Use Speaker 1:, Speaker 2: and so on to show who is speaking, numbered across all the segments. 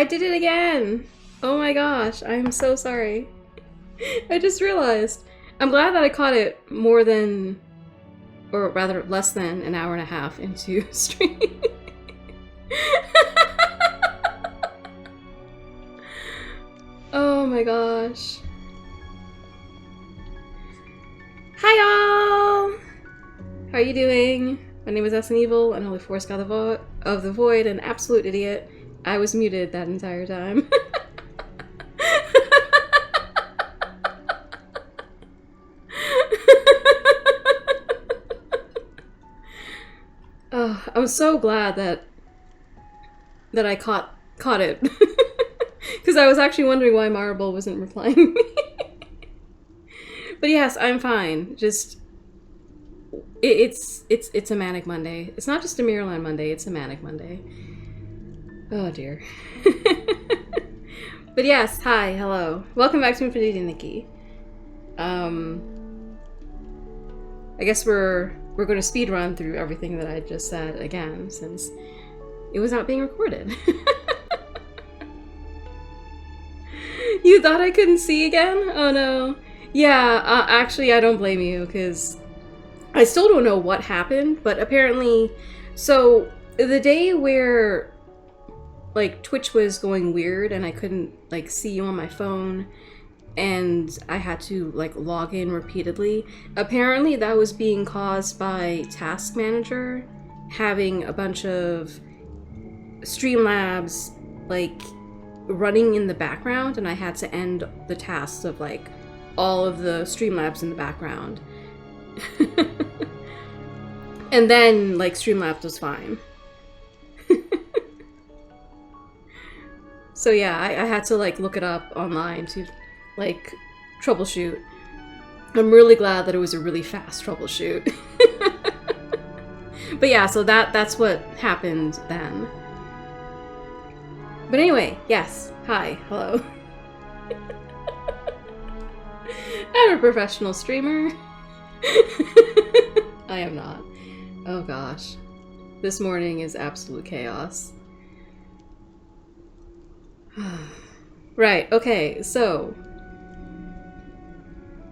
Speaker 1: I did it again! Oh my gosh, I'm so sorry. I just realized. I'm glad that I caught it more than, or rather less than an hour and a half into stream. Oh my gosh. Hi y'all! How are you doing? My name is Evil, an Holy Force God of the Void, an absolute idiot. I was muted that entire time. Oh, I'm so glad that I caught it. Because I was actually wondering why Marble wasn't replying me. But yes, I'm fine. Just it's a manic Monday. It's not just a Mirrorland Monday, it's a manic Monday. Oh dear. But yes, hi, hello. Welcome back to Evilest Nikki. I guess we're going to speed run through everything that I just said again, since it was not being recorded. You thought I couldn't see again? Oh no. Yeah, actually I don't blame you, because I still don't know what happened, but apparently, so the day where like Twitch was going weird and I couldn't like see you on my phone and I had to like log in repeatedly, apparently that was being caused by Task Manager having a bunch of Streamlabs like running in the background, and I had to end the tasks of like all of the Streamlabs in the background. And then like Streamlabs was fine. So yeah, I had to like look it up online to like troubleshoot. I'm really glad that it was a really fast troubleshoot. But yeah, so that's what happened then. But anyway, yes. Hi. Hello. I'm a professional streamer. I am not. Oh gosh. This morning is absolute chaos. Right, okay, so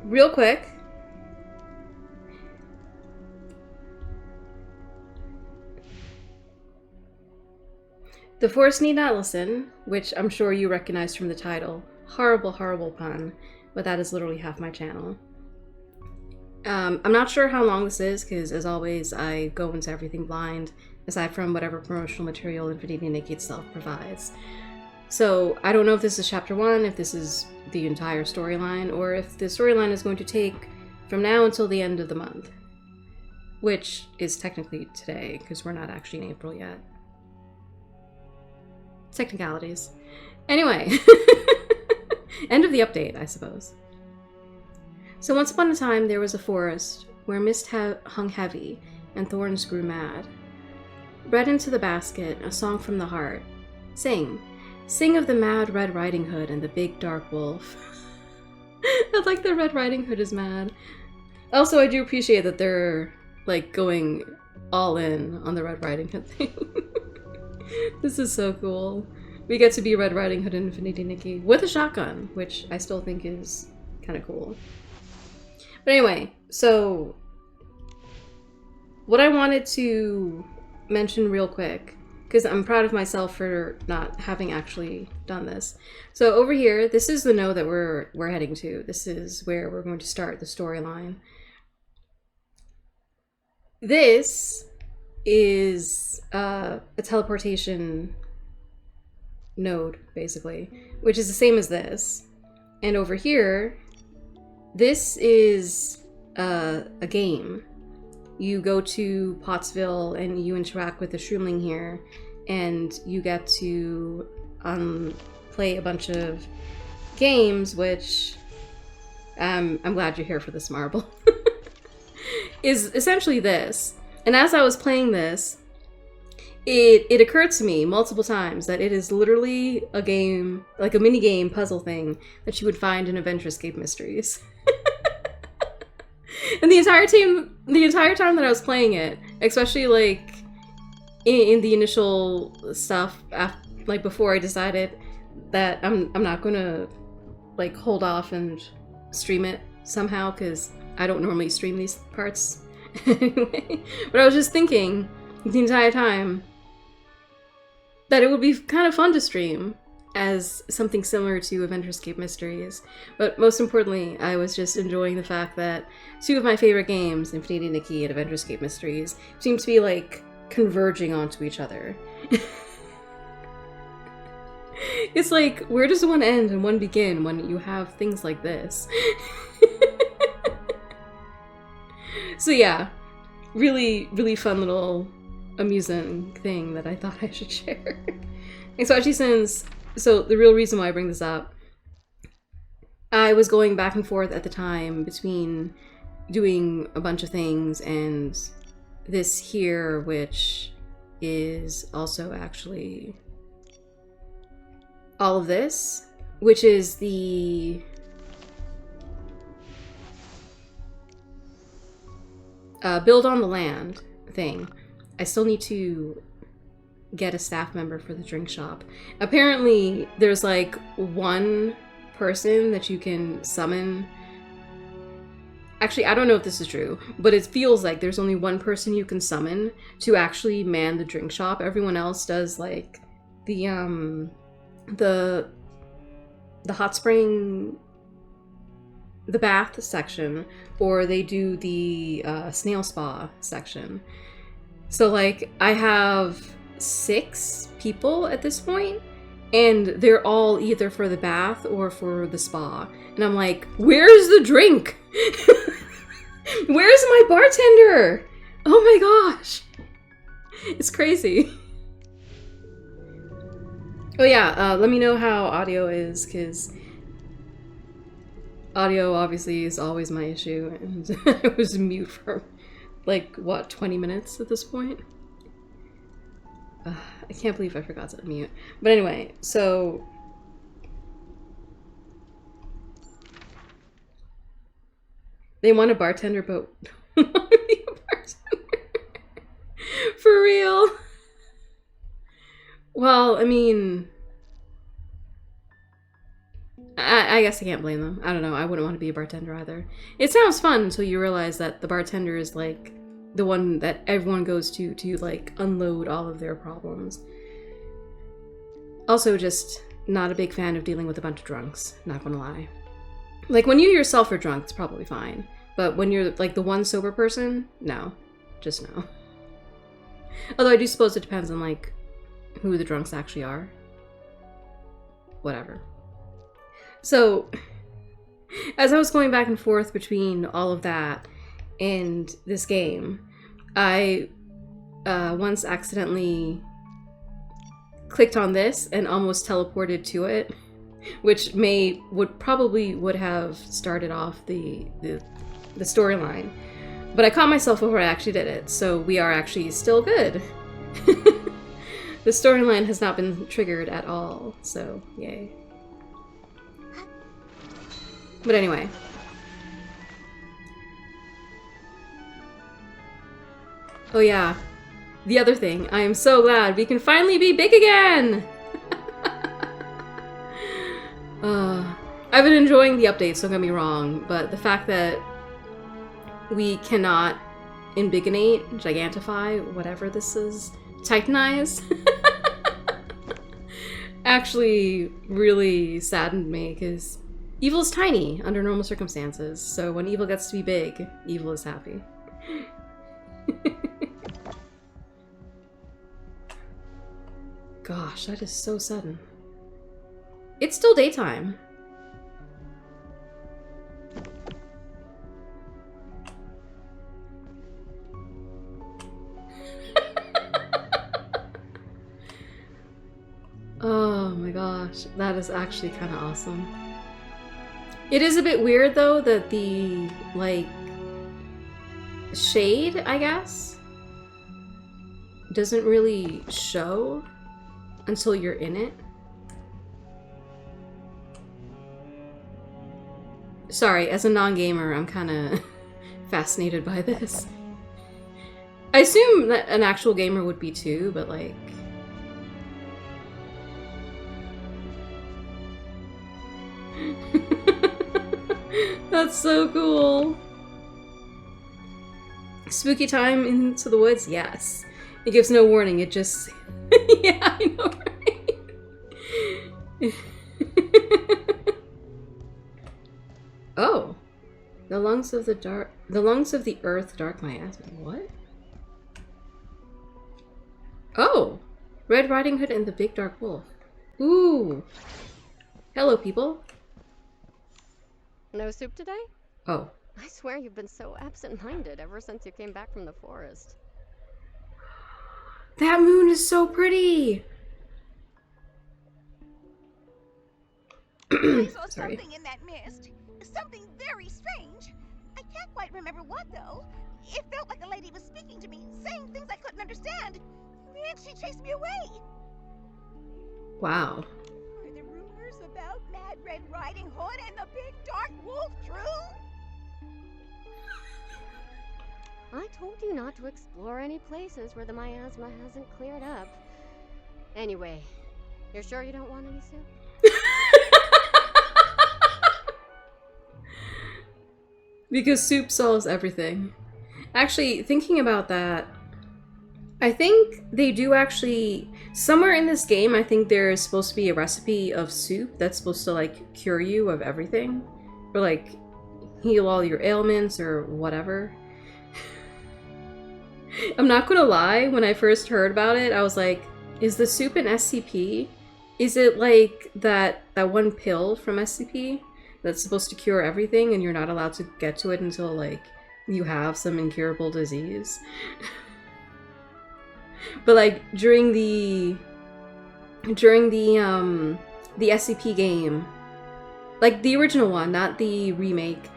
Speaker 1: real quick. The Force Need Not Listen, which I'm sure you recognize from the title. Horrible, horrible pun, but that is literally half my channel. I'm not sure how long this is, because as always, I go into everything blind, aside from whatever promotional material Evilest Nikki itself provides. So I don't know if this is chapter 1, if this is the entire storyline, or if the storyline is going to take from now until the end of the month. Which is technically today, because we're not actually in April yet. Technicalities. Anyway, end of the update, I suppose. So once upon a time there was a forest where mist hung heavy and thorns grew mad. Read into the basket a song from the heart. Sing. Sing of the mad Red Riding Hood and the big dark wolf. I like that Red Riding Hood is mad. Also, I do appreciate that they're like going all in on the Red Riding Hood thing. This is so cool. We get to be Red Riding Hood and Evilest Nikki with a shotgun, which I still think is kind of cool. But anyway, so what I wanted to mention real quick, because I'm proud of myself for not having actually done this. So over here, this is the node that we're heading to. This is where we're going to start the storyline. This is a teleportation node, basically, which is the same as this. And over here, this is a game. You go to Pottsville and you interact with the Shroomling here, and you get to play a bunch of games, which I'm glad you're here for this, Marble. Is essentially this. And as I was playing this, it occurred to me multiple times that it is literally a game, like a mini-game puzzle thing that you would find in Adventure Escape Mysteries. And the entire time that I was playing it, especially like in the initial stuff like before I decided that I'm not gonna like hold off and stream it somehow, because I don't normally stream these parts anyway. But I was just thinking the entire time that it would be kind of fun to stream as something similar to Adventurescape Mysteries. But most importantly, I was just enjoying the fact that two of my favorite games, Infinity Nikki and Adventurescape Mysteries, seem to be like converging onto each other. It's like, where does one end and one begin when you have things like this? So yeah, really, really fun little amusing thing that I thought I should share. Especially since, so the real reason why I bring this up, I was going back and forth at the time between doing a bunch of things and this here, which is also actually all of this, which is the build on the land thing. I still need to get a staff member for the drink shop. Apparently there's like one person that you can summon. Actually, I don't know if this is true, but it feels like there's only one person you can summon to actually man the drink shop. Everyone else does like the hot spring, the bath section, or they do the snail spa section. So like I have 6 people at this point, and they're all either for the bath or for the spa. And I'm like, where's the drink? Where's my bartender? Oh my gosh. It's crazy. Oh yeah, let me know how audio is, because audio obviously is always my issue, and I was mute for like, what, 20 minutes at this point? I can't believe I forgot to unmute. But anyway, so they want a bartender, but don't want to be a bartender. For real. Well, I mean, I guess I can't blame them. I don't know. I wouldn't want to be a bartender either. It sounds fun until you realize that the bartender is like the one that everyone goes to like unload all of their problems. Also, just not a big fan of dealing with a bunch of drunks, not gonna lie. Like, when you yourself are drunk, it's probably fine. But when you're like the one sober person, no. Just no. Although I do suppose it depends on like who the drunks actually are. Whatever. So, as I was going back and forth between all of that and this game, I once accidentally clicked on this and almost teleported to it, which probably would have started off the storyline. But I caught myself before I actually did it, so we are actually still good. The storyline has not been triggered at all, so yay. But anyway. Oh yeah, the other thing, I am so glad we can finally be big again! I've been enjoying the updates, don't get me wrong, but the fact that we cannot imbigonate, gigantify, whatever this is, titanize, actually really saddened me, because evil is tiny under normal circumstances, so when evil gets to be big, evil is happy. Gosh, that is so sudden. It's still daytime. Oh my gosh, that is actually kind of awesome. It is a bit weird though that the, like, shade, I guess, doesn't really show until you're in it. Sorry, as a non-gamer, I'm kind of fascinated by this. I assume that an actual gamer would be too, but like, That's so cool. Spooky time into the woods? Yes. It gives no warning, it just... yeah, I know, right? Oh. The lungs of the earth, dark miasma. What? Oh! Red Riding Hood and the Big Dark Wolf. Ooh! Hello, people.
Speaker 2: No soup today?
Speaker 1: Oh.
Speaker 2: I swear you've been so absent-minded ever since you came back from the forest.
Speaker 1: That moon is so pretty!
Speaker 3: I saw
Speaker 1: Sorry.
Speaker 3: something in that mist. Something very strange. I can't quite remember what, though. It felt like a lady was speaking to me, saying things I couldn't understand. And she chased me away.
Speaker 1: Wow.
Speaker 3: Are the rumors about Mad Red Riding Hood and the Big Dark Wolf true?
Speaker 2: I told you not to explore any places where the miasma hasn't cleared up. Anyway, you're sure you don't want any soup?
Speaker 1: Because soup solves everything. Actually, thinking about that, I think they do actually... Somewhere in this game, I think there is supposed to be a recipe of soup that's supposed to, like, cure you of everything. Or, like, heal all your ailments or whatever. I'm not gonna lie, when I first heard about it, I was like, is the soup an SCP? Is it like that one pill from SCP that's supposed to cure everything and you're not allowed to get to it until, like, you have some incurable disease? But, like, during the SCP game, like, the original one, not the remake,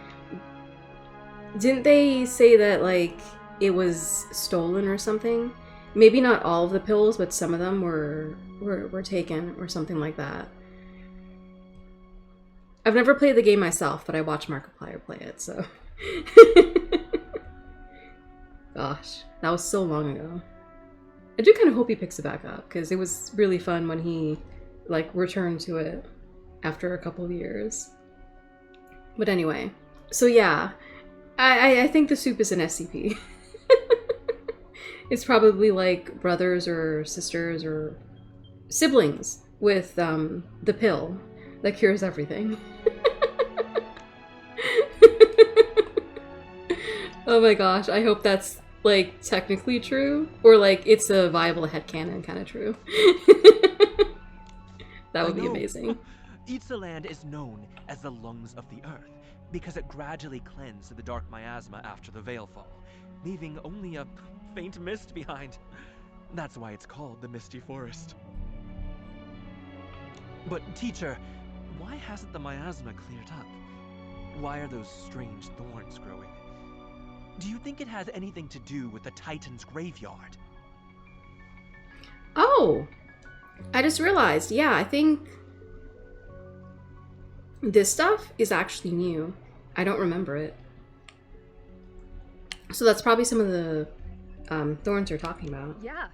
Speaker 1: didn't they say that, like, it was stolen or something? Maybe not all of the pills, but some of them were taken or something like that. I've never played the game myself, but I watched Markiplier play it, so... Gosh, that was so long ago. I do kind of hope he picks it back up, because it was really fun when he, like, returned to it after a couple of years. But anyway, so yeah, I think the soup is an SCP. It's probably like brothers or sisters or siblings with the pill that cures everything. Oh my gosh, I hope that's, like, technically true, or, like, it's a viable headcanon kind of true. That would be amazing.
Speaker 4: Eatsaland is known as the lungs of the earth because it gradually cleansed the dark miasma after the Veilfall, leaving only a faint mist behind. That's why it's called the Misty Forest. But teacher, why hasn't the miasma cleared up? Why are those strange thorns growing? Do you think it has anything to do with the Titan's graveyard?
Speaker 1: Oh! I just realized, yeah, I think this stuff is actually new. I don't remember it. So that's probably some of the thorns you're talking about.
Speaker 5: Yeah.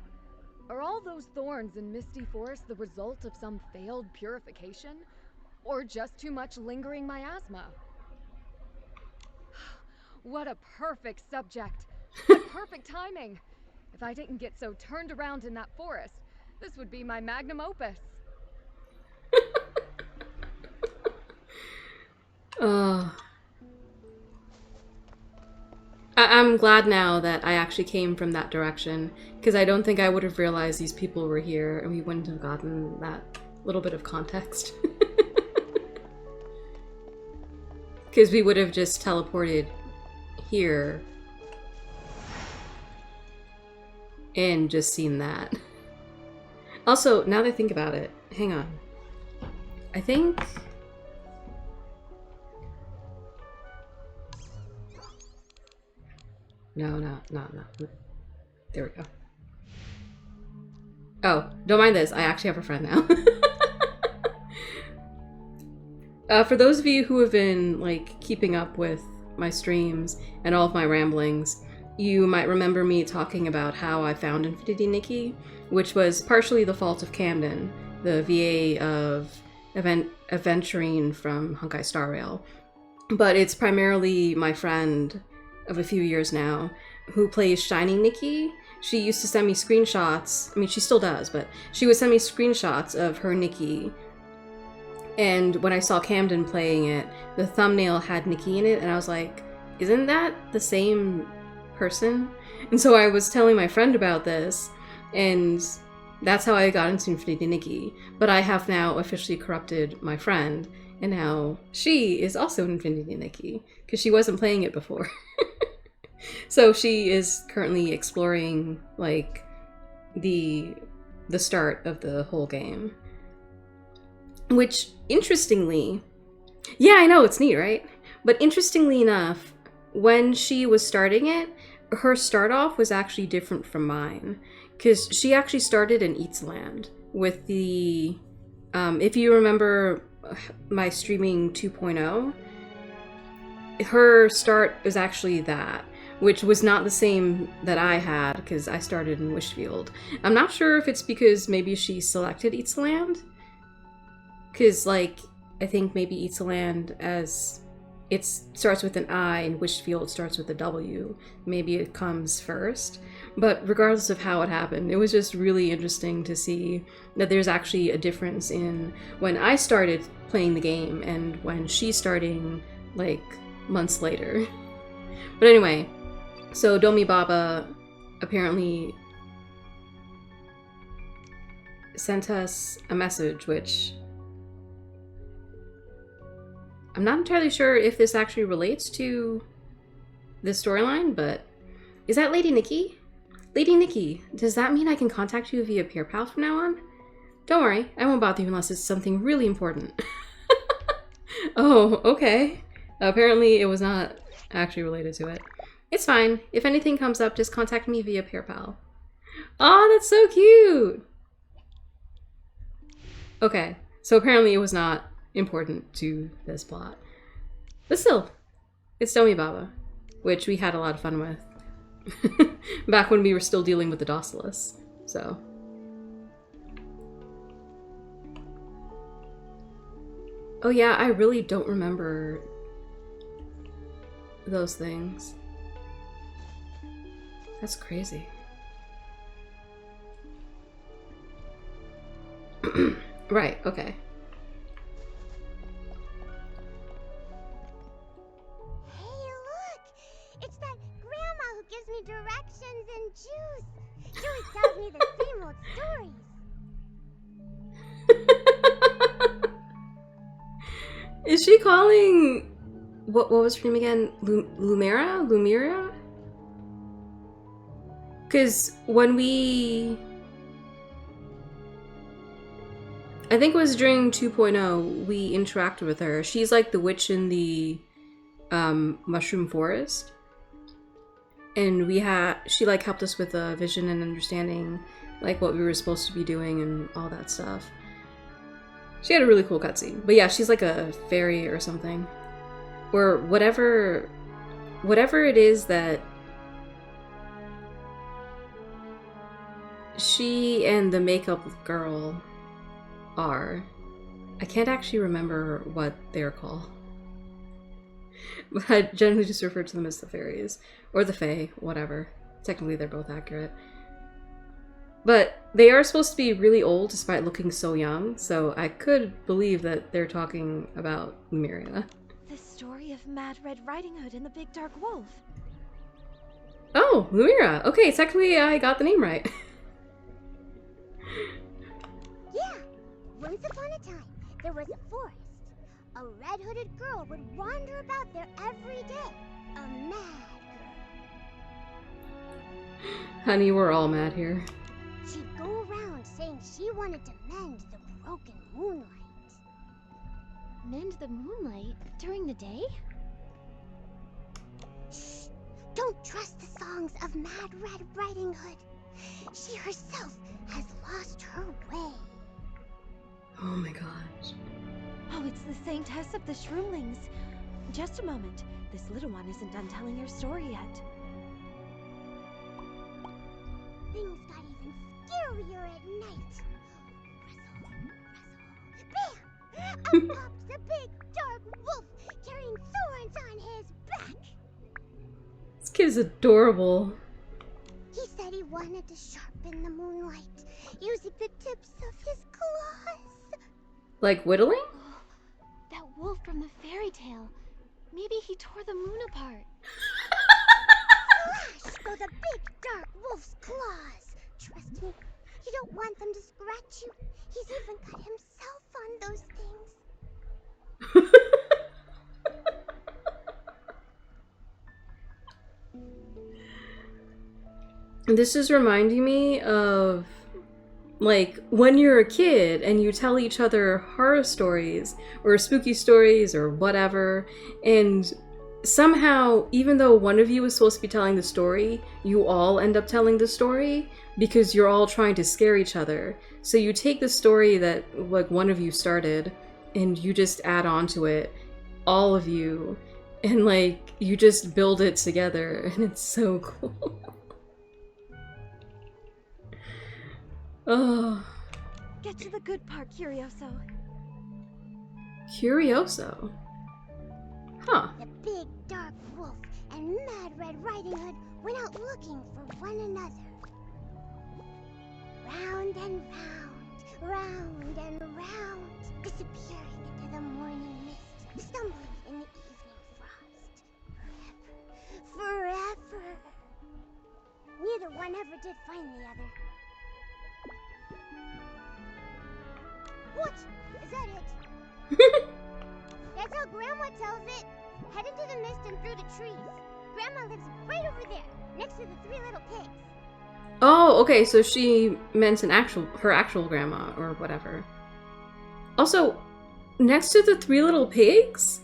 Speaker 5: Are all those thorns in Misty Forest the result of some failed purification? Or just too much lingering miasma? What a perfect subject. What perfect timing. If I didn't get so turned around in that forest, this would be my magnum opus.
Speaker 1: I'm glad now that I actually came from that direction, because I don't think I would have realized these people were here and we wouldn't have gotten that little bit of context. Because we would have just teleported here and just seen that. Also, now that I think about it, hang on. I think... No. There we go. Oh, don't mind this. I actually have a friend now. For those of you who have been, like, keeping up with my streams and all of my ramblings, you might remember me talking about how I found Infinity Nikki, which was partially the fault of Camden, the VA of aventurine from Honkai Star Rail. But it's primarily my friend of a few years now who plays Shining Nikki. She used to send me screenshots. I mean, she still does, but she would send me screenshots of her Nikki. And when I saw Camden playing it, the thumbnail had Nikki in it, and I was like, isn't that the same person? And so I was telling my friend about this, and that's how I got into Infinity Nikki. But I have now officially corrupted my friend, and now she is also Infinity Nikki, because she wasn't playing it before. So she is currently exploring, like, the start of the whole game. Which, interestingly... Yeah, I know, it's neat, right? But interestingly enough, when she was starting it, her start off was actually different from mine. Because she actually started in Eatsland with the... if you remember my streaming 2.0, her start was actually that, which was not the same that I had, because I started in Wishfield. I'm not sure if it's because maybe she selected Eatsland, because, like, I think maybe Eatsland, as it starts with an I and Wishfield starts with a W, maybe it comes first. But regardless of how it happened, it was just really interesting to see that there's actually a difference in when I started playing the game and when she's starting, like, months later. But anyway, so Domi Baba apparently sent us a message, which I'm not entirely sure if this actually relates to this storyline, but is that Lady Nikki? Lady Nikki, does that mean I can contact you via PeerPal from now on? Don't worry, I won't bother you unless it's something really important. Oh, okay. Apparently it was not actually related to it. It's fine. If anything comes up, just contact me via PeerPal. Aw, that's so cute! Okay, so apparently it was not important to this plot. But still, it's Domi Baba, which we had a lot of fun with. Back when we were still dealing with the Docilus, so. Oh yeah, I really don't remember those things. That's crazy. Right, okay.
Speaker 3: Hey, look! It's that grandma who gives me directions and juice. She always tells me the same old stories.
Speaker 1: Is she calling... What was her name again? Lumira? Lumira? Because when we... I think it was during 2.0, we interacted with her. She's like the witch in the mushroom forest. And she like helped us with a vision and understanding like what we were supposed to be doing and all that stuff. She had a really cool cutscene. But yeah, she's like a fairy or something. Or whatever it is that she and the makeup girl are. I can't actually remember what they're called. But I generally just refer to them as the fairies. Or the fae, whatever. Technically they're both accurate. But they are supposed to be really old despite looking so young, so I could believe that they're talking about Lumeria.
Speaker 6: The story of Mad Red Riding Hood and the Big Dark Wolf.
Speaker 1: Oh, Lumira! Okay, technically I got the name right.
Speaker 3: Yeah, once upon a time, there was a forest. A red-hooded girl would wander about there every day. A mad girl.
Speaker 1: Honey, we're all mad here.
Speaker 3: She'd go around saying she wanted to mend the broken moonlight.
Speaker 2: Mend the moonlight during the day?
Speaker 3: Shh! Don't trust the songs of Mad Red Riding Hood. She herself has lost her way.
Speaker 1: Oh my gosh.
Speaker 6: Oh, it's the Saintess of the Shroomlings. Just a moment. This little one isn't done telling her story yet.
Speaker 3: Things got even scarier at night. Rustle, rustle. Bam!
Speaker 2: popped the big dark wolf carrying thorns on his back.
Speaker 1: This kid is adorable.
Speaker 2: He said he wanted to sharpen the moonlight using the tips of his claws.
Speaker 1: Like whittling?
Speaker 6: Oh, that wolf from the fairy tale. Maybe he tore the moon apart.
Speaker 2: Flash go the big dark wolf's claws. Trust me, you don't want them to scratch you. He's even cut himself on those things.
Speaker 1: This is reminding me of, like, when you're a kid and you tell each other horror stories or spooky stories or whatever, and somehow, even though one of you is supposed to be telling the story, you all end up telling the story because you're all trying to scare each other. So you take the story that, like, one of you started and you just add on to it, all of you, and, like, you just build it together, and it's so cool. Oh.
Speaker 6: Get to the good part, Curioso.
Speaker 1: Curioso. Huh.
Speaker 2: The big dark wolf and Mad Red Riding Hood went out looking for one another. Round and round, round and round, disappearing into the morning mist, stumbling in the evening frost. Forever, forever. Neither one ever did find the other. What? Is that it? That's how Grandma tells it. Head into the mist and through the trees. Grandma lives right over there, next to the 3 little pigs.
Speaker 1: Oh, okay, so she meant her actual grandma or whatever. Also, next to the 3 little pigs?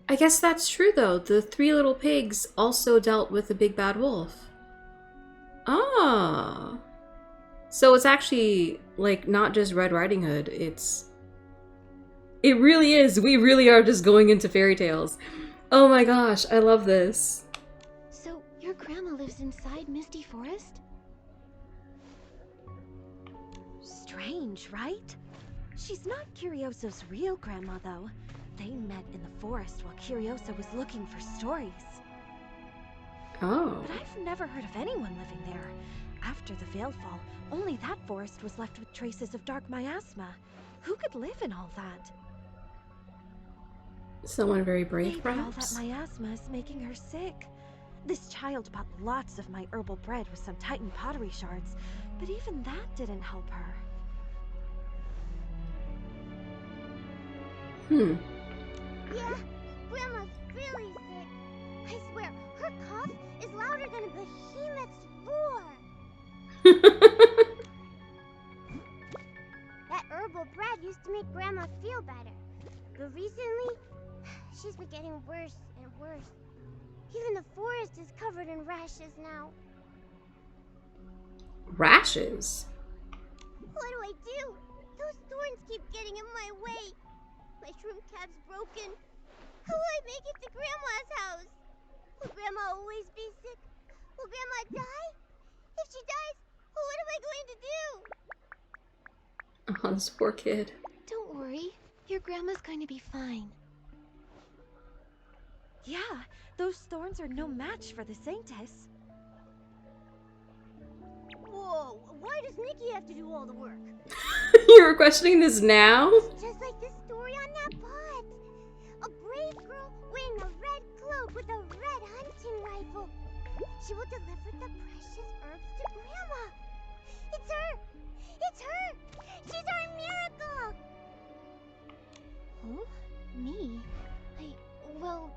Speaker 1: I guess that's true though. The 3 little pigs also dealt with the big bad wolf. Ah. So it's actually, like, not just Red Riding Hood, it really is. We really are just going into fairy tales. Oh my gosh, I love this.
Speaker 6: So, your grandma lives inside Misty Forest? Strange, right? She's not Curioso's real grandma, though. They met in the forest while Curioso was looking for stories.
Speaker 1: Oh.
Speaker 6: But I've never heard of anyone living there. After the Veilfall, only that forest was left with traces of dark miasma. Who could live in all that?
Speaker 1: Someone very brave,
Speaker 6: Maybe all that
Speaker 1: perhaps?
Speaker 6: miasma is making her sick. This child bought lots of my herbal bread with some Titan pottery shards, but even that didn't help her.
Speaker 2: Yeah, Grandma's really sick. I swear, her cough is louder than a behemoth's roar. That herbal bread used to make Grandma feel better. But recently, she's been getting worse and worse. Even the forest is covered in rashes now.
Speaker 1: Rashes?
Speaker 2: What do I do? Those thorns keep getting in my way. My shroom cab's broken. How will I make it to Grandma's house? Will Grandma always be sick? Will Grandma die? If she dies, what am I going to do?
Speaker 1: Oh, this poor kid.
Speaker 6: Don't worry, your grandma's going to be fine. Yeah, those thorns are no match for the Saintess.
Speaker 2: Whoa, why does Nikki have to do all the work?
Speaker 1: You were questioning this now?
Speaker 2: Just like the story on that pot. A brave girl wearing a red cloak with a red hunting rifle. She will deliver the precious herbs to Grandma. It's her! It's her! She's our miracle!
Speaker 6: Huh? Me? Well,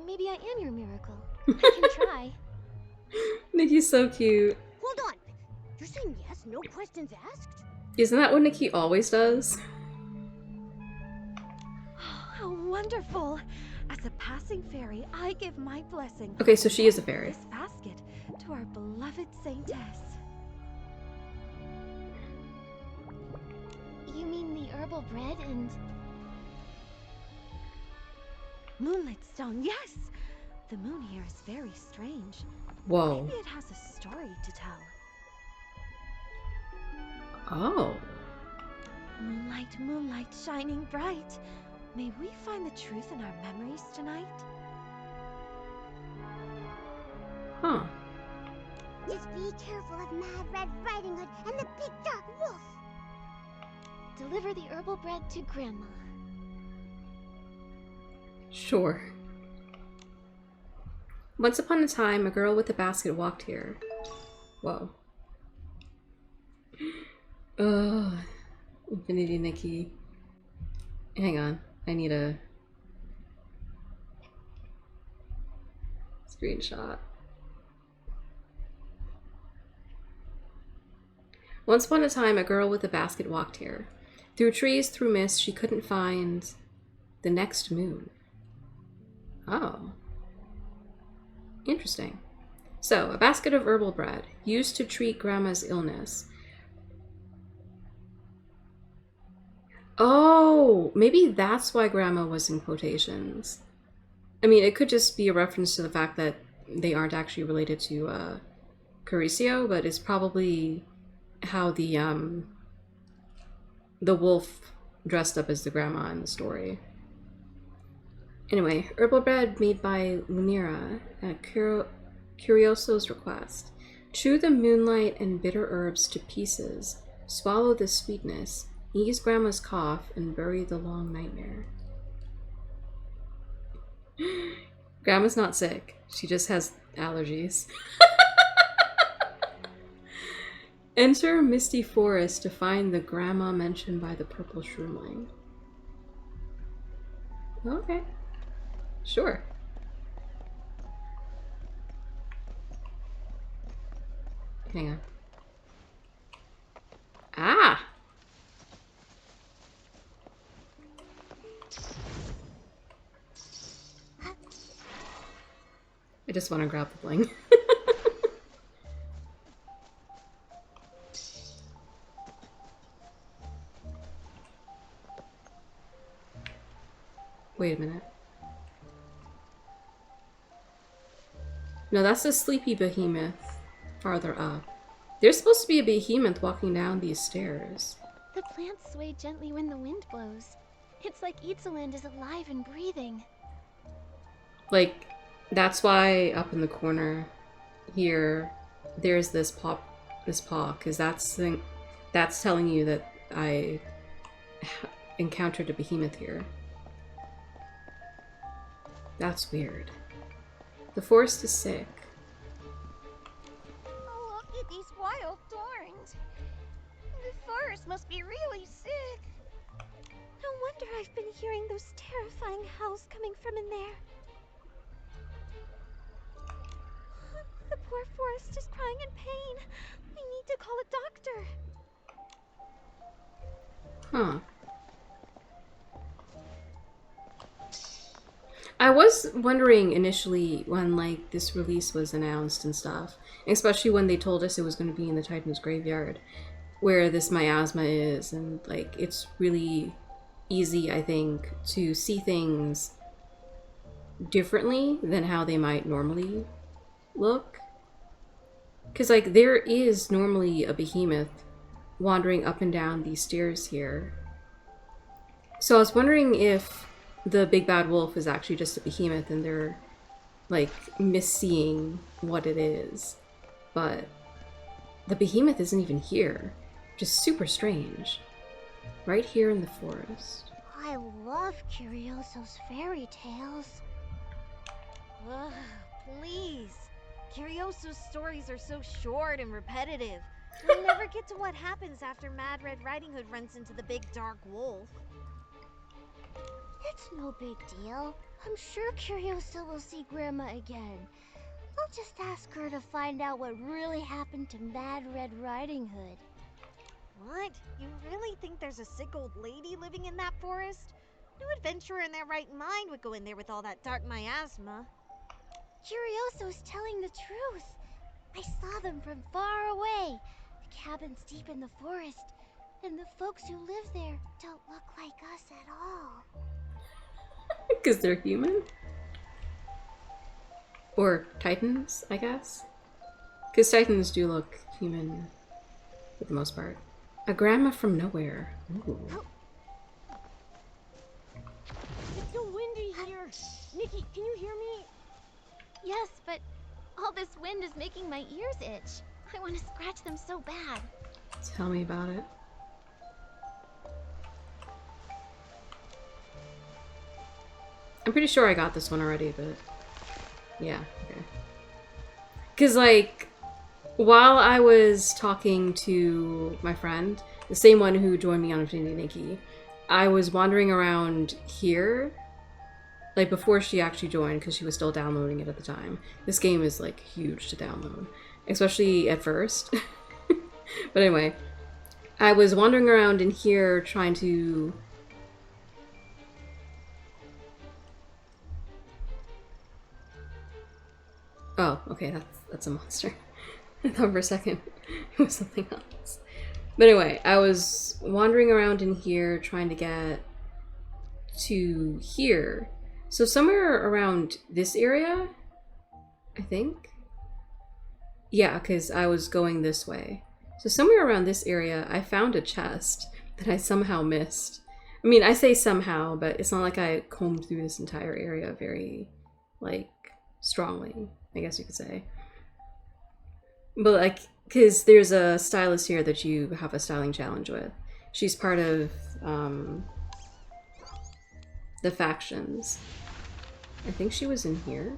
Speaker 6: maybe I am your miracle. I can try.
Speaker 1: Nikki's so cute.
Speaker 2: Hold on. You're saying yes, no questions asked?
Speaker 1: Isn't that what Nikki always does?
Speaker 6: How wonderful! As a passing fairy, I give my blessing.
Speaker 1: Okay, so she is a fairy.
Speaker 6: This basket to our beloved Saintess.
Speaker 2: You mean the herbal bread and...
Speaker 6: Moonlit stone, yes! The moon here is very strange.
Speaker 1: Whoa.
Speaker 6: Maybe it has a story to tell.
Speaker 1: Oh.
Speaker 6: Moonlight, moonlight, shining bright. May we find the truth in our memories tonight?
Speaker 1: Huh.
Speaker 2: Just be careful of Mad Red Riding Hood and the big dark wolf. Deliver the herbal bread to Grandma.
Speaker 1: Sure. Once upon a time, a girl with a basket walked here. Whoa. Ugh. Infinity Nikki. Hang on. I need a screenshot. Once upon a time, a girl with a basket walked here. Through trees, through mist, she couldn't find the next moon. Oh. Interesting. So, a basket of herbal bread, used to treat Grandma's illness. Oh, maybe that's why Grandma was in quotations. I mean, it could just be a reference to the fact that they aren't actually related to Caricio, but it's probably how the wolf dressed up as the grandma in the story. Anyway, herbal bread made by Lunira at Curioso's request. Chew the moonlight and bitter herbs to pieces. Swallow the sweetness. Ease Grandma's cough and bury the long nightmare. Grandma's not sick. She just has allergies. Enter Misty Forest to find the grandma mentioned by the purple shroomling. Okay. Sure. Hang on. Ah! I just want to grab the bling. Wait a minute. No, that's a sleepy behemoth farther up. There's supposed to be a behemoth walking down these stairs.
Speaker 2: The plants sway gently when the wind blows. It's like Itzaland is alive and breathing.
Speaker 1: Like, that's why up in the corner here, there's this paw, because that's telling you that I encountered a behemoth here. That's weird. The forest is sick.
Speaker 3: Oh, look at these wild thorns. The forest must be really sick.
Speaker 6: No wonder I've been hearing those terrifying howls coming from in there. The poor forest is crying in pain. I need to call a doctor.
Speaker 1: Huh. I was wondering initially when, like, this release was announced and stuff, especially when they told us it was going to be in the Titan's Graveyard, where this miasma is, and, like, it's really easy, I think, to see things differently than how they might normally look. Because, like, there is normally a behemoth wandering up and down these stairs here. So I was wondering if the big bad wolf is actually just a behemoth and they're, like, misseeing what it is. But the behemoth isn't even here. Just super strange. Right here in the forest.
Speaker 2: I love Curioso's fairy tales.
Speaker 6: Ugh, please. Curioso's stories are so short and repetitive. We never get to what happens after Mad Red Riding Hood runs into the big dark wolf.
Speaker 2: It's no big deal. I'm sure Curioso will see Grandma again. I'll just ask her to find out what really happened to Mad Red Riding Hood.
Speaker 6: What? You really think there's a sick old lady living in that forest? No adventurer in their right mind would go in there with all that dark miasma.
Speaker 2: Curioso's telling the truth. I saw them from far away. The cabin's deep in the forest, and the folks who live there don't look like us at all.
Speaker 1: Because they're human? Or Titans, I guess? Because Titans do look human for the most part. A grandma from nowhere. Ooh.
Speaker 2: It's so windy here. Nikki, can you hear me? Yes, but all this wind is making my ears itch. I want to scratch them so bad.
Speaker 1: Tell me about it. I'm pretty sure I got this one already, but yeah, okay. Because, like, while I was talking to my friend, the same one who joined me on Evilest Nikki, I was wandering around here, like, before she actually joined, because she was still downloading it at the time. This game is, like, huge to download, especially at first. But anyway, I was wandering around in here trying to... Oh, okay, that's a monster. I thought for a second it was something else. But anyway, I was wandering around in here trying to get to here. So somewhere around this area, I think? Yeah, because I was going this way. So somewhere around this area, I found a chest that I somehow missed. I mean, I say somehow, but it's not like I combed through this entire area very, like, strongly, I guess you could say. But, like, because there's a stylist here that you have a styling challenge with. She's part of the factions. I think she was in here.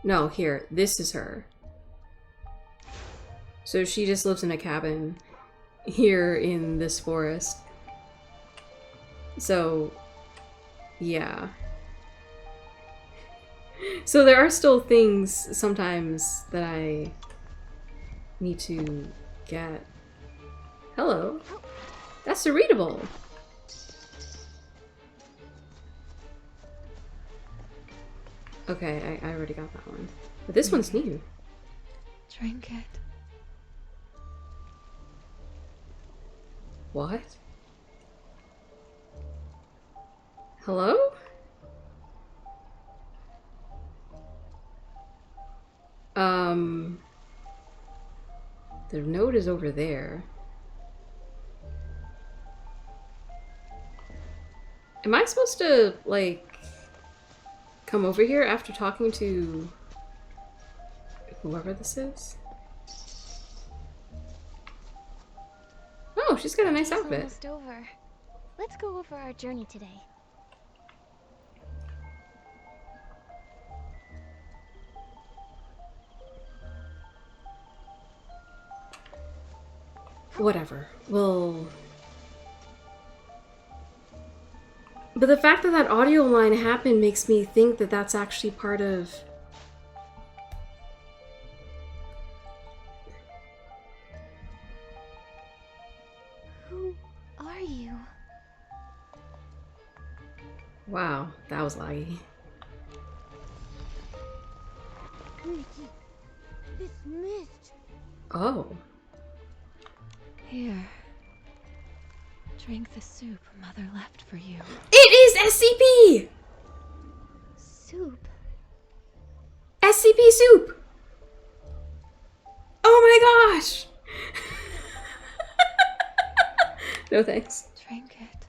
Speaker 1: No, here. This is her. So she just lives in a cabin here in this forest. So, yeah. So there are still things sometimes that I need to get. Hello. That's a readable. Okay, I already got that one. But this one's new.
Speaker 5: Trinket.
Speaker 1: What? Hello? The note is over there. Am I supposed to, like, come over here after talking to whoever this is? Oh, she's got a nice outfit.
Speaker 2: Almost over. Let's go over our journey today.
Speaker 1: Whatever. Well... But the fact that that audio line happened makes me think that that's actually part of...
Speaker 2: Who are you?
Speaker 1: Wow, that was laggy.
Speaker 2: Nikki, this mist.
Speaker 1: Oh.
Speaker 5: Here. Drink the soup Mother left for you.
Speaker 1: It is SCP!
Speaker 2: Soup.
Speaker 1: SCP soup! Oh my gosh! No thanks.
Speaker 5: Drink it.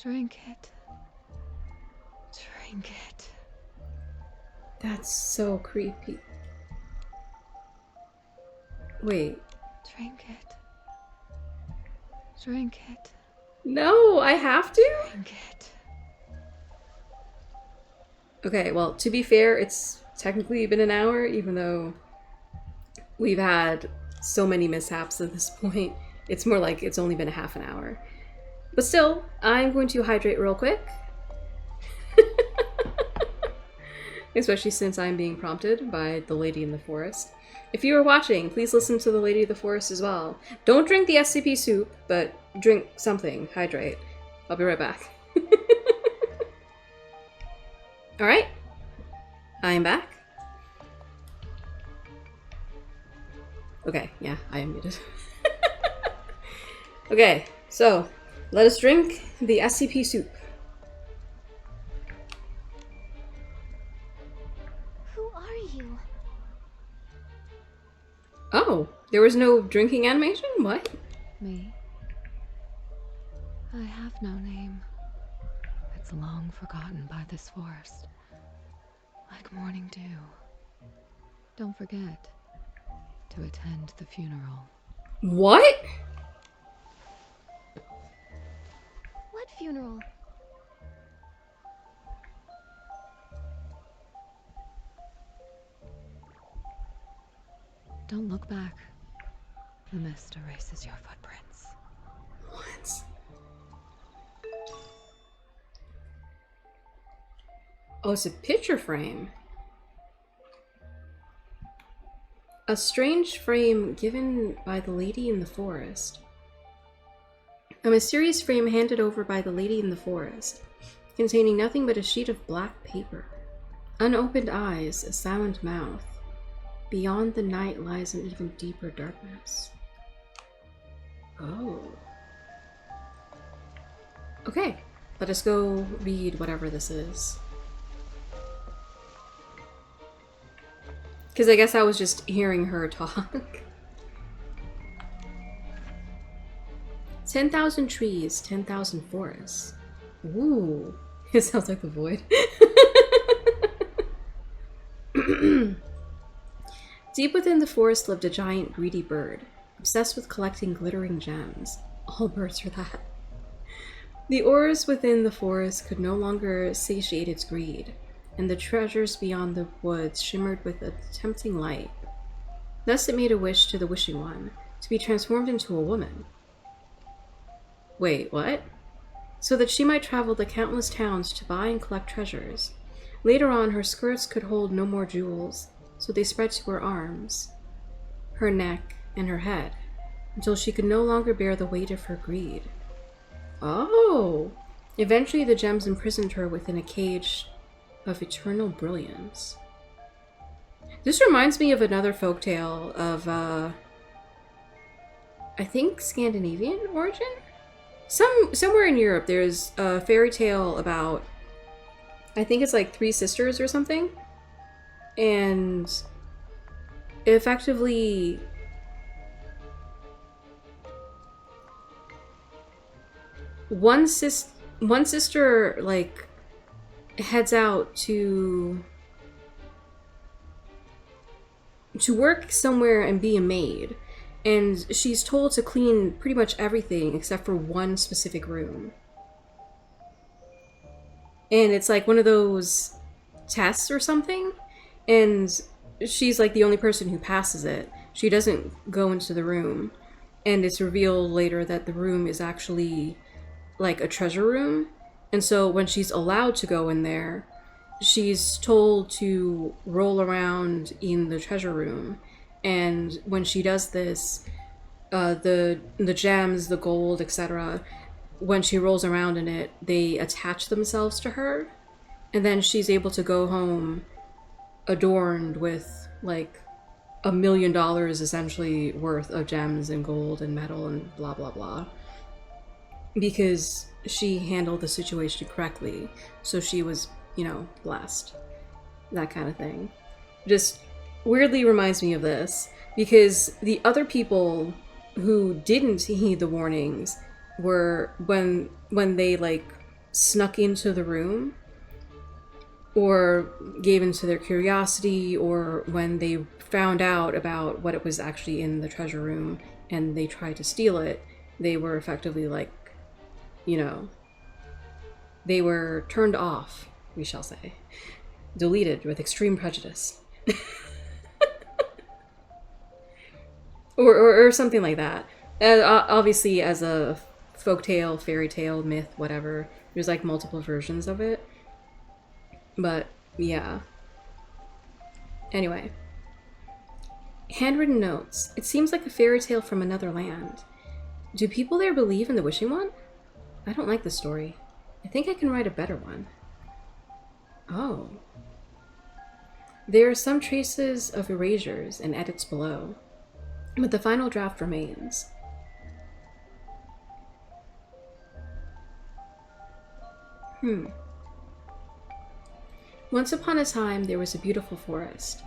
Speaker 5: Drink it. Drink it.
Speaker 1: That's so creepy. Wait.
Speaker 5: Drink it. Drink it.
Speaker 1: No, I have to?
Speaker 5: Drink it.
Speaker 1: Okay, well, to be fair, it's technically been an hour, even though we've had so many mishaps at this point. It's more like it's only been a half an hour. But still, I'm going to hydrate real quick. Especially since I'm being prompted by the lady in the forest. If you are watching, please listen to the lady of the forest as well. Don't drink the SCP soup, but drink something. Hydrate. I'll be right back. Alright. I am back. Okay, yeah, I am muted. Okay, so let us drink the SCP soup.
Speaker 2: Who are you?
Speaker 1: Oh, there was no drinking animation? What?
Speaker 5: Me? I have no name. It's long forgotten by this forest. Like morning dew. Don't forget to attend the funeral.
Speaker 1: What?
Speaker 5: What funeral? Don't look back. The mist erases your footprints.
Speaker 1: What? Oh, it's a picture frame. A strange frame given by the lady in the forest. A mysterious frame handed over by the lady in the forest, containing nothing but a sheet of black paper. Unopened eyes, a silent mouth. Beyond the night lies an even deeper darkness. Oh. Okay, let us go read whatever this is. Because I guess I was just hearing her talk. 10,000 trees, 10,000 forests. Ooh, it sounds like the void. Deep within the forest lived a giant greedy bird, obsessed with collecting glittering gems. All birds are that. The ores within the forest could no longer satiate its greed, and the treasures beyond the woods shimmered with a tempting light. Thus it made a wish to the Wishing One, to be transformed into a woman. Wait, what? So that she might travel the countless towns to buy and collect treasures. Later on, her skirts could hold no more jewels, so they spread to her arms, her neck, and her head, until she could no longer bear the weight of her greed. Oh! Eventually the gems imprisoned her within a cage of eternal brilliance. This reminds me of another folktale of, I think Scandinavian origin? Somewhere in Europe there's a fairy tale about, I think it's like 3 sisters or something, and effectively one sister like heads out to work somewhere and be a maid, and she's told to clean pretty much everything except for one specific room. And it's like one of those tests or something, and she's like the only person who passes it. She doesn't go into the room, and it's revealed later that the room is actually like a treasure room. And so when she's allowed to go in there, she's told to roll around in the treasure room. And when she does this, the gems, the gold, etc., when she rolls around in it, they attach themselves to her, and then she's able to go home adorned with like $1 million essentially worth of gems and gold and metal and blah blah blah, because she handled the situation correctly. So she was, blessed. That kind of thing. Just weirdly reminds me of this, because the other people who didn't heed the warnings were when they like snuck into the room or gave into their curiosity, or when they found out about what it was actually in the treasure room and they tried to steal it, they were effectively like, they were turned off, we shall say. Deleted with extreme prejudice. or something like that. Obviously, as a folktale, fairy tale, myth, whatever, there's like multiple versions of it. But yeah. Anyway. Handwritten notes. It seems like a fairy tale from another land. Do people there believe in the Wishing One? I don't like the story. I think I can write a better one. Oh. There are some traces of erasures and edits below, but the final draft remains. Once upon a time, there was a beautiful forest.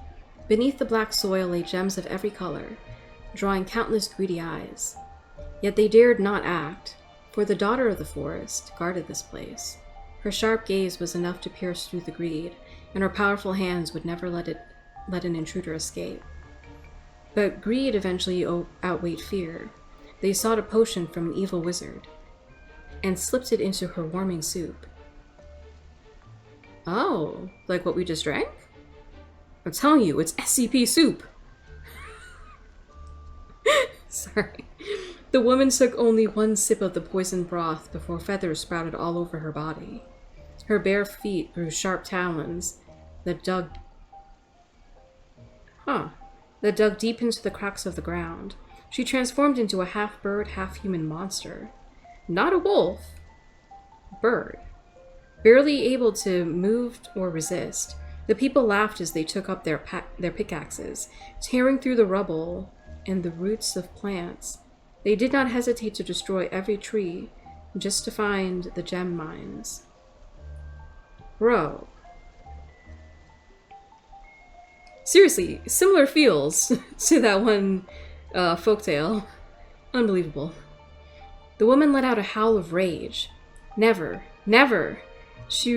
Speaker 1: Beneath the black soil lay gems of every color, drawing countless greedy eyes. Yet they dared not act, for the daughter of the forest guarded this place. Her sharp gaze was enough to pierce through the greed, and her powerful hands would never let an intruder escape. But greed eventually outweighed fear. They sought a potion from an evil wizard, and slipped it into her warming soup. Oh, like what we just drank? I'm telling you, it's SCP soup! Sorry. The woman took only one sip of the poisoned broth before feathers sprouted all over her body. Her bare feet grew sharp talons that dug deep into the cracks of the ground. She transformed into a half-bird, half-human monster. Not a wolf. Bird. Barely able to move or resist, the people laughed as they took up their pickaxes, tearing through the rubble and the roots of plants. They did not hesitate to destroy every tree just to find the gem mines. Bro. Seriously, similar feels to that one folktale. Unbelievable. The woman let out a howl of rage. Never, never. She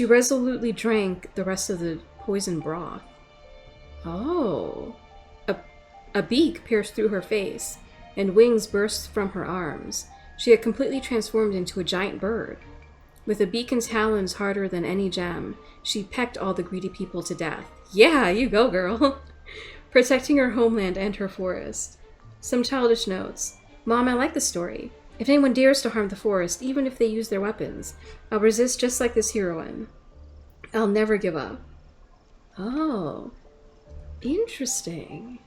Speaker 1: resolutely drank the rest of the poisoned broth. Oh. A beak pierced through her face, and wings burst from her arms. She had completely transformed into a giant bird. With a beak and talons harder than any gem, she pecked all the greedy people to death. Yeah, you go, girl. Protecting her homeland and her forest. Some childish notes. Mom, I like the story. If anyone dares to harm the forest, even if they use their weapons, I'll resist just like this heroine. I'll never give up. Oh. Interesting.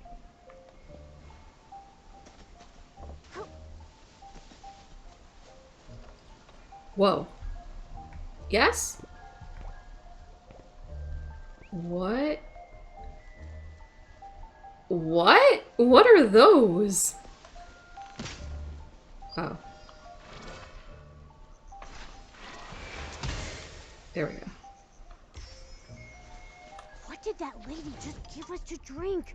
Speaker 1: Whoa. Yes? What? What? What are those? Oh. There we go.
Speaker 2: What did that lady just give us to drink?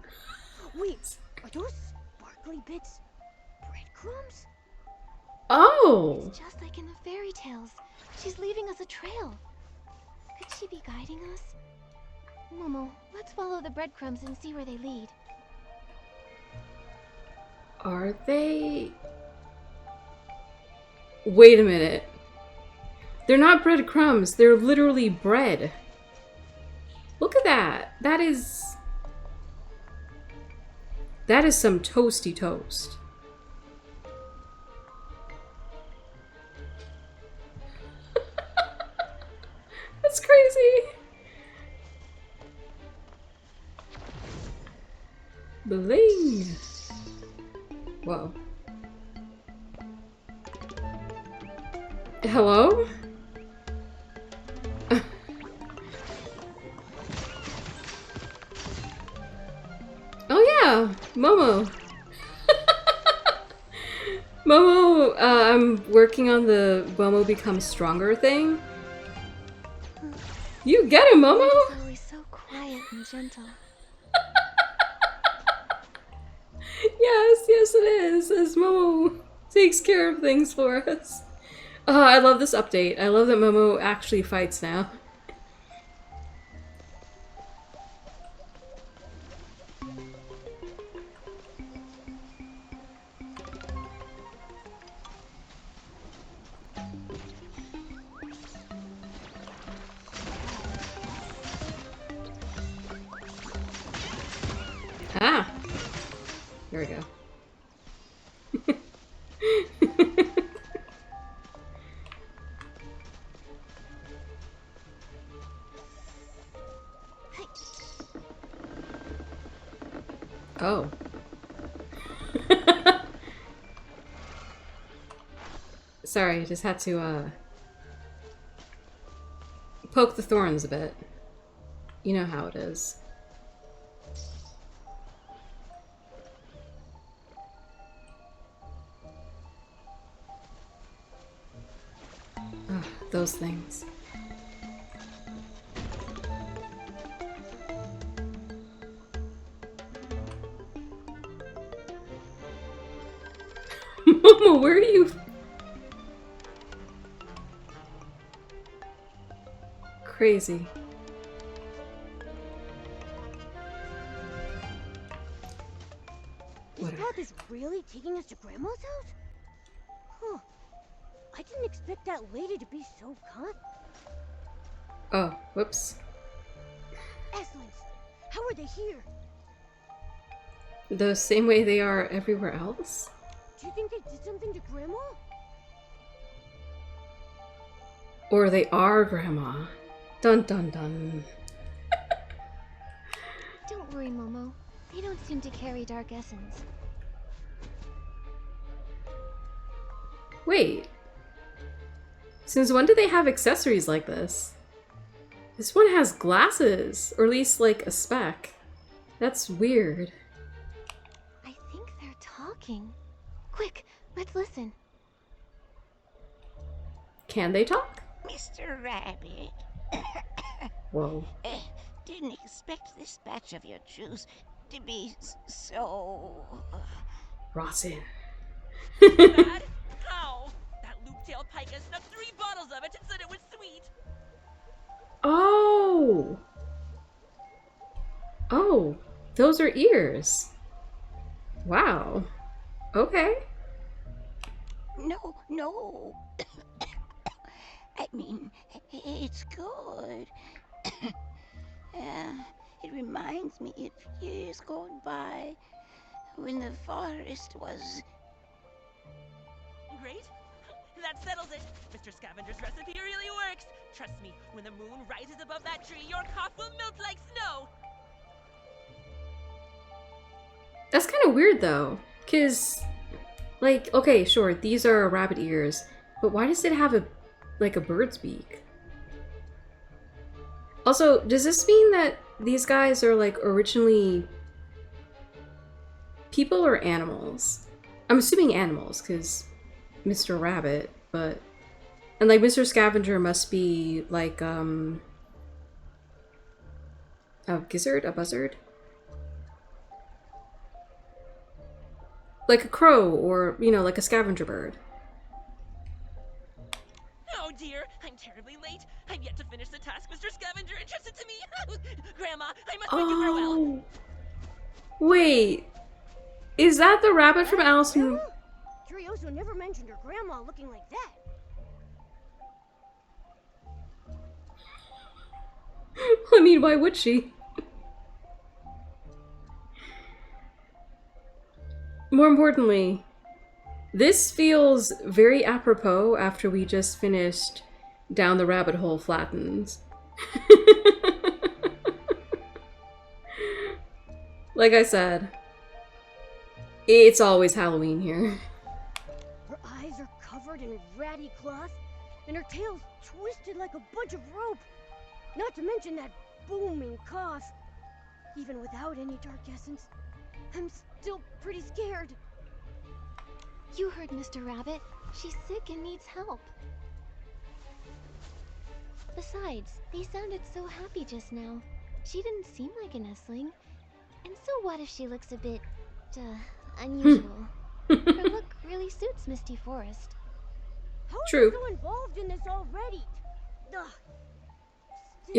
Speaker 2: Wait, are those sparkly bits breadcrumbs?
Speaker 1: Oh!
Speaker 7: It's just like in the fairy tales. She's leaving us a trail. Could she be guiding us? Momo, let's follow the breadcrumbs and see where they lead.
Speaker 1: Are they... Wait a minute. They're not breadcrumbs. They're literally bread. Look at that. That is some toasty toast. That's crazy. Bling. Whoa. Hello? Oh yeah, Momo. Momo, I'm working on the Momo Becomes Stronger thing. You get him, Momo!
Speaker 7: It's always so quiet and gentle.
Speaker 1: Yes, it is. As Momo takes care of things for us. I love this update. I love that Momo actually fights now. Ah! There we go. Oh. Sorry, I just had to, poke the thorns a bit. You know how it is. Ugh, those things. Momo, where are you? Crazy.
Speaker 2: This
Speaker 1: Whatever.
Speaker 2: path is really taking us to Grandma's house? Huh. I didn't expect that lady to be so kind.
Speaker 1: Oh, whoops.
Speaker 2: Excellence! How are they here?
Speaker 1: The same way they are everywhere else?
Speaker 2: Do you think they did something to Grandma?
Speaker 1: Or they are Grandma. Dun dun dun.
Speaker 7: Don't worry, Momo. They don't seem to carry dark essence.
Speaker 1: Wait. Since when do they have accessories like this? This one has glasses, or at least like a speck. That's weird.
Speaker 7: I think they're talking. Quick, let's listen.
Speaker 1: Can they talk?
Speaker 3: Mr. Rabbit,
Speaker 1: Whoa.
Speaker 3: didn't expect this batch of your juice to be so...
Speaker 1: Rotten.
Speaker 8: Bad? How? That loop-tailed pike has snuck 3 bottles of it and said it was sweet.
Speaker 1: Oh! Oh, those are ears. Wow. Okay.
Speaker 3: No. I mean, it's good. It reminds me of years gone by when the forest was...
Speaker 8: Great. That settles it. Mr. Scavenger's recipe really works. Trust me, when the moon rises above that tree, your cough will melt like snow.
Speaker 1: That's kind of weird though, cause, like, okay, sure, these are rabbit ears, but why does it have a bird's beak? Also, does this mean that these guys are like originally people or animals? I'm assuming animals, cause Mr. Rabbit, but and like Mr. Scavenger must be like a gizzard, a buzzard. Like a crow, or, you know, like a scavenger bird.
Speaker 8: Oh dear, I'm terribly late. I've yet to finish the task Mr. Scavenger entrusted to me. Grandma, I must bid you farewell.
Speaker 1: Oh, wait. Is that the rabbit from Alice in...
Speaker 2: Grandma? Curioso never mentioned her grandma looking like that.
Speaker 1: I mean, why would she? More importantly, this feels very apropos after we just finished Down the Rabbit Hole Flattens. Like I said, it's always Halloween here.
Speaker 2: Her eyes are covered in ratty cloth, and her tail's twisted like a bunch of rope. Not to mention that booming cough. Even without any dark essence, I'm still pretty scared.
Speaker 7: You heard Mr. Rabbit. She's sick and needs help. Besides, they sounded so happy just now. She didn't seem like a nestling. And so what if she looks a bit, unusual? Her look really suits Misty Forest.
Speaker 2: How are
Speaker 1: True.
Speaker 2: you so involved in this already? Ugh.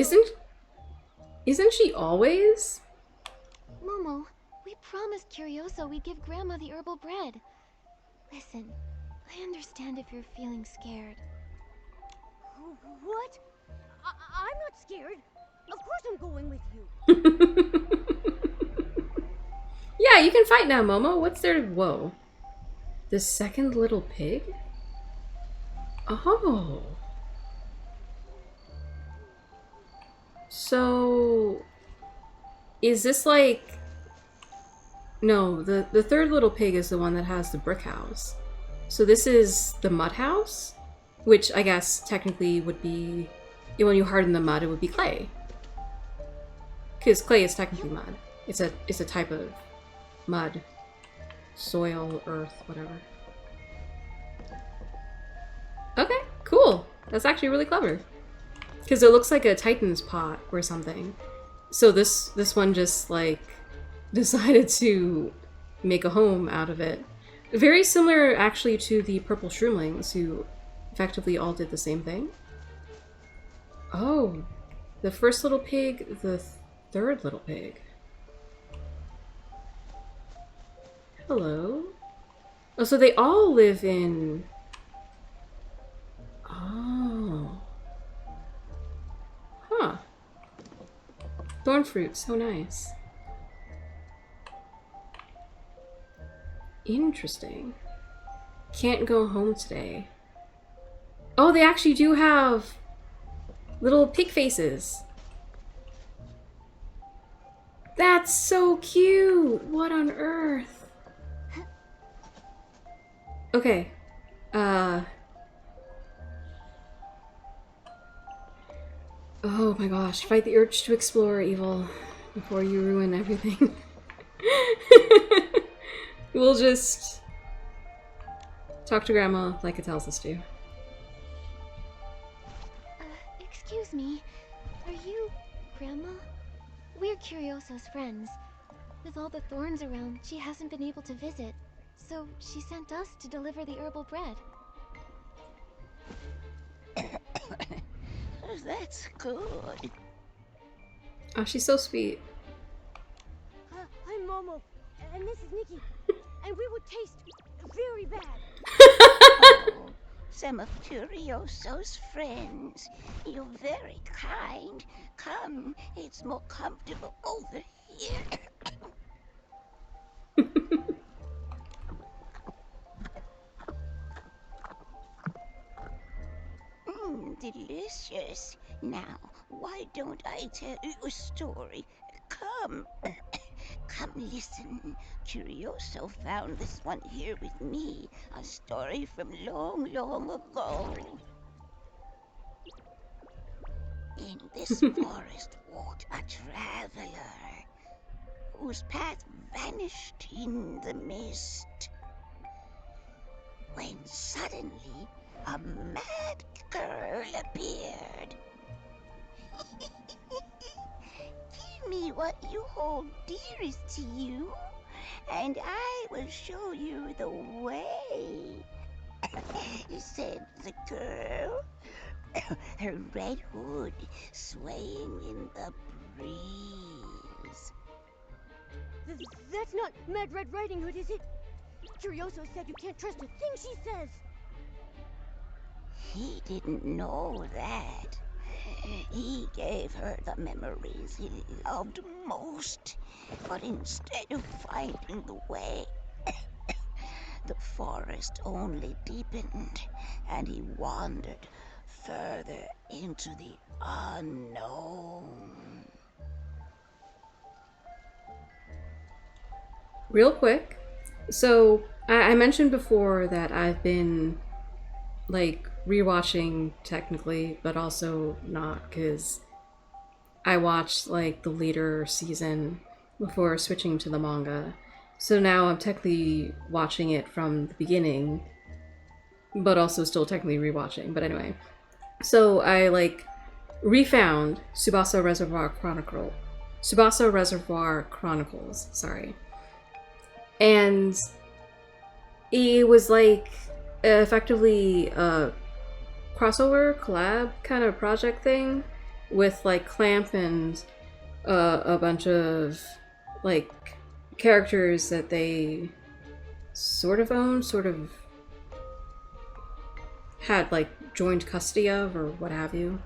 Speaker 2: Still,
Speaker 1: Isn't she always?
Speaker 7: Momo, we promised Curioso we'd give Grandma the herbal bread. Listen, I understand if you're feeling scared.
Speaker 2: What? I'm not scared. Of course I'm going with you.
Speaker 1: Yeah, you can fight now, Momo. What's there? Whoa. The second little pig? Oh. So... is this like... No, the third little pig is the one that has the brick house. So this is the mud house? Which I guess technically would be... when you harden the mud, it would be clay. Because clay is technically mud. It's a type of mud. Soil, earth, whatever. Okay, cool. That's actually really clever. Because it looks like a Titan's pot or something. So this one just, like, decided to make a home out of it. Very similar, actually, to the purple shroomlings, who effectively all did the same thing. Oh, the first little pig, the third little pig. Hello. Oh, so they all live in... Oh. Huh. Thorn fruit, so nice. Interesting. Can't go home today. Oh, they actually do have little pig faces. That's so cute! What on earth? Okay. Oh my gosh. Fight the urge to explore, Evil, before you ruin everything. We'll just talk to Grandma like it tells us to.
Speaker 7: Excuse me. Are you Grandma? We're Curioso's friends. With all the thorns around, she hasn't been able to visit. So she sent us to deliver the herbal bread.
Speaker 3: That's good.
Speaker 1: Oh, she's so sweet.
Speaker 2: I'm Momo, and this is Nikki. And we would taste very bad.
Speaker 3: Oh, some of Curioso's friends. You're very kind. Come, it's more comfortable over here. Delicious. Now, why don't I tell you a story? Come. Come listen. Curioso found this one here with me. A story from long, long ago. In this forest walked a traveler whose path vanished in the mist. When suddenly a mad girl appeared. Give me what you hold dearest to you, and I will show you the way, said the girl, her red hood swaying in the breeze.
Speaker 2: That's not Mad Red Riding Hood, is it? Curioso said you can't trust a thing she says.
Speaker 3: He didn't know that. He gave her the memories he loved most, but instead of finding the way, the forest only deepened, and he wandered further into the unknown.
Speaker 1: Real quick. So, I mentioned before that I've been, like, rewatching technically, but also not, because I watched, like, the later season before switching to the manga. So now I'm technically watching it from the beginning, but also still technically rewatching. But anyway. So I, like, refound Tsubasa Reservoir Chronicles, sorry. And it was like effectively a crossover collab kind of project thing with like Clamp and a bunch of like characters that they sort of owned, sort of had like joint custody of or what have you.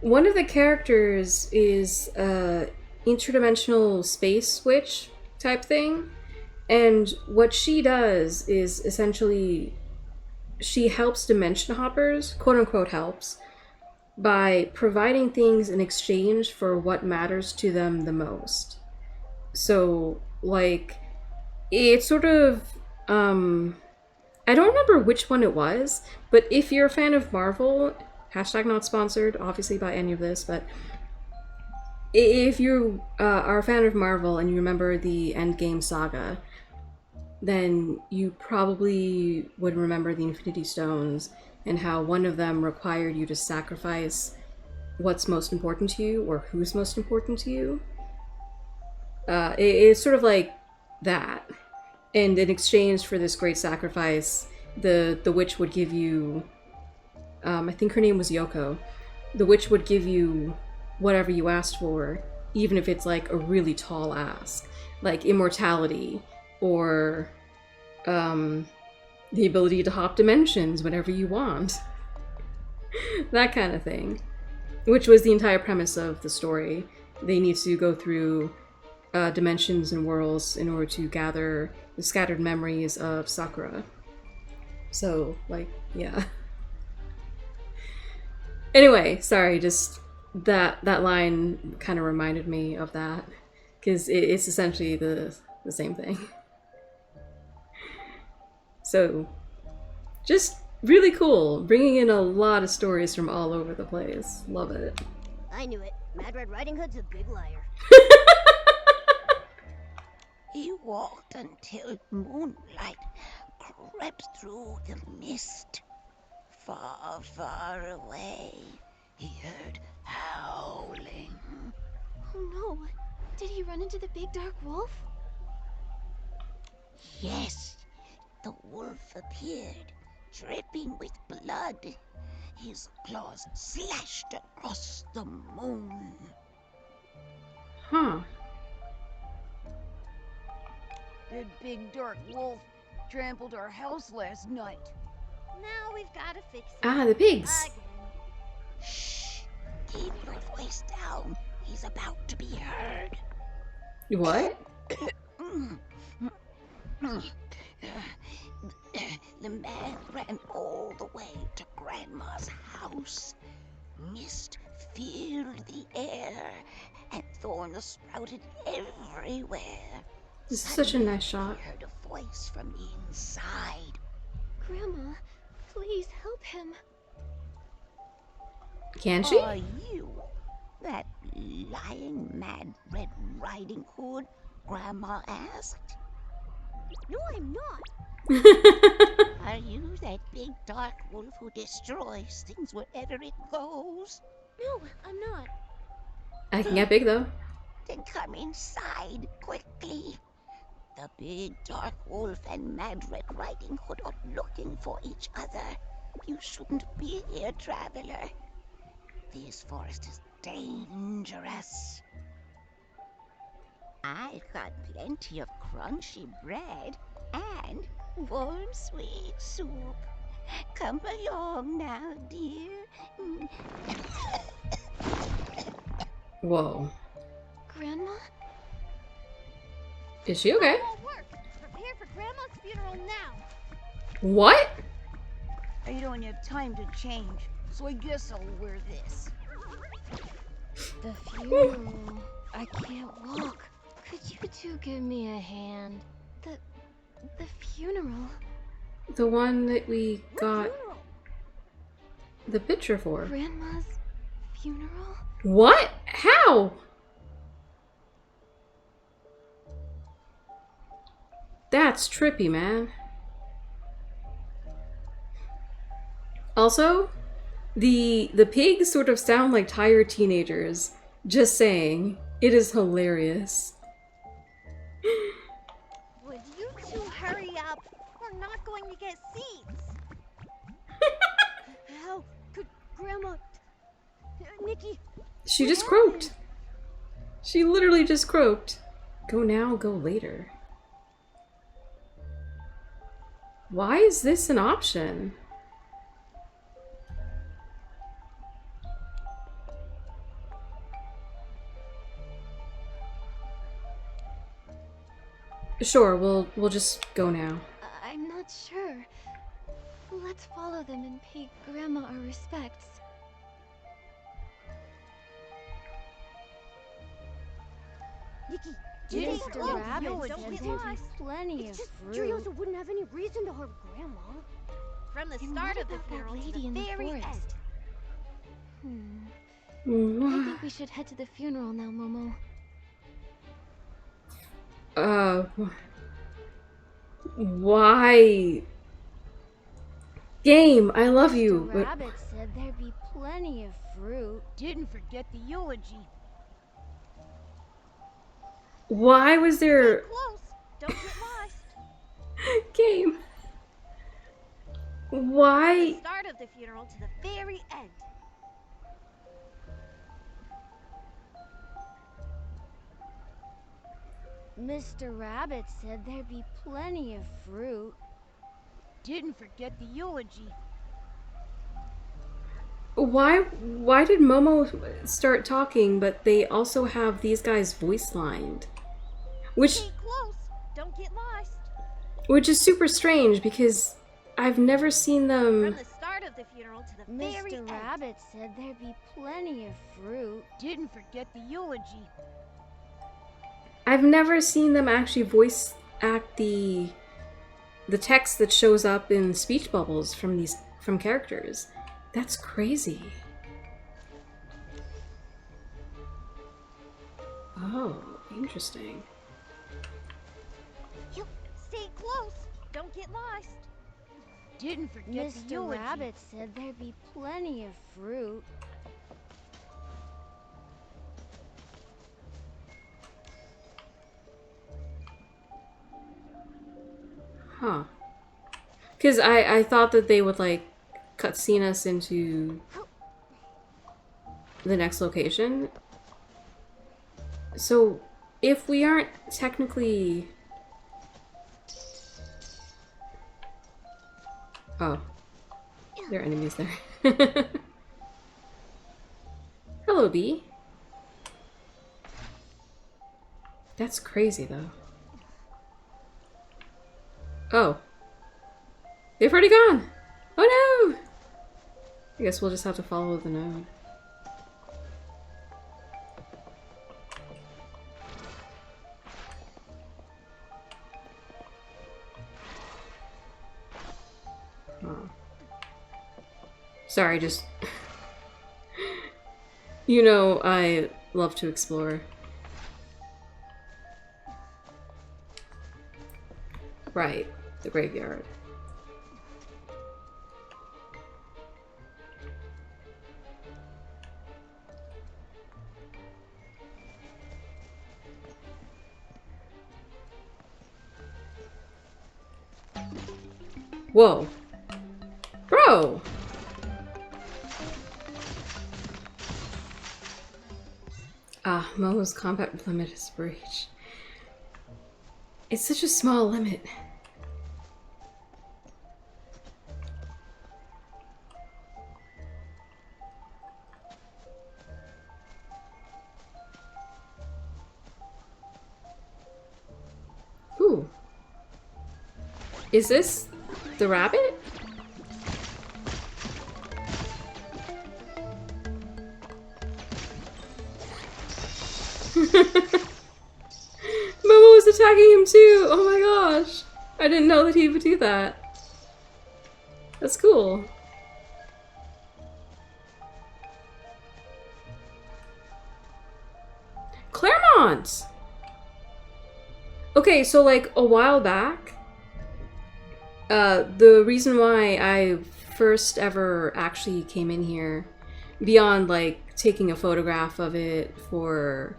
Speaker 1: One of the characters is a interdimensional space witch type thing. And what she does is essentially she helps dimension hoppers, quote unquote helps, by providing things in exchange for what matters to them the most. So, like, it's sort of, I don't remember which one it was, but if you're a fan of Marvel, hashtag not sponsored, obviously, by any of this, but if you are a fan of Marvel and you remember the Endgame saga, then you probably would remember the Infinity Stones and how one of them required you to sacrifice what's most important to you or who's most important to you. It's sort of like that. And in exchange for this great sacrifice, the witch would give you, I think her name was Yoko. The witch would give you whatever you asked for, even if it's like a really tall ask, like immortality or the ability to hop dimensions whenever you want. That kind of thing. Which was the entire premise of the story. They need to go through dimensions and worlds in order to gather the scattered memories of Sakura. So, like, yeah. Anyway, sorry, just that line kind of reminded me of that, because it's essentially the same thing. So, just really cool, bringing in a lot of stories from all over the place. Love it.
Speaker 2: I knew it. Mad Red Riding Hood's a big liar.
Speaker 3: He walked until moonlight crept through the mist. Far, far away, he heard howling.
Speaker 7: Oh no. Did he run into the big dark wolf?
Speaker 3: Yes, the wolf appeared, dripping with blood. His claws slashed across the moon.
Speaker 1: Huh.
Speaker 9: That big dark wolf trampled our house last night.
Speaker 2: Now we've got to fix it.
Speaker 1: Ah, the pigs.
Speaker 2: Again.
Speaker 3: Shh! Keep your voice down. He's about to be heard.
Speaker 1: What?
Speaker 3: The man ran all the way to Grandma's house. Mist filled the air, and thorns sprouted everywhere.
Speaker 1: This is such a nice shot.
Speaker 3: He heard a voice from the inside.
Speaker 7: Grandma, please help him.
Speaker 1: Can she?
Speaker 3: Are you that lying Mad Red Riding Hood Grandma asked?
Speaker 2: No, I'm not.
Speaker 3: Are you that big dark wolf who destroys things wherever it goes?
Speaker 2: No, I'm not.
Speaker 1: I can get big though.
Speaker 3: Then come inside quickly. The big dark wolf and Mad Red Riding Hood are looking for each other. You shouldn't be here, traveler. This forest is dangerous. I've got plenty of crunchy bread and warm sweet soup. Come along now, dear.
Speaker 1: Whoa.
Speaker 7: Grandma?
Speaker 1: Is she okay?
Speaker 2: It won't work. Prepare for Grandma's funeral now.
Speaker 1: What?
Speaker 9: I don't have time to change, so I guess I'll wear this.
Speaker 7: The funeral. I can't walk. Could you two give me a hand? The funeral?
Speaker 1: The one that we got
Speaker 2: Funeral.
Speaker 1: the picture for.
Speaker 7: Grandma's funeral?
Speaker 1: What? How? That's trippy, man. Also, the pigs sort of sound like tired teenagers. Just saying. It is hilarious.
Speaker 2: Would you two hurry up? We're not going to get seats. How could Grandma... Nikki...
Speaker 1: She just croaked. She literally just croaked. Go now, go later. Why is this an option? Sure, we'll just go now.
Speaker 7: I'm not sure. Let's follow them and pay Grandma our respects.
Speaker 2: Nikki,
Speaker 7: Mr.
Speaker 2: stay close.
Speaker 7: Rabbit
Speaker 2: Don't
Speaker 7: says
Speaker 2: get
Speaker 7: there'd
Speaker 2: lost.
Speaker 7: be plenty
Speaker 2: It's
Speaker 7: of
Speaker 2: just
Speaker 7: fruit.
Speaker 2: Furiosa wouldn't have any reason to harm Grandma.
Speaker 6: From the
Speaker 7: And
Speaker 6: start
Speaker 7: what
Speaker 6: of the
Speaker 7: about that
Speaker 6: funeral to
Speaker 7: lady
Speaker 6: the
Speaker 7: in the
Speaker 6: very end.
Speaker 7: forest? I
Speaker 1: What?
Speaker 7: think we should head to the funeral now, Momo.
Speaker 1: Why? Game, I love you.
Speaker 7: Mr.
Speaker 1: But
Speaker 7: Rabbit said there'd be plenty of fruit.
Speaker 9: Didn't forget the eulogy.
Speaker 1: why was there...
Speaker 2: Close. Don't get lost.
Speaker 1: Why?
Speaker 6: The start of the funeral to the very end.
Speaker 7: Mr. Rabbit said there'd be plenty of fruit.
Speaker 9: Didn't forget the eulogy.
Speaker 1: Why did Momo start talking, but they also have these guys voice lined?
Speaker 6: Stay close. Don't get lost.
Speaker 1: Which is super strange because I've never seen
Speaker 6: From
Speaker 1: them.
Speaker 6: the start of the funeral to the very
Speaker 7: Mr.
Speaker 6: end.
Speaker 7: Rabbit said there'd be plenty of fruit.
Speaker 9: Didn't forget the eulogy.
Speaker 1: I've never seen them actually voice act the text that shows up in speech bubbles from characters. That's crazy. Oh, interesting.
Speaker 6: Stay close. Don't get lost.
Speaker 9: Didn't forget the
Speaker 7: Mr.
Speaker 9: eulogy.
Speaker 7: Rabbit said there'd be plenty of fruit.
Speaker 1: Huh. Because I thought that they would, like, cutscene us into the next location. So, if we aren't technically... Oh. There are enemies there. Hello, bee. That's crazy, though. Oh. They've already gone! Oh no! I guess we'll just have to follow the node. Oh. Sorry, just... You know, I love to explore. Right, the graveyard. Whoa. Bro! Ah, Momo's combat limit is breached. It's such a small limit. Ooh. Is this the rabbit? Momo was attacking him too! Oh my gosh! I didn't know that he would do that. That's cool. Claremont! Okay, so like a while back, the reason why I first ever actually came in here, beyond like taking a photograph of it for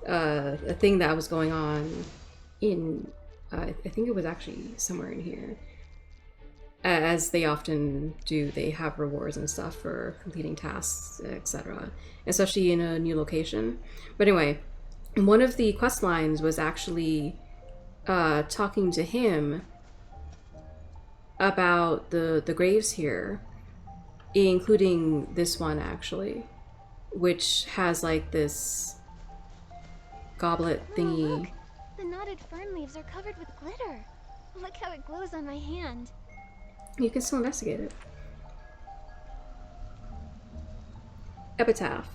Speaker 1: a thing that was going on in, I think it was actually somewhere in here. As they often do, they have rewards and stuff for completing tasks, etc. Especially in a new location. But anyway, one of the quest lines was actually talking to him about the graves here, including this one actually, which has like this goblet thingy.
Speaker 7: Oh, look! The knotted fern leaves are covered with glitter. Look how it glows on my hand.
Speaker 1: You can still investigate it. Epitaph.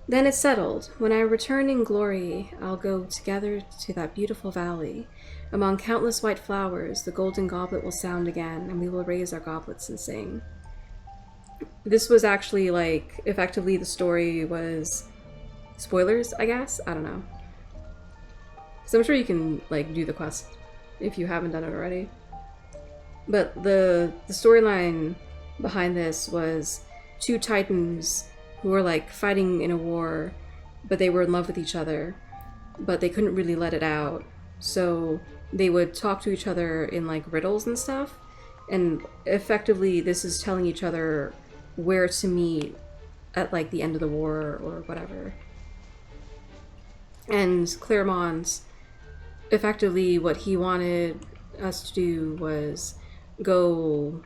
Speaker 1: Then it's settled. When I return in glory, I'll go together to that beautiful valley. Among countless white flowers, the golden goblet will sound again, and we will raise our goblets and sing. This was actually, like, effectively the story was... Spoilers, I guess? I don't know. So I'm sure you can, like, do the quest if you haven't done it already. But the storyline behind this was two titans who were like fighting in a war, but they were in love with each other, but they couldn't really let it out So they would talk to each other in like riddles and stuff. And effectively, this is telling each other where to meet at like the end of the war or whatever. And Claremont, effectively, what he wanted us to do was go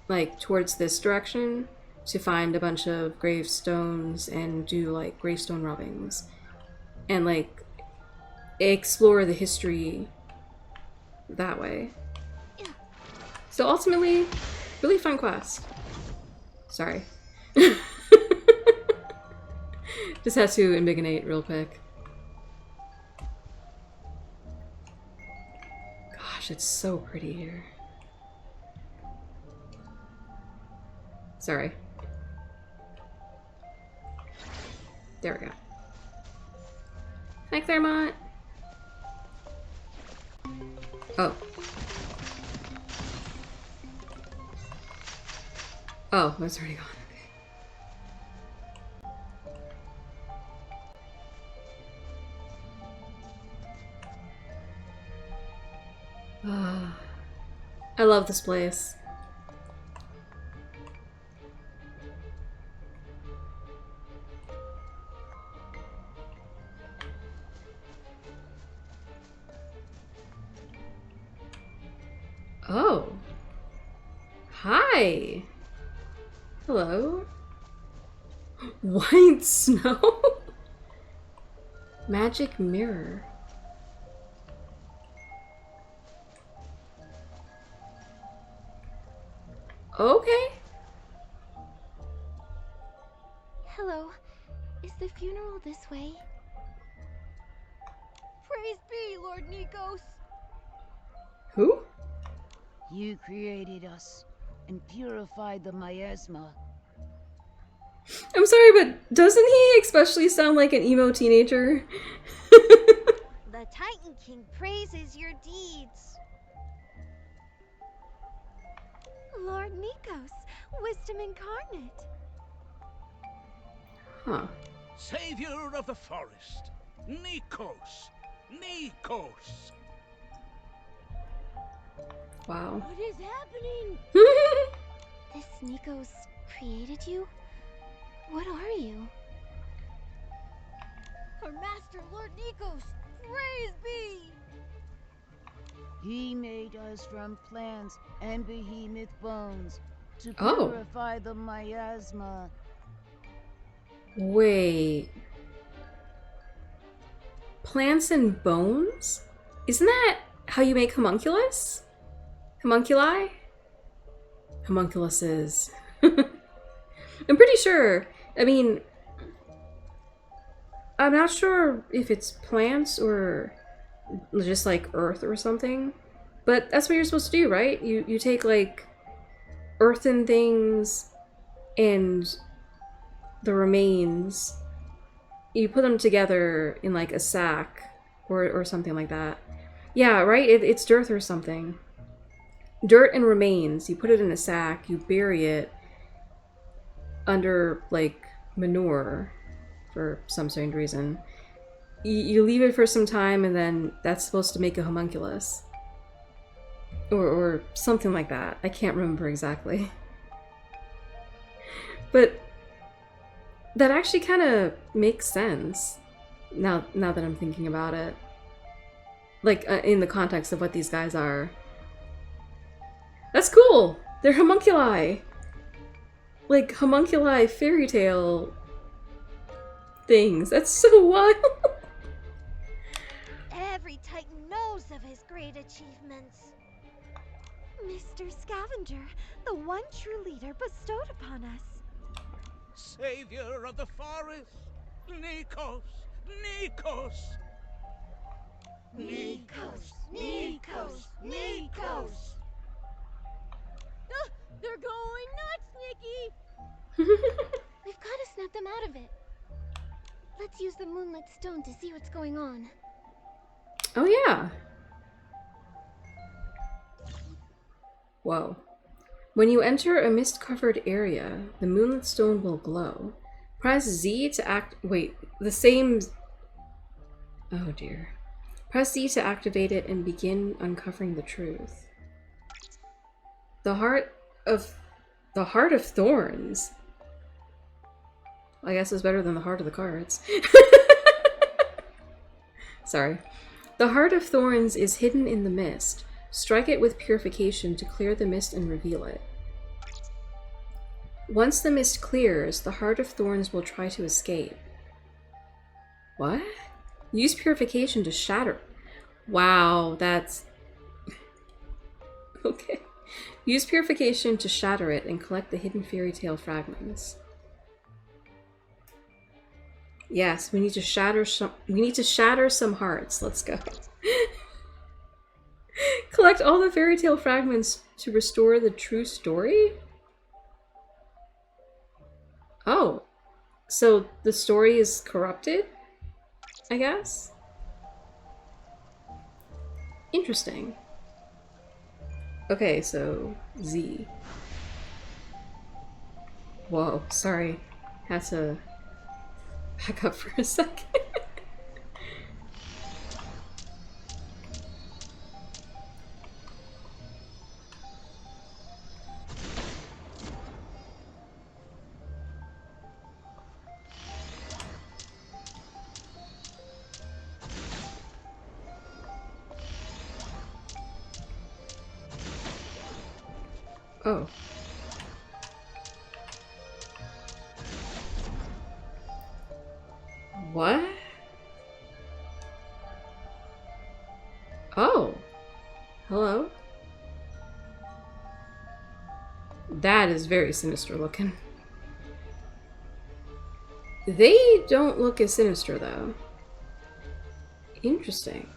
Speaker 1: like towards this direction to find a bunch of gravestones and do like gravestone rubbings and like explore the history that way. So ultimately, really fun quest. Sorry. Just had to ambigonate real quick. Gosh, it's so pretty here. Sorry. There we go. Hi, Claremont. Oh. Oh, that's already gone. Okay. I love this place. Oh. Hi. Hello. White snow? Magic mirror. Okay.
Speaker 7: Hello. Is the funeral this way?
Speaker 2: Praise be, Lord Nikos.
Speaker 1: Who?
Speaker 9: You created us and purified the miasma.
Speaker 1: I'm sorry, but doesn't he especially sound like an emo teenager?
Speaker 6: The Titan King praises your deeds.
Speaker 7: Lord Nikos, wisdom incarnate.
Speaker 1: Huh.
Speaker 10: Savior of the forest, Nikos! Nikos!
Speaker 1: Wow.
Speaker 2: What is happening?
Speaker 7: This Nikos created you? What are you?
Speaker 2: Our master, Lord Nikos, praise be!
Speaker 9: He made us from plants and behemoth bones to
Speaker 1: Oh.
Speaker 9: purify the miasma.
Speaker 1: Wait. Plants and bones? Isn't that how you make homunculus? Homunculi? Homunculuses. I'm pretty sure. I mean, I'm not sure if it's plants or just like earth or something, but that's what you're supposed to do, right? You take like earthen things and the remains, you put them together in like a sack or something like that. Yeah, right? It's dirt or something. Dirt and remains. You put it in a sack, you bury it under like manure for some strange reason. You leave it for some time and then that's supposed to make a homunculus. Or something like that. I can't remember exactly. But that actually kind of makes sense now that I'm thinking about it. Like, in the context of what these guys are. That's cool! They're homunculi! Like, homunculi fairy tale things. That's so wild!
Speaker 6: Every Titan knows of his great achievements.
Speaker 7: Mr. Scavenger, the one true leader bestowed upon us.
Speaker 10: Savior of the forest, Nikos! Nikos!
Speaker 2: Nikos! Nikos! Nikos! They're going nuts, Nikki!
Speaker 7: We've got to snap them out of it. Let's use the moonlit stone to see what's going on.
Speaker 1: Oh yeah. Whoa. When you enter a mist-covered area, the moonlit stone will glow. Press Z to act- wait, the same- oh dear. Press E to activate it and begin uncovering the truth. The heart of thorns. I guess it's better than the heart of the cards. Sorry. The heart of thorns is hidden in the mist. Strike it with purification to clear the mist and reveal it. Once the mist clears, the heart of thorns will try to escape. What? Use purification to shatter. Wow, that's... Okay. Use purification to shatter it and collect the hidden fairy tale fragments. Yes, we need to shatter some hearts. Let's go. Collect all the fairy tale fragments to restore the true story? Oh. So the story is corrupted? I guess? Interesting. Okay, so Z. Whoa, sorry. Had to back up for a second. Oh. What? Oh. Hello? That is very sinister looking. They don't look as sinister though. Interesting.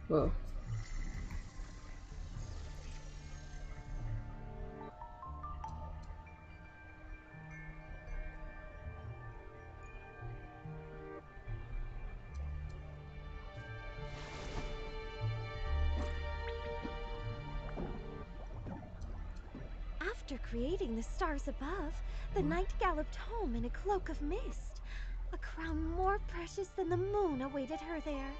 Speaker 1: Whoa.
Speaker 6: After creating the stars above, the knight galloped home in a cloak of mist. A crown more precious than the moon awaited her there.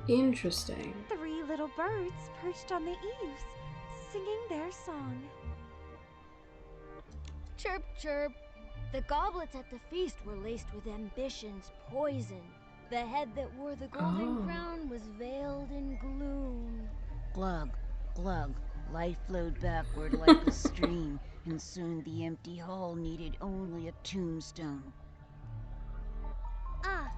Speaker 1: Interesting.
Speaker 6: 3 little birds perched on the eaves, singing their song.
Speaker 7: Chirp, chirp. The goblets at the feast were laced with ambition's poison. The head that wore the golden crown was veiled in gloom.
Speaker 9: Glug, glug. Life flowed backward like a stream, and soon the empty hall needed only a tombstone.
Speaker 6: Ah.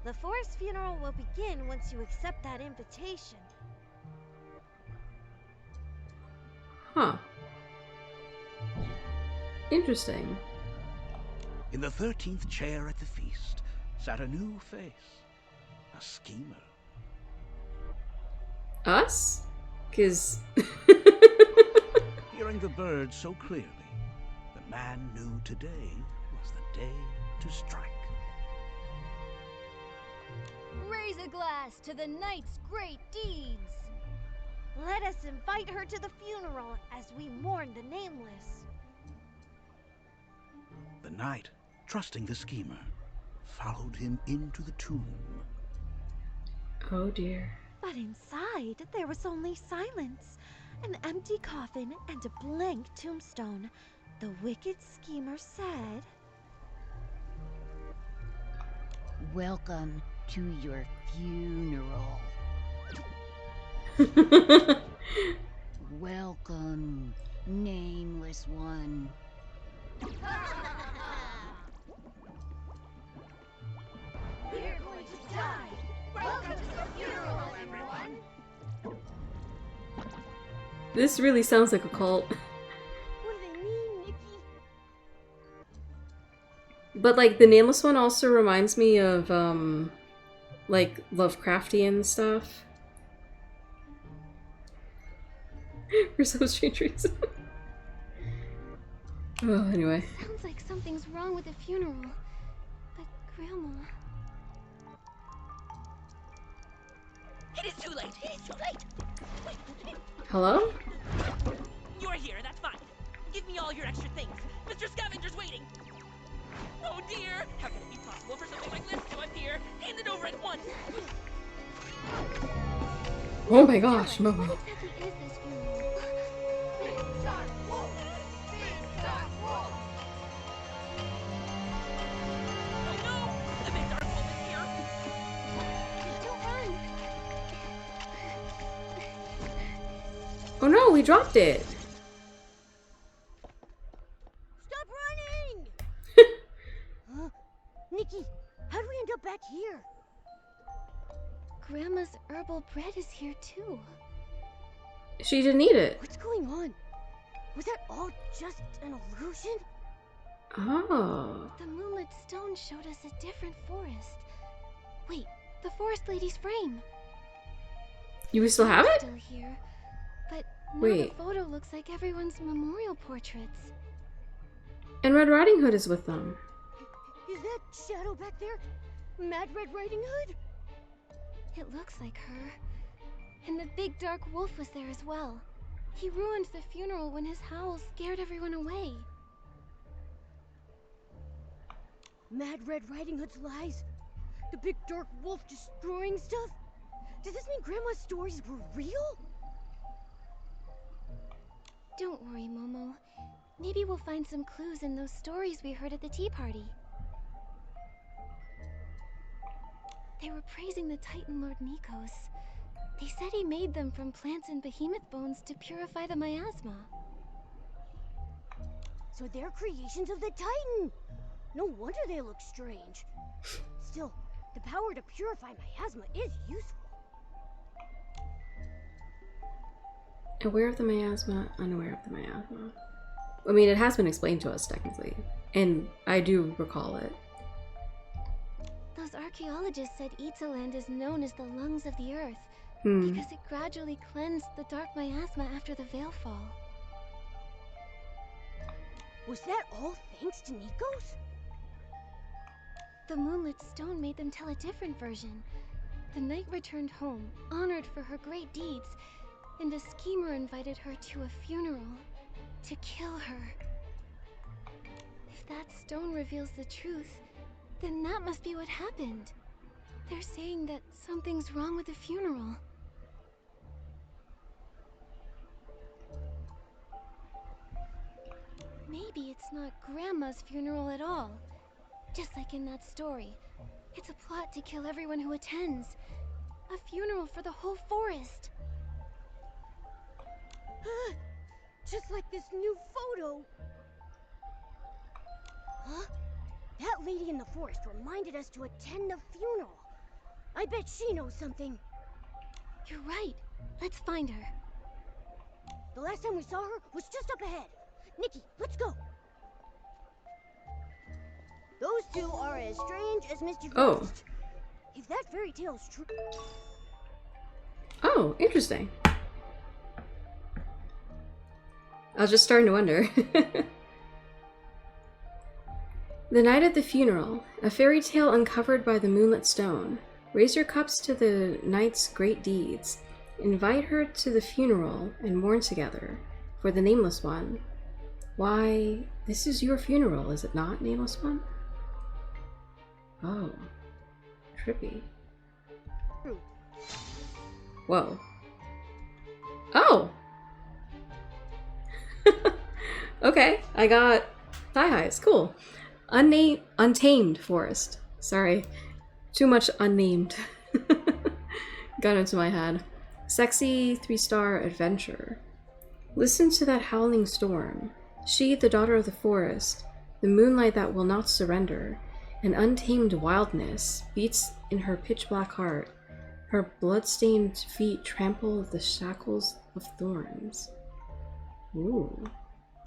Speaker 6: The forest funeral will begin once you accept that invitation.
Speaker 1: Huh. Interesting.
Speaker 10: In the 13th chair at the feast sat a new face, a schemer.
Speaker 1: Us? 'Cause...
Speaker 10: Hearing the birds so clearly, the man knew today was the day to strike.
Speaker 7: Raise a glass to the knight's great deeds.
Speaker 6: Let us invite her to the funeral as we mourn the nameless.
Speaker 10: The knight, trusting the schemer, followed him into the tomb.
Speaker 1: Oh dear.
Speaker 6: But inside, there was only silence, an empty coffin and a blank tombstone. The wicked schemer said,
Speaker 9: Welcome to your funeral. Welcome, nameless one.
Speaker 2: We're going to die. Welcome to the funeral, everyone.
Speaker 1: This really sounds like a cult.
Speaker 2: What do they mean, Nikki?
Speaker 1: But like the nameless one also reminds me of like Lovecraftian stuff. For some strange reason. Oh, anyway.
Speaker 7: Sounds like something's wrong with the funeral. But Grandma...
Speaker 8: It is too late. It is too late.
Speaker 1: Hello?
Speaker 8: You're here, that's fine. Give me all your extra things. Mr. Scavenger's waiting. Oh dear! How can it be possible for something like this to appear? Hand it over at once!
Speaker 1: Oh my gosh, Momo.
Speaker 7: What exactly is this funeral?
Speaker 2: Big dark wolf! Big dark wolf!
Speaker 8: Oh no! The big dark wolf is here!
Speaker 7: Don't run!
Speaker 1: Oh no, we dropped it.
Speaker 2: Stop running! Huh? Nikki, how do we end up back here?
Speaker 7: Grandma's herbal bread is here too.
Speaker 1: She didn't eat it.
Speaker 2: What's going on? Was that all just an illusion?
Speaker 1: Oh.
Speaker 7: The moonlit stone showed us a different forest. Wait, the forest lady's frame.
Speaker 1: You still have it?
Speaker 7: Still here, but now
Speaker 1: Wait.
Speaker 7: the photo looks like everyone's memorial portraits.
Speaker 1: And Red Riding Hood is with them.
Speaker 2: Is that shadow back there Mad Red Riding Hood?
Speaker 7: It looks like her. And the big dark wolf was there as well. He ruined the funeral when his howls scared everyone away.
Speaker 2: Mad Red Riding Hood's lies? The big dark wolf destroying stuff? Does this mean Grandma's stories were real?
Speaker 7: Don't worry, Momo. Maybe we'll find some clues in those stories we heard at the tea party. They were praising the Titan Lord Nikos. They said he made them from plants and behemoth bones to purify the miasma.
Speaker 2: So they're creations of the Titan! No wonder they look strange. Still, the power to purify miasma is useful.
Speaker 1: Aware of the miasma, unaware of the miasma. I mean, it has been explained to us, technically. And I do recall it.
Speaker 7: Those archaeologists said Italand is known as the lungs of the earth because it gradually cleansed the dark miasma after the veil fall.
Speaker 2: Was that all thanks to Nikos?
Speaker 7: The moonlit stone made them tell a different version. The knight returned home, honored for her great deeds, and a schemer invited her to a funeral to kill her. If that stone reveals the truth, then that must be what happened. They're saying that something's wrong with the funeral. Maybe it's not Grandma's funeral at all. Just like in that story. It's a plot to kill everyone who attends. A funeral for the whole forest.
Speaker 2: Just like this new photo. Huh? That lady in the forest reminded us to attend the funeral. I bet she knows something.
Speaker 7: You're right. Let's find her.
Speaker 2: The last time we saw her was just up ahead. Nikki, let's go. Those two are as strange as Misty
Speaker 1: Oh.
Speaker 2: Forest. If that fairy tale is true...
Speaker 1: Oh, interesting. I was just starting to wonder. The night of the funeral, a fairy tale uncovered by the moonlit stone. Raise your cups to the knight's great deeds. Invite her to the funeral and mourn together for the Nameless One. Why, this is your funeral, is it not, Nameless One? Oh, trippy. Whoa. Oh! Okay, I got thigh highs. Cool. Untamed forest. Sorry. Too much unnamed. Got into my head. Sexy 3-star adventure. Listen to that howling storm. She, the daughter of the forest, the moonlight that will not surrender, an untamed wildness beats in her pitch-black heart. Her blood-stained feet trample the shackles of thorns. Ooh.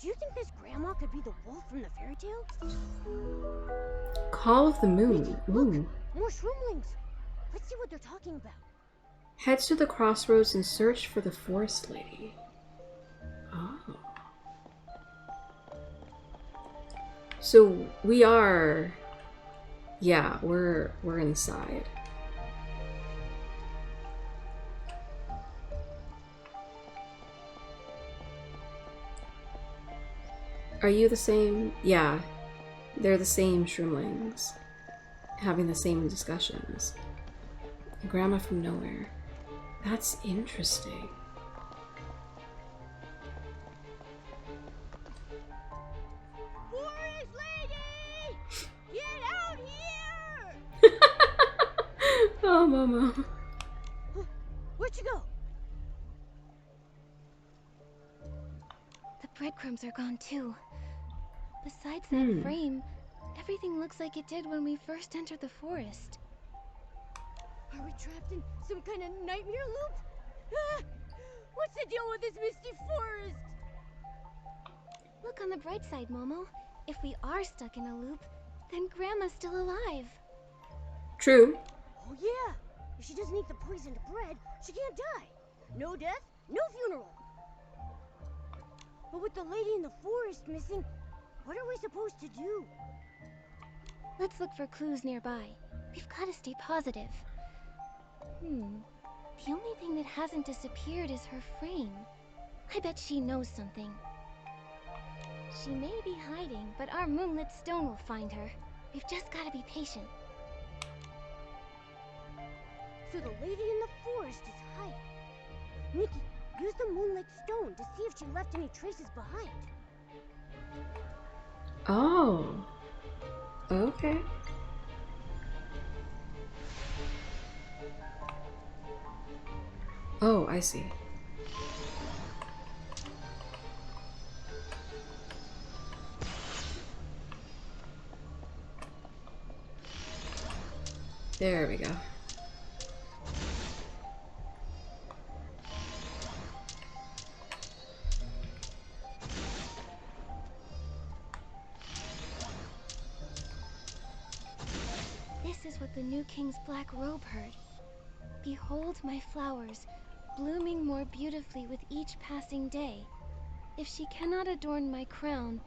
Speaker 2: Do you think this grandma could be the wolf from the fairy tale?
Speaker 1: Call of the Moon. Ooh.
Speaker 2: More shroomlings. Let's see what they're talking about.
Speaker 1: Head to the crossroads and search for the forest lady. Oh. So we are... Yeah, we're inside. Are you the same? Yeah. They're the same shroomlings. Having the same discussions. A grandma from nowhere. That's interesting.
Speaker 2: Forest lady! Get out here!
Speaker 1: Oh, Momo.
Speaker 2: Where'd you go?
Speaker 7: The breadcrumbs are gone too. Besides that frame, everything looks like it did when we first entered the forest.
Speaker 2: Are we trapped in some kind of nightmare loop? Ah! What's the deal with this misty forest?
Speaker 7: Look on the bright side, Momo. If we are stuck in a loop, then Grandma's still alive.
Speaker 1: True.
Speaker 2: Oh yeah! If she doesn't eat the poisoned bread, she can't die. No death, no funeral. But with the lady in the forest missing, what are we supposed to do?
Speaker 7: Let's look for clues nearby. We've got to stay positive. The only thing that hasn't disappeared is her frame. I bet she knows something. She may be hiding, but our moonlit stone will find her. We've just got to be patient.
Speaker 2: So the lady in the forest is hiding. Nikki, use the moonlit stone to see if she left any traces behind.
Speaker 1: Oh. Okay. Oh, I see. There we go.
Speaker 7: This is what the new king's black robe heard. Behold my flowers, blooming more beautifully with each passing day. If she cannot adorn my crown,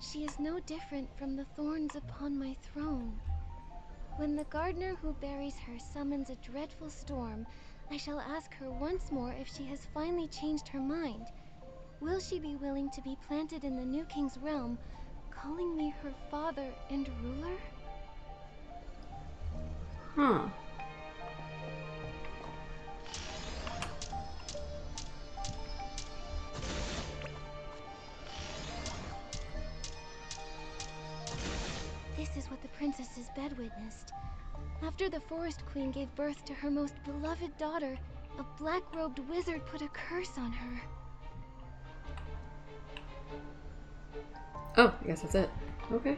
Speaker 7: she is no different from the thorns upon my throne. When the gardener who buries her summons a dreadful storm, I shall ask her once more if she has finally changed her mind. Will she be willing to be planted in the new king's realm, calling me her father and ruler?
Speaker 1: Huh.
Speaker 7: This is what the princess's bed witnessed. After the forest queen gave birth to her most beloved daughter, a black-robed wizard put a curse on her.
Speaker 1: Oh, I guess that's it. Okay.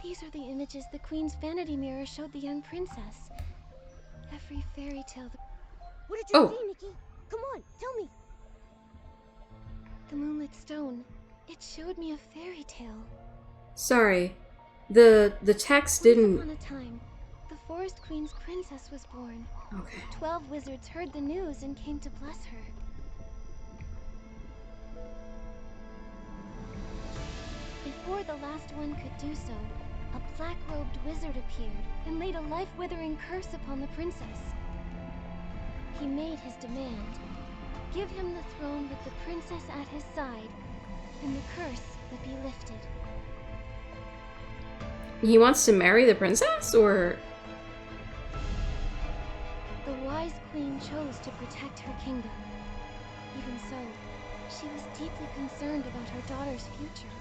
Speaker 7: These are the images the queen's vanity mirror showed the young princess. Every fairy tale
Speaker 2: What did you
Speaker 1: Oh.
Speaker 2: see, Nikki? Come on, tell me.
Speaker 7: The moonlit stone, it showed me a fairy tale.
Speaker 1: Sorry. The text didn't...
Speaker 7: Once upon a time, the forest queen's princess was born.
Speaker 1: Okay.
Speaker 7: 12 wizards heard the news and came to bless her. Before the last one could do so, a black-robed wizard appeared and laid a life-withering curse upon the princess. He made his demand. Give him the throne with the princess at his side, and the curse would be lifted.
Speaker 1: He wants to marry the princess, or...
Speaker 7: The wise queen chose to protect her kingdom. Even so, she was deeply concerned about her daughter's future.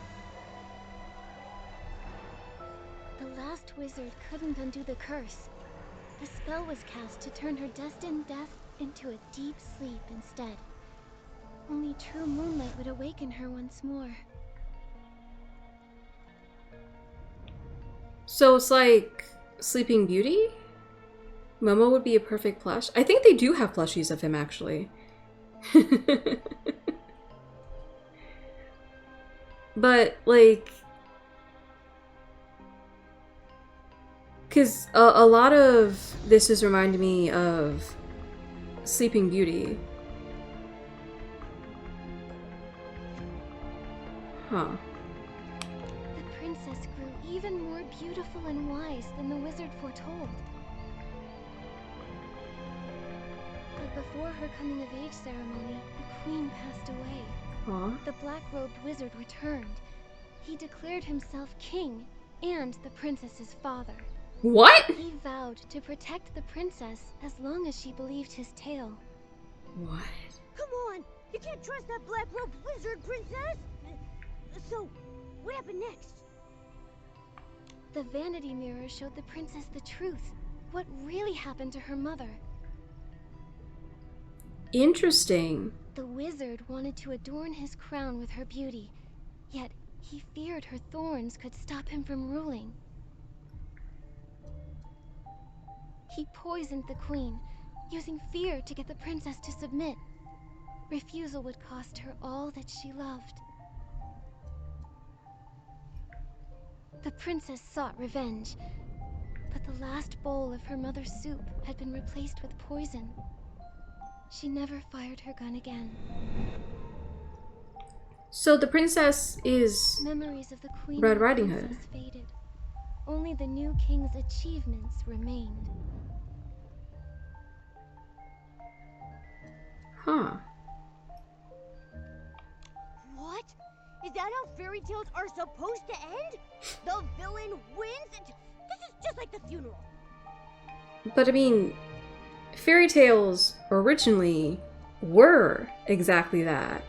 Speaker 7: The last wizard couldn't undo the curse. A spell was cast to turn her destined death into a deep sleep instead. Only true moonlight would awaken her once more.
Speaker 1: So it's like Sleeping Beauty? Momo would be a perfect plush. I think they do have plushies of him, actually. But, like... Because a lot of this is reminding me of Sleeping Beauty. Huh.
Speaker 7: The princess grew even more beautiful and wise than the wizard foretold. But before her coming of age ceremony, the queen passed away.
Speaker 1: Huh?
Speaker 7: The black-robed wizard returned. He declared himself king and the princess's father.
Speaker 1: What?
Speaker 7: He vowed to protect the princess as long as she believed his tale.
Speaker 1: What?
Speaker 2: Come on! You can't trust that black-robed wizard, princess! So, what happened next?
Speaker 7: The vanity mirror showed the princess the truth. What really happened to her mother.
Speaker 1: Interesting.
Speaker 7: The wizard wanted to adorn his crown with her beauty, yet he feared her thorns could stop him from ruling. He poisoned the queen, using fear to get the princess to submit. Refusal would cost her all that she loved. The princess sought revenge, but the last bowl of her mother's soup had been replaced with poison. She never fired her gun again.
Speaker 1: So the princess is
Speaker 7: Memories of the queen
Speaker 1: Red
Speaker 7: and the
Speaker 1: Riding Hood.
Speaker 7: princess faded. Only the new king's achievements remained.
Speaker 1: Huh.
Speaker 2: What? Is that how fairy tales are supposed to end? The villain wins? This is just like the funeral.
Speaker 1: But I mean, fairy tales originally were exactly that.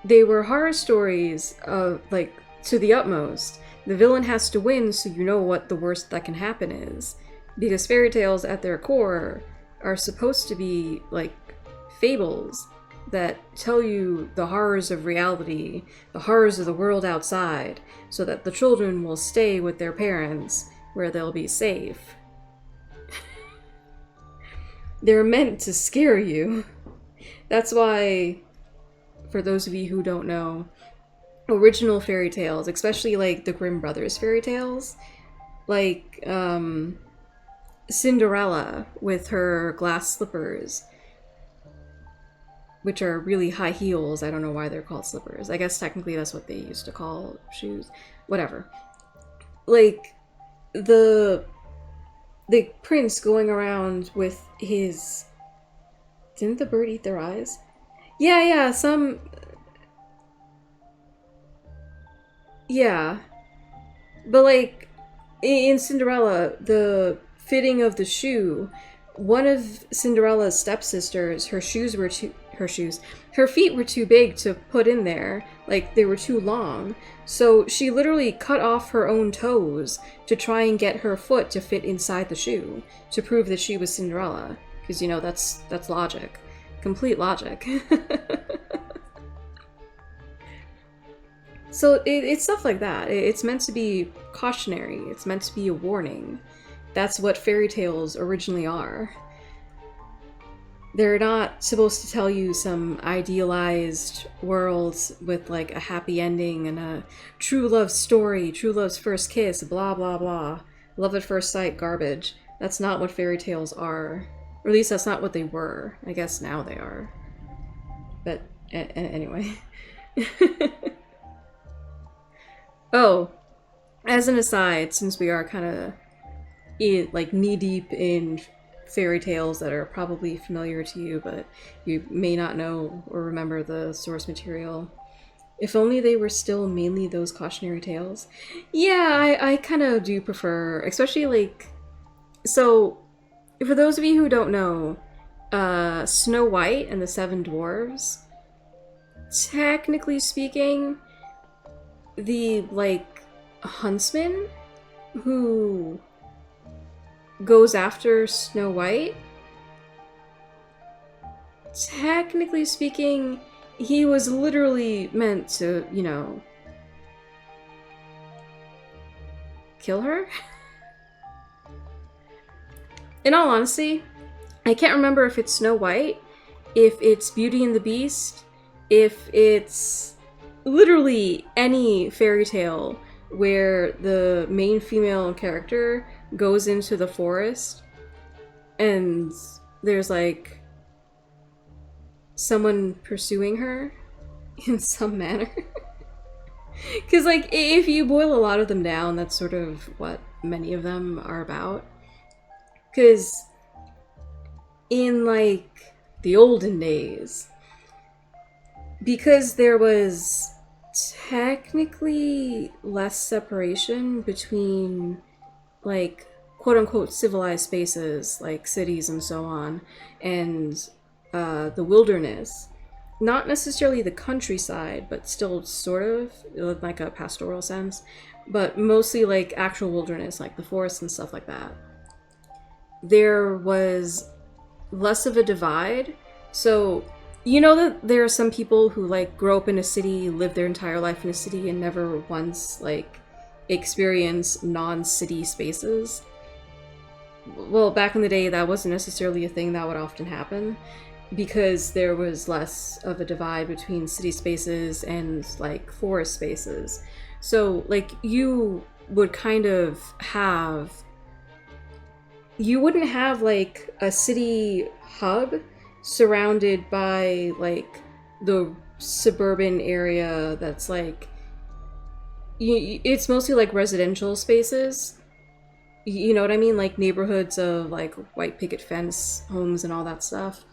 Speaker 1: They were horror stories of, like, to the utmost. The villain has to win so you know what the worst that can happen is. Because fairy tales at their core are supposed to be, like, fables that tell you the horrors of reality, the horrors of the world outside, so that the children will stay with their parents where they'll be safe. They're meant to scare you. That's why, for those of you who don't know, original fairy tales, especially like the Grimm Brothers fairy tales, like Cinderella with her glass slippers, which are really high heels. I don't know why they're called slippers. I guess technically that's what they used to call shoes. Whatever. Like, the prince going around with his... Didn't the bird eat their eyes? Yeah, some... Yeah. But like, in Cinderella, the fitting of the shoe, one of Cinderella's stepsisters, her feet were too big to put in there. Like, they were too long. So she literally cut off her own toes to try and get her foot to fit inside the shoe, to prove that she was Cinderella. Because, you know, that's logic. Complete logic. So it's stuff like that. It's meant to be cautionary. It's meant to be a warning. That's what fairy tales originally are. They're not supposed to tell you some idealized world with like a happy ending and a true love story, true love's first kiss, blah blah blah. Love at first sight garbage. That's not what fairy tales are. Or at least that's not what they were. I guess now they are. But anyway. Oh, as an aside, since we are kind of like knee-deep in fairy tales that are probably familiar to you, but you may not know or remember the source material. If only they were still mainly those cautionary tales. Yeah, I kind of do prefer, especially like... So, for those of you who don't know, Snow White and the Seven Dwarves, technically speaking, the, like, huntsman who goes after Snow White, technically speaking, he was literally meant to, you know, kill her? In all honesty, I can't remember if it's Snow White, if it's Beauty and the Beast, if it's literally any fairy tale where the main female character goes into the forest and there's like someone pursuing her in some manner. Because, like, if you boil a lot of them down, that's sort of what many of them are about. Because in, like, the olden days, because there was technically less separation between, like, quote-unquote civilized spaces, like cities and so on, and the wilderness, not necessarily the countryside, but still sort of like a pastoral sense, but mostly like actual wilderness, like the forest and stuff like that. There was less of a divide. So, you know that there are some people who like grow up in a city, live their entire life in a city, and never once like experience non-city spaces? Well, back in the day, that wasn't necessarily a thing that would often happen, because there was less of a divide between city spaces and like forest spaces. So like you would kind of have, you wouldn't have like a city hub surrounded by like the suburban area that's like, it's mostly like residential spaces. You know what I mean? Like neighborhoods of like white picket fence homes and all that stuff,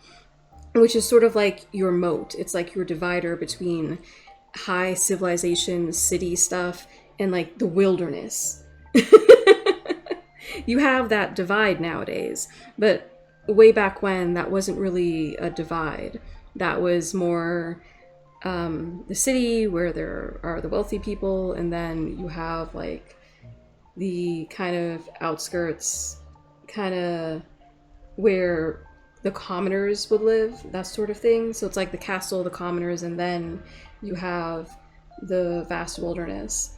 Speaker 1: which is sort of like your moat. It's like your divider between high civilization city stuff and like the wilderness. You have that divide nowadays, but way back when that wasn't really a divide. That was more the city where there are the wealthy people, and then you have like the kind of outskirts, kind of where the commoners would live, that sort of thing. So it's like the castle, the commoners, and then you have the vast wilderness.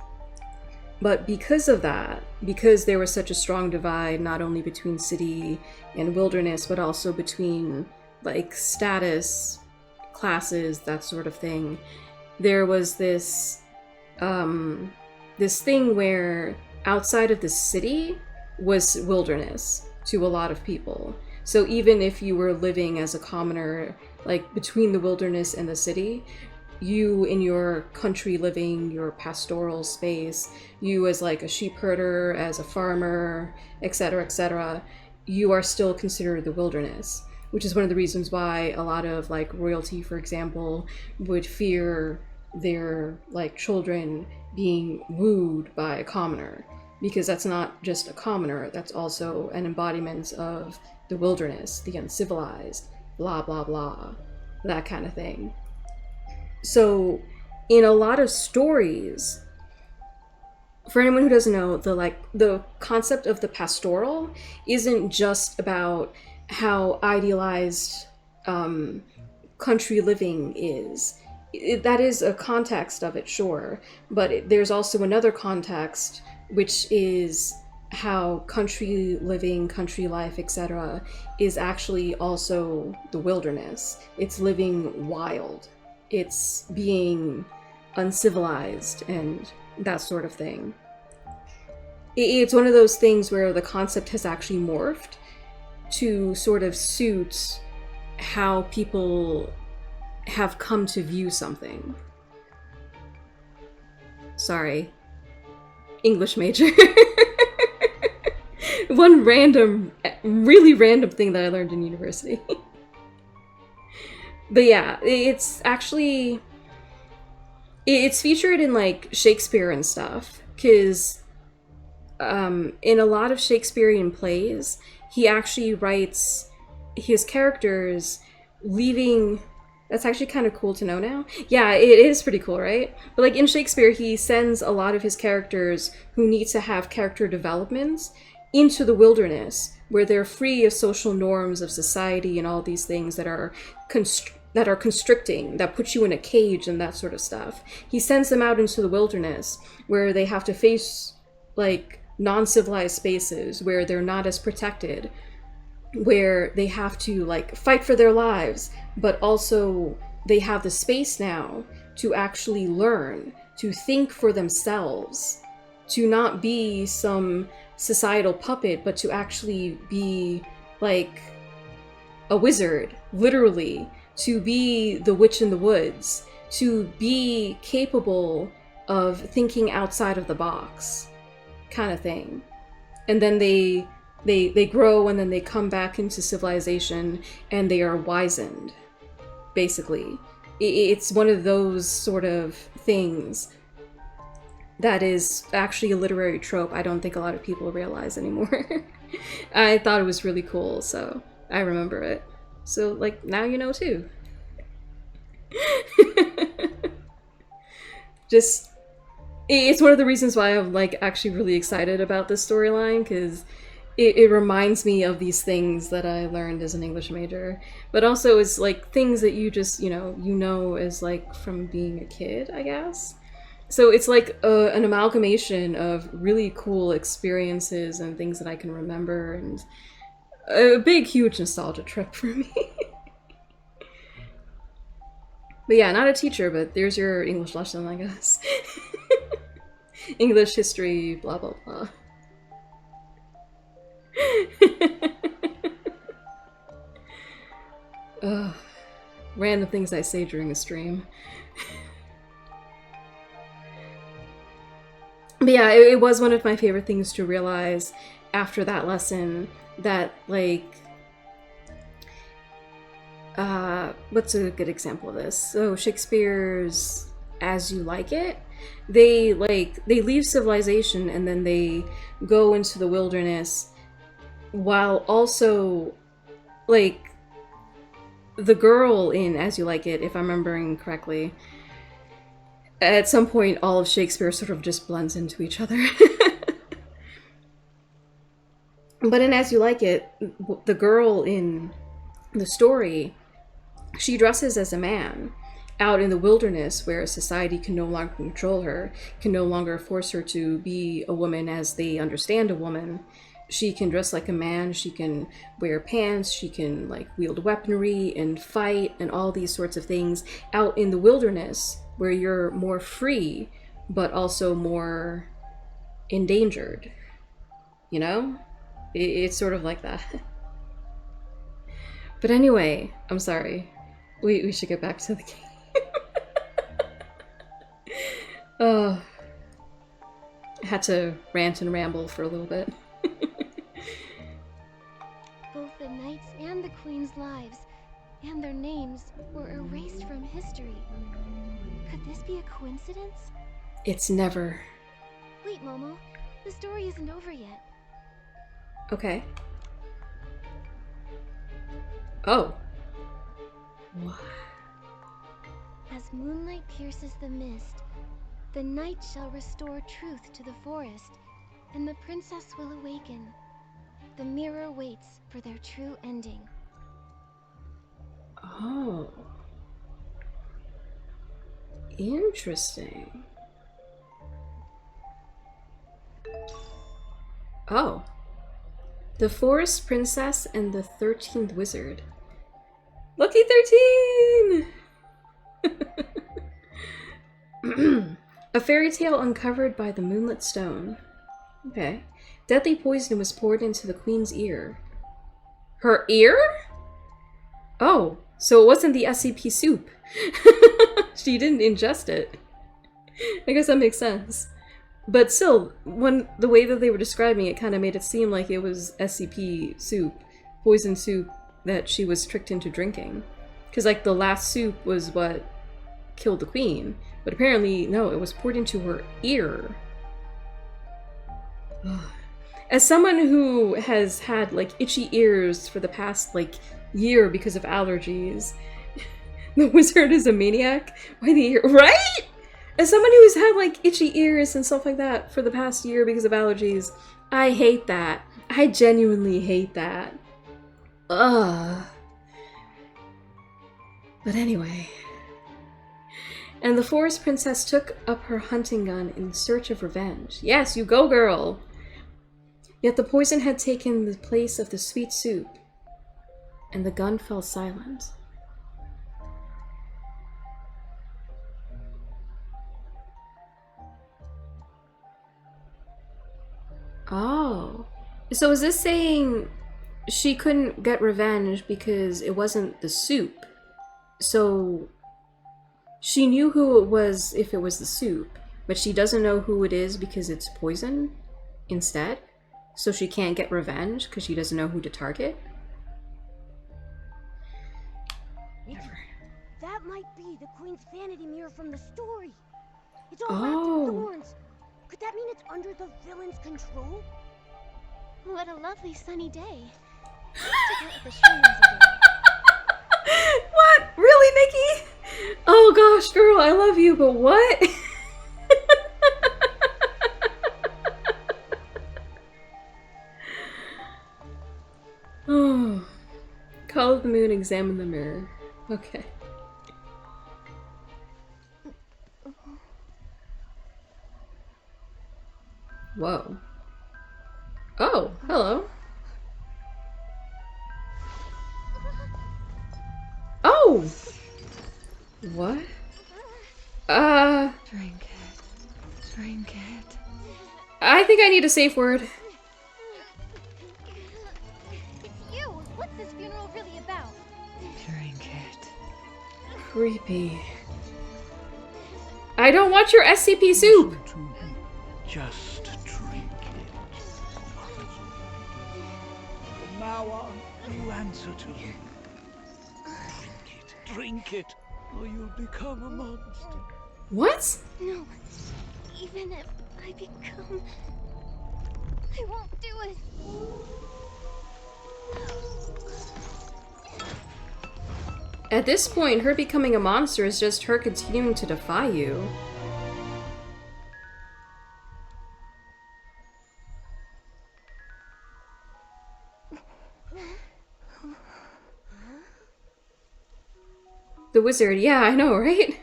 Speaker 1: But because of that, because there was such a strong divide, not only between city and wilderness, but also between like status, classes, that sort of thing, there was this this thing where outside of the city was wilderness to a lot of people. So even if you were living as a commoner, like between the wilderness and the city, you in your country living, your pastoral space, you as like a sheep herder, as a farmer, etc., you are still considered the wilderness, which is one of the reasons why a lot of like royalty, for example, would fear their like children being wooed by a commoner, because that's not just a commoner, that's also an embodiment of the wilderness, the uncivilized, blah blah blah, that kind of thing. So in a lot of stories, for anyone who doesn't know, the concept of the pastoral isn't just about how idealized country living is. That is a context of it, sure, but there's also another context, which is how country living, country life, etc., is actually also the wilderness. It's living wild. It's being uncivilized and that sort of thing. It's one of those things where the concept has actually morphed to sort of suit how people have come to view something. Sorry. English major. One really random thing that I learned in university. But yeah, it's actually, it's featured in like Shakespeare and stuff, because in a lot of Shakespearean plays, he actually writes his characters leaving. That's actually kind of cool to know now. Yeah, it is pretty cool, right? But like in Shakespeare, he sends a lot of his characters who need to have character developments into the wilderness, where they're free of social norms of society and all these things that are constricting, that put you in a cage and that sort of stuff. He sends them out into the wilderness, where they have to face like non-civilized spaces, where they're not as protected, where they have to like fight for their lives, but also they have the space now to actually learn, to think for themselves, to not be some societal puppet, but to actually be like a wizard, literally, to be the witch in the woods, to be capable of thinking outside of the box, kind of thing. And then they grow, and then they come back into civilization, and they are wizened, basically. It's one of those sort of things that is actually a literary trope I don't think a lot of people realize anymore. I thought it was really cool, so I remember it. So, like, now you know too. Just, it's one of the reasons why I'm, like, actually really excited about this storyline, because it reminds me of these things that I learned as an English major, but also it's like things that you just, you know as like from being a kid, I guess. So it's like an amalgamation of really cool experiences and things that I can remember, and a big, huge nostalgia trip for me. But yeah, not a teacher, but there's your English lesson, I guess. English, history, blah, blah, blah. Random things I say during a stream. But yeah, it was one of my favorite things to realize after that lesson that, like, what's a good example of this? So Shakespeare's As You Like It, they leave civilization and then they go into the wilderness, while also, like, the girl in As You Like It, if I'm remembering correctly, at some point all of Shakespeare sort of just blends into each other. But in As You Like It, the girl in the story, she dresses as a man out in the wilderness where society can no longer control her, can no longer force her to be a woman as they understand a woman. She can dress like a man, she can wear pants, she can, like, wield weaponry and fight and all these sorts of things out in the wilderness where you're more free but also more endangered. You know? It's sort of like that. But anyway, I'm sorry. We should get back to the game. I had to rant and ramble for a little bit.
Speaker 7: Both the knights and the queen's lives, and their names, were erased from history. Could this be a coincidence?
Speaker 1: It's never.
Speaker 7: Wait, Momo. The story isn't over yet.
Speaker 1: Okay. Oh. What?
Speaker 7: As moonlight pierces the mist, the night shall restore truth to the forest, and the princess will awaken. The mirror waits for their true ending.
Speaker 1: Oh. Interesting. Oh. The Forest Princess and the 13th Wizard. Lucky 13! A fairy tale uncovered by the moonlit stone. Okay. Deadly poison was poured into the queen's ear. Her ear? Oh, so it wasn't the SCP soup. She didn't ingest it. I guess that makes sense. But still, when the way that they were describing it kind of made it seem like it was SCP soup, poison soup that she was tricked into drinking. Because, like, the last soup was what killed the queen. But apparently, no, it was poured into her ear. As someone who has had, like, itchy ears for the past, like, year because of allergies, the wizard is a maniac by the ear, right? As someone who's had, like, itchy ears and stuff like that for the past year because of allergies, I hate that. I genuinely hate that. Ugh. But anyway. And the forest princess took up her hunting gun in search of revenge. Yes, you go, girl! Yet the poison had taken the place of the sweet soup, and the gun fell silent. Oh. So is this saying she couldn't get revenge because it wasn't the soup. So she knew who it was if it was the soup, but she doesn't know who it is because it's poison instead. So she can't get revenge because she doesn't know who to target.
Speaker 2: Nikki, that might be the Queen's vanity mirror from the story. It's all wrapped in thorns. Could that mean it's under the villain's control?
Speaker 7: What a lovely sunny day. Let's check out the shrines again.
Speaker 1: What? Really, Nikki? Oh gosh, girl, I love you, but what? Oh. Call of the moon, examine the mirror. Okay. Whoa. Oh, hello. Oh! What?
Speaker 5: Drink it. Drink it.
Speaker 1: I think I need a safe word.
Speaker 7: It's you! What's this funeral really about?
Speaker 5: Drink it.
Speaker 1: Creepy. I don't want your SCP soup!
Speaker 10: Listen to me. Just drink it. From now on, you answer to me. Drink it, or you'll become a monster.
Speaker 1: What?
Speaker 7: No. Even if I become... I won't do it.
Speaker 1: At this point, her becoming a monster is just her continuing to defy you. The wizard, yeah, I know, right?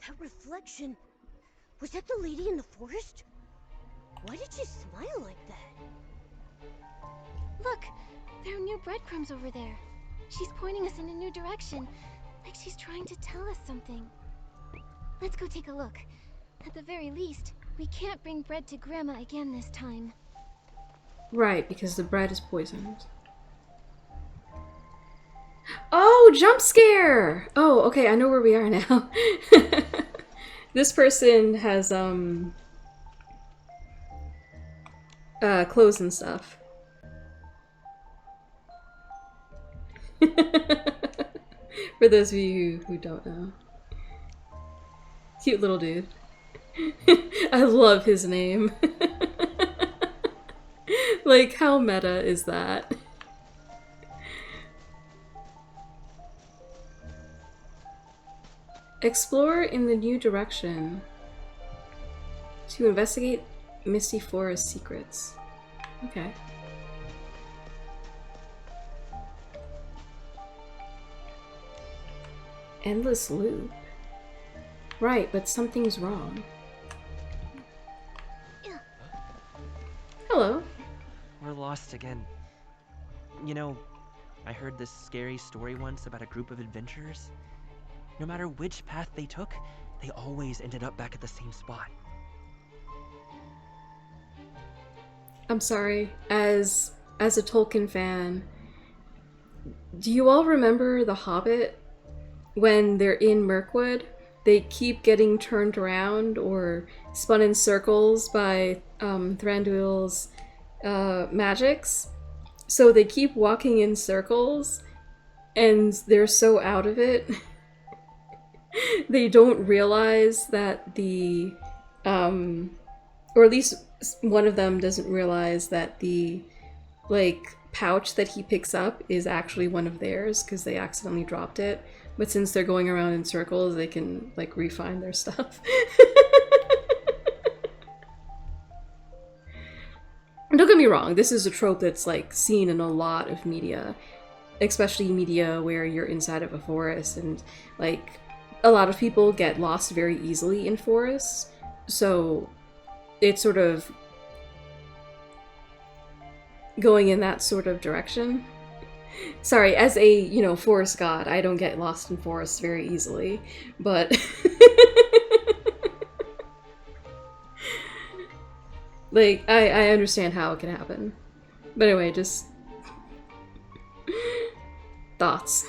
Speaker 2: That reflection. Was that the lady in the forest? Why did she smile like that?
Speaker 7: Look, there are new breadcrumbs over there. She's pointing us in a new direction, like she's trying to tell us something. Let's go take a look. At the very least, we can't bring bread to Grandma again this time.
Speaker 1: Right, because the bread is poisoned. Oh, jump scare! Oh, okay, I know where we are now. This person has, clothes and stuff. For those of you who don't know. Cute little dude. I love his name. Like, how meta is that? Explore in the new direction to investigate Misty Forest secrets. Okay. Endless loop. Right, but something's wrong. Hello.
Speaker 4: We're lost again. You know, I heard this scary story once about a group of adventurers. No matter which path they took, they always ended up back at the same spot.
Speaker 1: I'm sorry, as a Tolkien fan, do you all remember The Hobbit? When they're in Mirkwood, they keep getting turned around or spun in circles by Thranduil's magics. So they keep walking in circles, and they're so out of it. They don't realize that the, or at least one of them doesn't realize that the, like, pouch that he picks up is actually one of theirs because they accidentally dropped it. But since they're going around in circles, they can, like, re-find their stuff. Don't get me wrong, this is a trope that's, like, seen in a lot of media. Especially media where you're inside of a forest and, like, a lot of people get lost very easily in forests. So it's sort of going in that sort of direction. Sorry, as a, you know, forest god, I don't get lost in forests very easily, but Like, I understand how it can happen. But anyway, just... thoughts.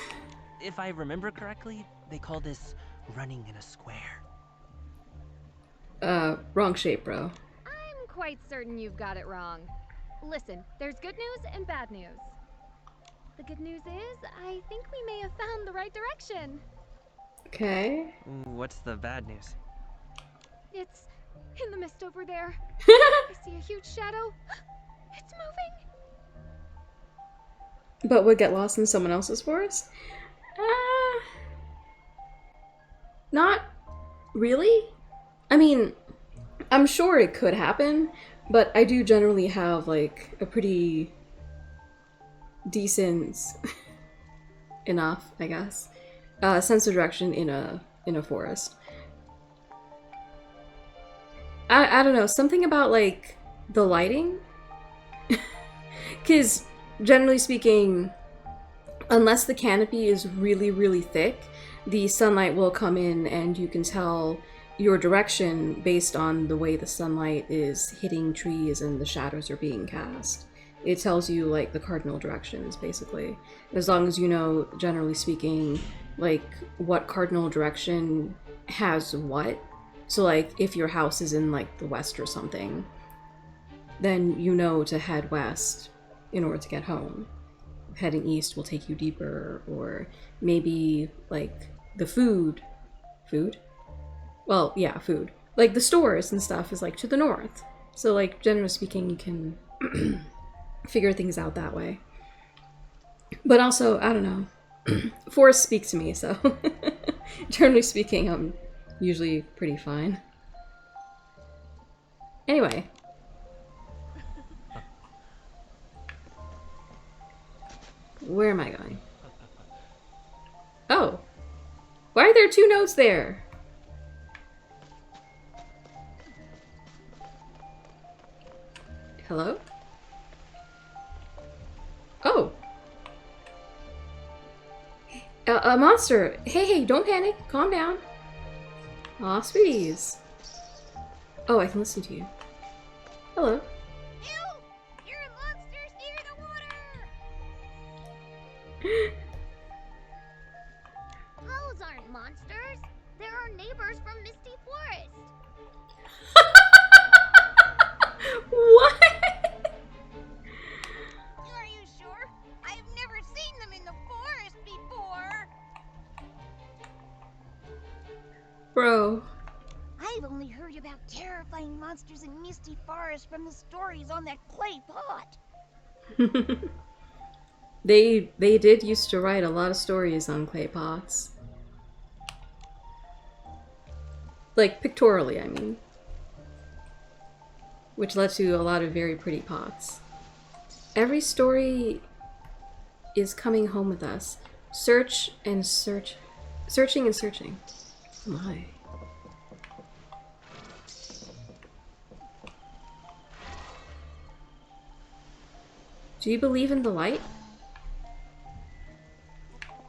Speaker 4: If I remember correctly, they call this running in a square.
Speaker 1: Wrong shape, bro.
Speaker 5: I'm quite certain you've got it wrong. Listen, there's good news and bad news. The good news is, I think we may have found the right direction.
Speaker 1: Okay.
Speaker 4: What's the bad news?
Speaker 5: It's in the mist over there. I see a huge shadow. It's moving.
Speaker 1: But would get lost in someone else's forest? Not really. I mean, I'm sure it could happen, but I do generally have like a pretty decent enough, I guess, sense of direction in a forest. I don't know, something about like the lighting, because generally speaking, unless the canopy is really, really thick, the sunlight will come in and you can tell your direction based on the way the sunlight is hitting trees and the shadows are being cast. It tells you like the cardinal directions, basically. As long as you know, generally speaking, like what cardinal direction has what. So like if your house is in like the west or something, then you know to head west in order to get home. Heading east will take you deeper, or maybe like the food? Well, yeah, food. Like the stores and stuff is like to the north. So like generally speaking, you can figure things out that way. But also, I don't know. Forests speak to me, so generally speaking, I'm usually pretty fine. Anyway. Where am I going? Oh. Why are there two notes there? Hello? Oh. A monster. Hey, don't panic. Calm down. Aw, sweeties. Oh, I can listen to you. Hello.
Speaker 2: Ew! You're monsters near the water! Those aren't monsters. They're our neighbors from Misty Forest.
Speaker 1: What?
Speaker 2: Are you sure? I've never seen them in the forest before.
Speaker 1: Bro.
Speaker 3: I've only heard about terrifying monsters in Misty Forest from the stories on that clay pot.
Speaker 1: They did used to write a lot of stories on clay pots. Like pictorially, I mean. Which led to a lot of very pretty pots. Every story is coming home with us. Search and search. Searching and searching. Oh my. Do you believe in the light?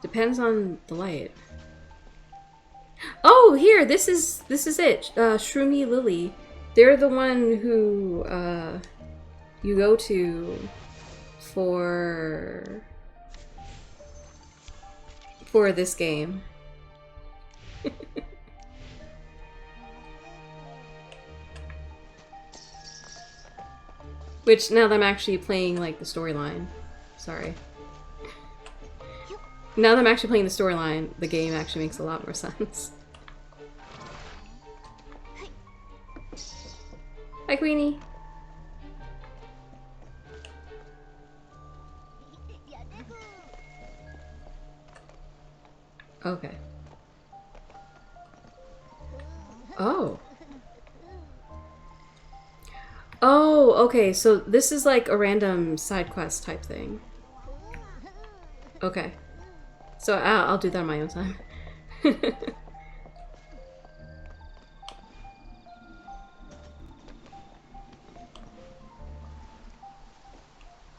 Speaker 1: Depends on the light. Oh, here, this is it. Shroomy Lily. They're the one who you go to for this game. Which, now that I'm actually playing, like, the storyline. Sorry. Now that I'm actually playing the storyline, the game actually makes a lot more sense. Hi, Queenie. Okay. Oh. Oh, okay, so this is like a random side quest type thing. Okay. So I'll do that on my own time.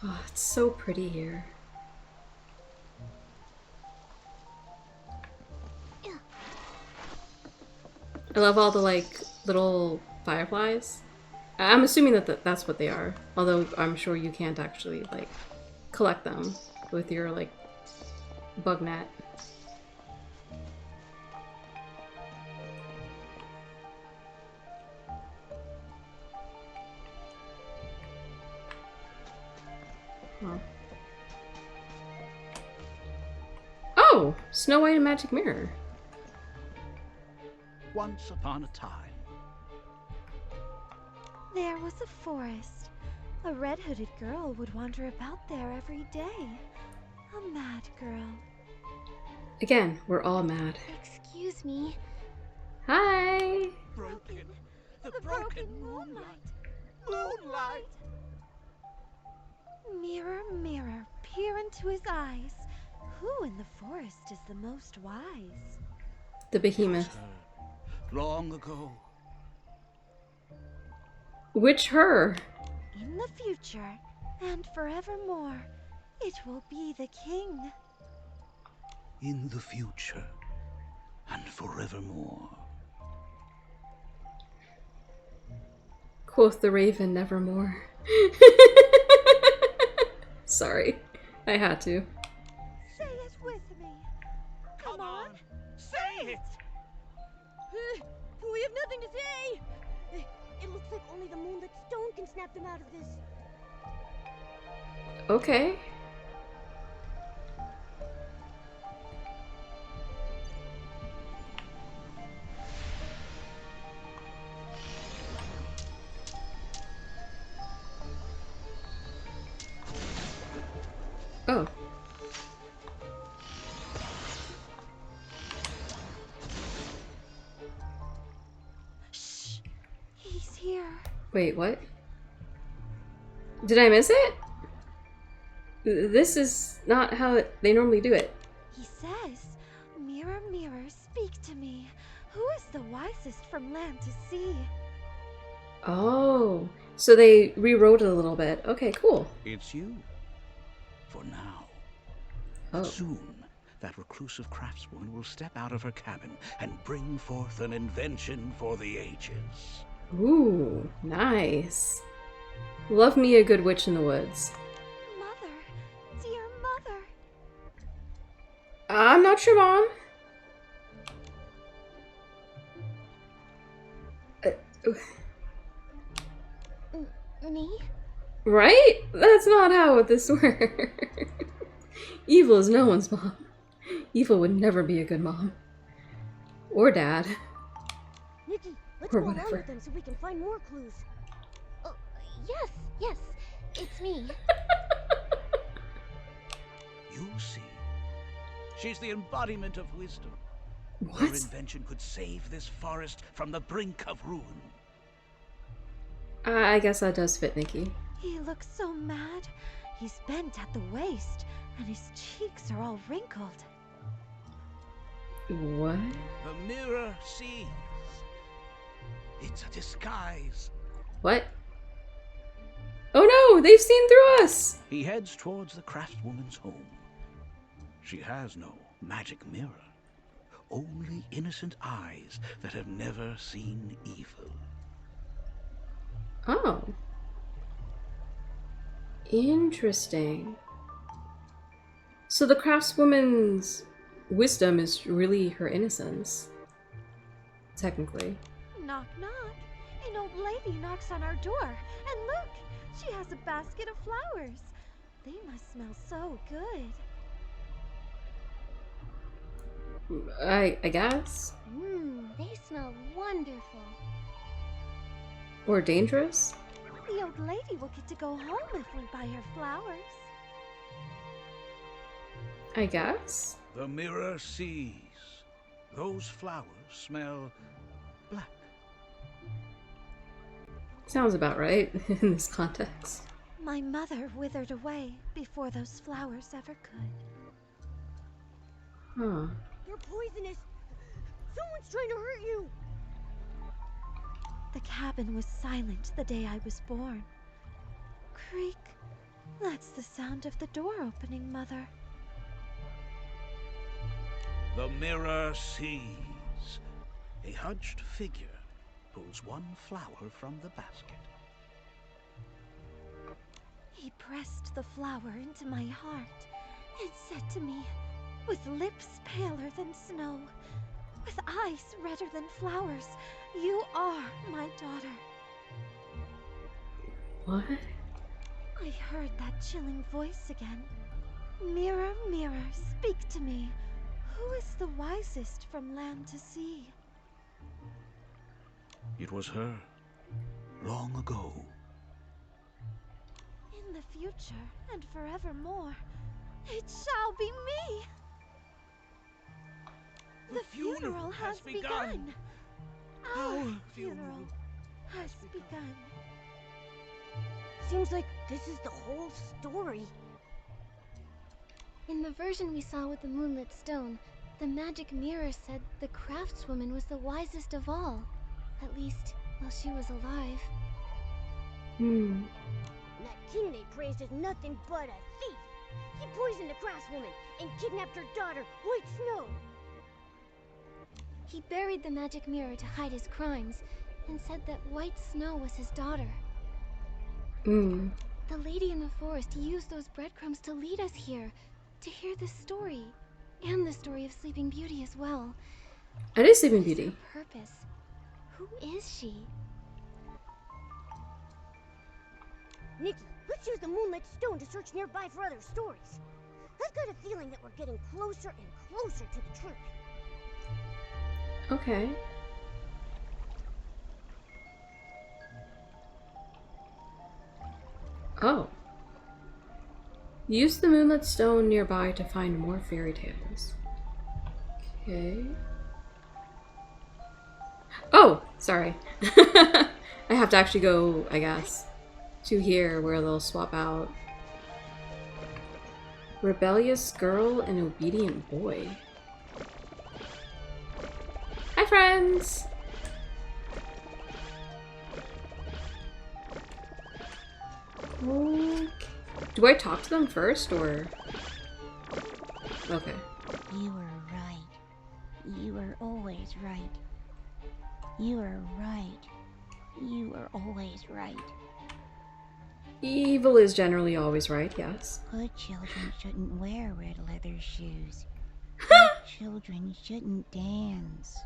Speaker 1: Oh, it's so pretty here. I love all the like little fireflies. I'm assuming that that's what they are. Although I'm sure you can't actually, like, collect them with your, like, bug net. Huh. Oh! Snow White and Magic Mirror.
Speaker 10: Once upon a time.
Speaker 6: There was a forest. A red-hooded girl would wander about there every day. A mad girl.
Speaker 1: Again, we're all mad.
Speaker 7: Excuse me.
Speaker 1: Hi!
Speaker 10: Broken. The broken moonlight. Moonlight!
Speaker 6: Mirror, mirror, peer into his eyes. Who in the forest is the most wise?
Speaker 1: The behemoth.
Speaker 10: Long ago.
Speaker 1: Which her?
Speaker 6: In the future, and forevermore, it will be the king.
Speaker 10: In the future. And forevermore.
Speaker 1: Quoth the raven, nevermore. Sorry. I had to.
Speaker 6: Say it with me. Come on.
Speaker 10: Say it!
Speaker 2: We have nothing to say! It looks like only the moonlit stone can snap them out of this.
Speaker 1: Okay. Oh.
Speaker 6: Shh. He's here.
Speaker 1: Wait, what? Did I miss it? This is not how they normally do it.
Speaker 6: He says, "Mirror, mirror, speak to me. Who is the wisest from land to sea?"
Speaker 1: Oh. So they rewrote it a little bit. Okay, cool.
Speaker 10: It's you. For now.
Speaker 1: Oh.
Speaker 10: Soon, that reclusive craftswoman will step out of her cabin and bring forth an invention for the ages.
Speaker 1: Ooh, nice. Love me a good witch in the woods.
Speaker 6: Mother, dear mother.
Speaker 1: I'm not your mom.
Speaker 7: Me?
Speaker 1: Right? That's not how this works. Evil is no one's mom. Evil would never be a good mom. Or dad.
Speaker 2: Nikki, let's
Speaker 1: Or
Speaker 2: go along
Speaker 1: whatever.
Speaker 2: with them so we can find more clues.
Speaker 7: Oh, yes, yes. It's me.
Speaker 10: You see, she's the embodiment of wisdom. Her
Speaker 1: What?
Speaker 10: invention could save this forest from the brink of ruin.
Speaker 1: I guess that does fit Nikki.
Speaker 6: He looks so mad. He's bent at the waist, and his cheeks are all wrinkled.
Speaker 1: What?
Speaker 10: The mirror sees. It's a disguise.
Speaker 1: What? Oh no! They've seen through us!
Speaker 10: He heads towards the craftswoman's home. She has no magic mirror. Only innocent eyes that have never seen evil.
Speaker 1: Oh. Interesting. So the craftswoman's wisdom is really her innocence. Technically.
Speaker 6: Knock, knock. An old lady knocks on our door. And look, she has a basket of flowers. They must smell so good.
Speaker 1: I guess.
Speaker 7: They smell wonderful.
Speaker 1: Or dangerous?
Speaker 6: The old lady will get to go home if we buy her flowers.
Speaker 1: I guess.
Speaker 10: The mirror sees. Those flowers smell black.
Speaker 1: Sounds about right in this context.
Speaker 6: My mother withered away before those flowers ever could.
Speaker 1: Huh.
Speaker 2: You're poisonous. Someone's trying to hurt you.
Speaker 6: The cabin was silent the day I was born. Creak. That's the sound of the door opening, Mother.
Speaker 10: The mirror sees. A hunched figure pulls one flower from the basket.
Speaker 6: He pressed the flower into my heart and said to me, with lips paler than snow, with eyes redder than flowers, "You are my daughter."
Speaker 1: What?
Speaker 6: I heard that chilling voice again. "Mirror, mirror, speak to me. Who is the wisest from land to sea?"
Speaker 10: It was her, long ago.
Speaker 6: In the future and forevermore, it shall be me. The funeral has begun. Our funeral has begun.
Speaker 2: Seems like this is the whole story.
Speaker 7: In the version we saw with the moonlit stone, the magic mirror said the craftswoman was the wisest of all. At least, while she was alive.
Speaker 2: That king they praised is nothing but a thief. He poisoned the craftswoman and kidnapped her daughter, White Snow.
Speaker 7: He buried the magic mirror to hide his crimes, and said that White Snow was his daughter. The lady in the forest used those breadcrumbs to lead us here, to hear this story, and the story of Sleeping Beauty as well.
Speaker 1: It is Sleeping
Speaker 7: What is
Speaker 1: Beauty.
Speaker 7: her purpose? Who is she?
Speaker 2: Nikki, let's use the moonlit stone to search nearby for other stories. I've got a feeling that we're getting closer and closer to the truth.
Speaker 1: Okay. Oh. Use the moonlit stone nearby to find more fairy tales. Okay. Oh, sorry. I have to actually go, I guess, to here where they'll swap out. Rebellious girl and obedient boy. Hi, friends! Okay. Do I talk to them first, or...? Okay.
Speaker 3: You were right. You were always right. You were right. You were always right.
Speaker 1: Evil is generally always right, yes.
Speaker 3: Good children shouldn't wear red leather shoes. Good children shouldn't dance.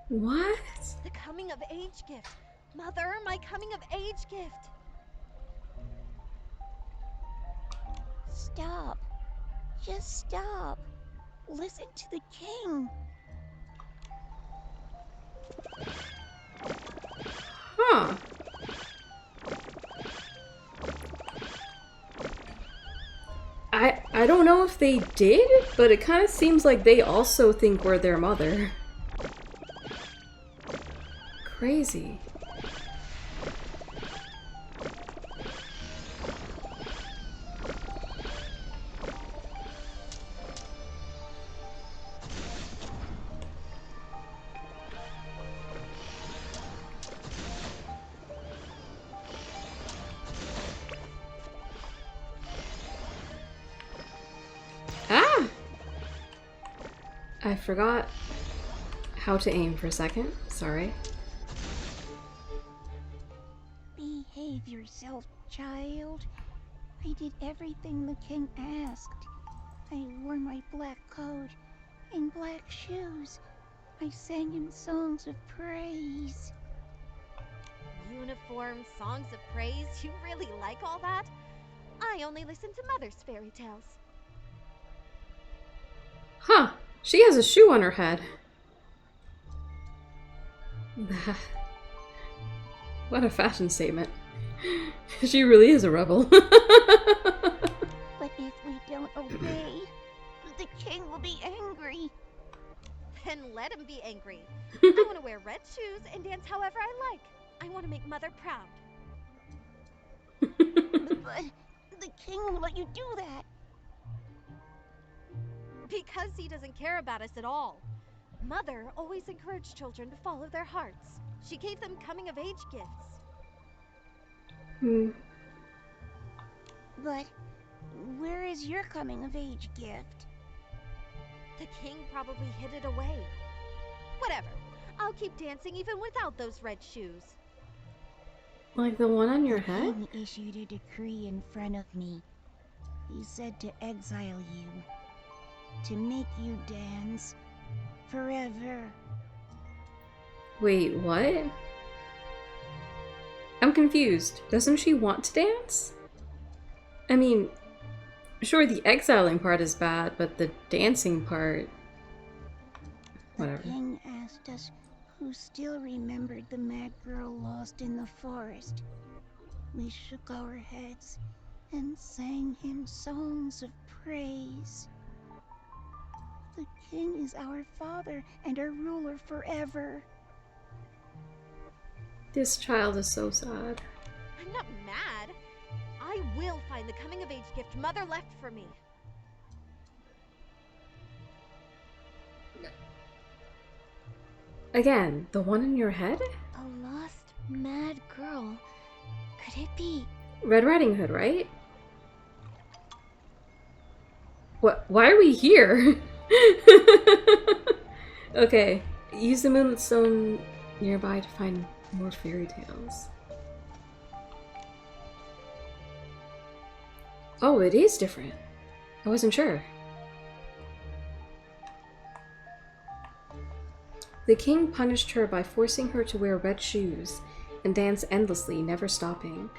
Speaker 1: What?
Speaker 6: The coming of age gift. Mother, my coming of age gift.
Speaker 3: Stop. Just stop. Listen to the king.
Speaker 1: Huh. I don't know if they did, but it kind of seems like they also think we're their mother. Crazy. Ah! I forgot how to aim for a second. Sorry.
Speaker 3: Behave yourself, child. I did everything the king asked. I wore my black coat and black shoes. I sang him songs of praise.
Speaker 6: Uniform, songs of praise. You really like all that? I only listen to Mother's fairy tales.
Speaker 1: Huh. She has a shoe on her head. What a fashion statement. She really is a rebel.
Speaker 3: But if we don't obey, the king will be angry.
Speaker 6: Then let him be angry. I want to wear red shoes and dance however I like. I want to make Mother proud.
Speaker 3: But the king won't let you do that.
Speaker 6: Because he doesn't care about us at all. Mother always encouraged children to follow their hearts. She gave them coming of age gifts.
Speaker 3: But where is your coming of age gift?
Speaker 6: The king probably hid it away. Whatever. I'll keep dancing even without those red shoes.
Speaker 1: Like the one on your
Speaker 9: The
Speaker 1: head?
Speaker 9: king issued a decree in front of me. He said to exile you, to make you dance forever.
Speaker 1: Wait, what? I'm confused. Doesn't she want to dance? I mean, sure, the exiling part is bad, but the dancing part... Whatever.
Speaker 9: The king asked us who still remembered the mad girl lost in the forest. We shook our heads and sang him songs of praise. The king is our father and our ruler forever.
Speaker 1: This child is so sad.
Speaker 6: I'm not mad. I will find the coming-of-age gift Mother left for me.
Speaker 1: Again, the one in your head?
Speaker 7: A lost mad girl. Could it be?
Speaker 1: Red Riding Hood, right? What? Why are we here? Okay, use the Moonlit Stone nearby to find more fairy tales. Oh, it is different. I wasn't sure. The king punished her by forcing her to wear red shoes and dance endlessly, never stopping.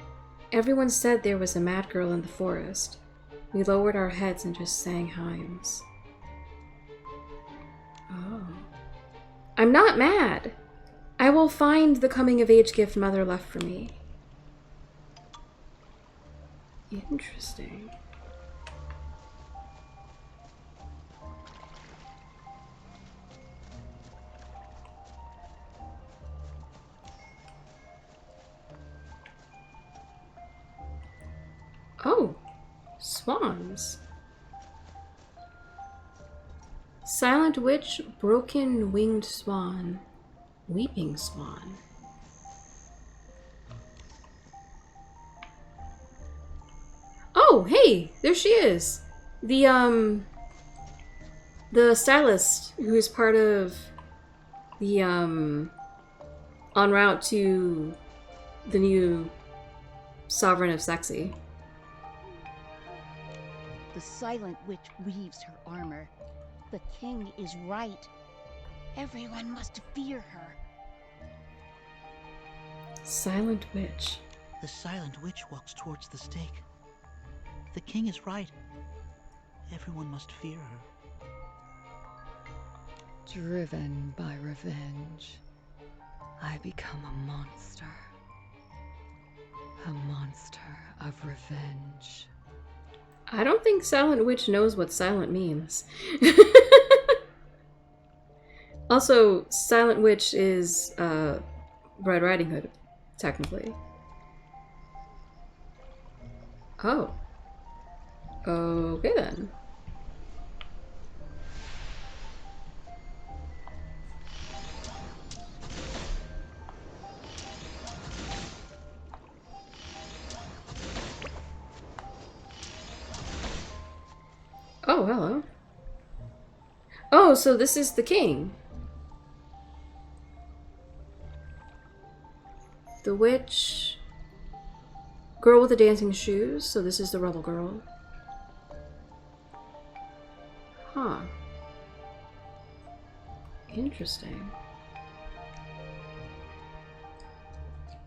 Speaker 1: Everyone said there was a mad girl in the forest. We lowered our heads and just sang hymns. Oh. I'm not mad! I will find the coming-of-age gift Mother left for me. Interesting. Oh, swans. Silent Witch, Broken Winged Swan, Weeping Swan. Oh, hey, there she is. The stylist who's part of the, en route to the new Sovereign of Sexy.
Speaker 9: The Silent Witch weaves her armor. The king is right. Everyone must fear her.
Speaker 1: Silent Witch.
Speaker 10: The Silent Witch walks towards the stake. The king is right. Everyone must fear her.
Speaker 5: Driven by revenge, I become a monster. A monster of revenge.
Speaker 1: I don't think Silent Witch knows what silent means. Also, Silent Witch is Red Riding Hood, technically. Oh. Okay then. Oh, hello. Oh, so this is the king. The witch. Girl with the dancing shoes, so this is the rebel girl. Huh. Interesting.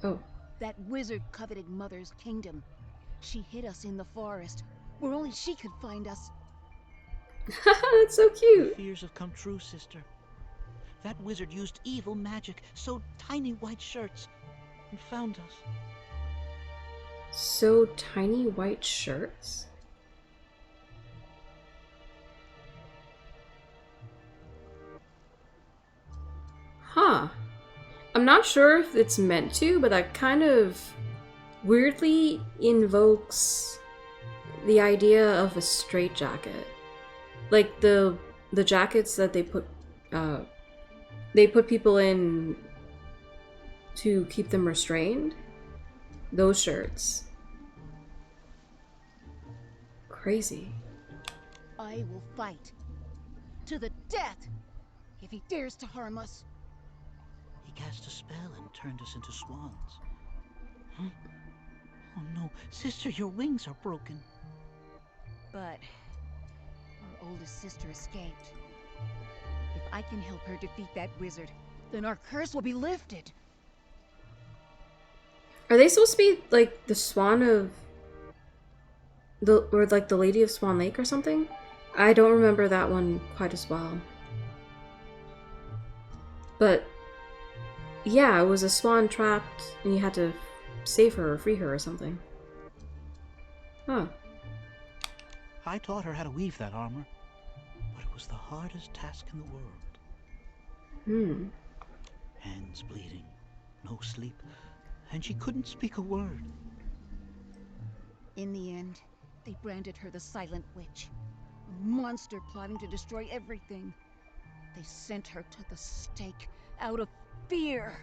Speaker 1: Oh.
Speaker 9: That wizard coveted Mother's kingdom. She hid us in the forest, where only she could find us.
Speaker 1: That's so cute.
Speaker 10: Fears have come true, sister. That wizard used evil magic, sewed tiny white shirts, and found us.
Speaker 1: So tiny white shirts? Huh. I'm not sure if it's meant to, but that kind of weirdly invokes the idea of a straitjacket. Like the jackets that they put people in to keep them restrained. Those shirts. Crazy.
Speaker 9: I will fight. To the death! If he dares to harm us.
Speaker 10: He cast a spell and turned us into swans. Oh no, sister, your wings are broken.
Speaker 3: But our oldest sister escaped. If I can help her defeat that wizard, then our curse will be lifted.
Speaker 1: Are they supposed to be like the Swan of or like the Lady of Swan Lake or something? I don't remember that one quite as well. But yeah, it was a swan trapped and you had to save her or free her or something. Huh.
Speaker 10: I taught her how to weave that armor, but it was the hardest task in the world.
Speaker 1: Hmm.
Speaker 10: Hands bleeding, no sleep, and she couldn't speak a word.
Speaker 3: In the end, they branded her the Silent Witch, a monster plotting to destroy everything. They sent her to the stake out of fear.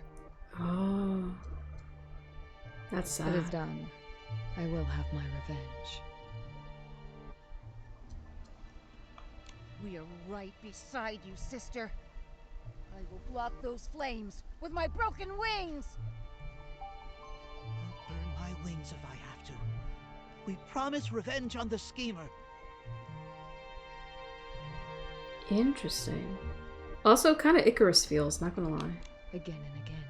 Speaker 1: Oh. That's sad.
Speaker 5: It is done. I will have my revenge.
Speaker 3: We are right beside you, sister. I will block those flames with my broken wings!
Speaker 10: I'll burn my wings if I have to. We promise revenge on the schemer.
Speaker 1: Interesting. Also, kind of Icarus feels, not gonna lie.
Speaker 5: Again and again,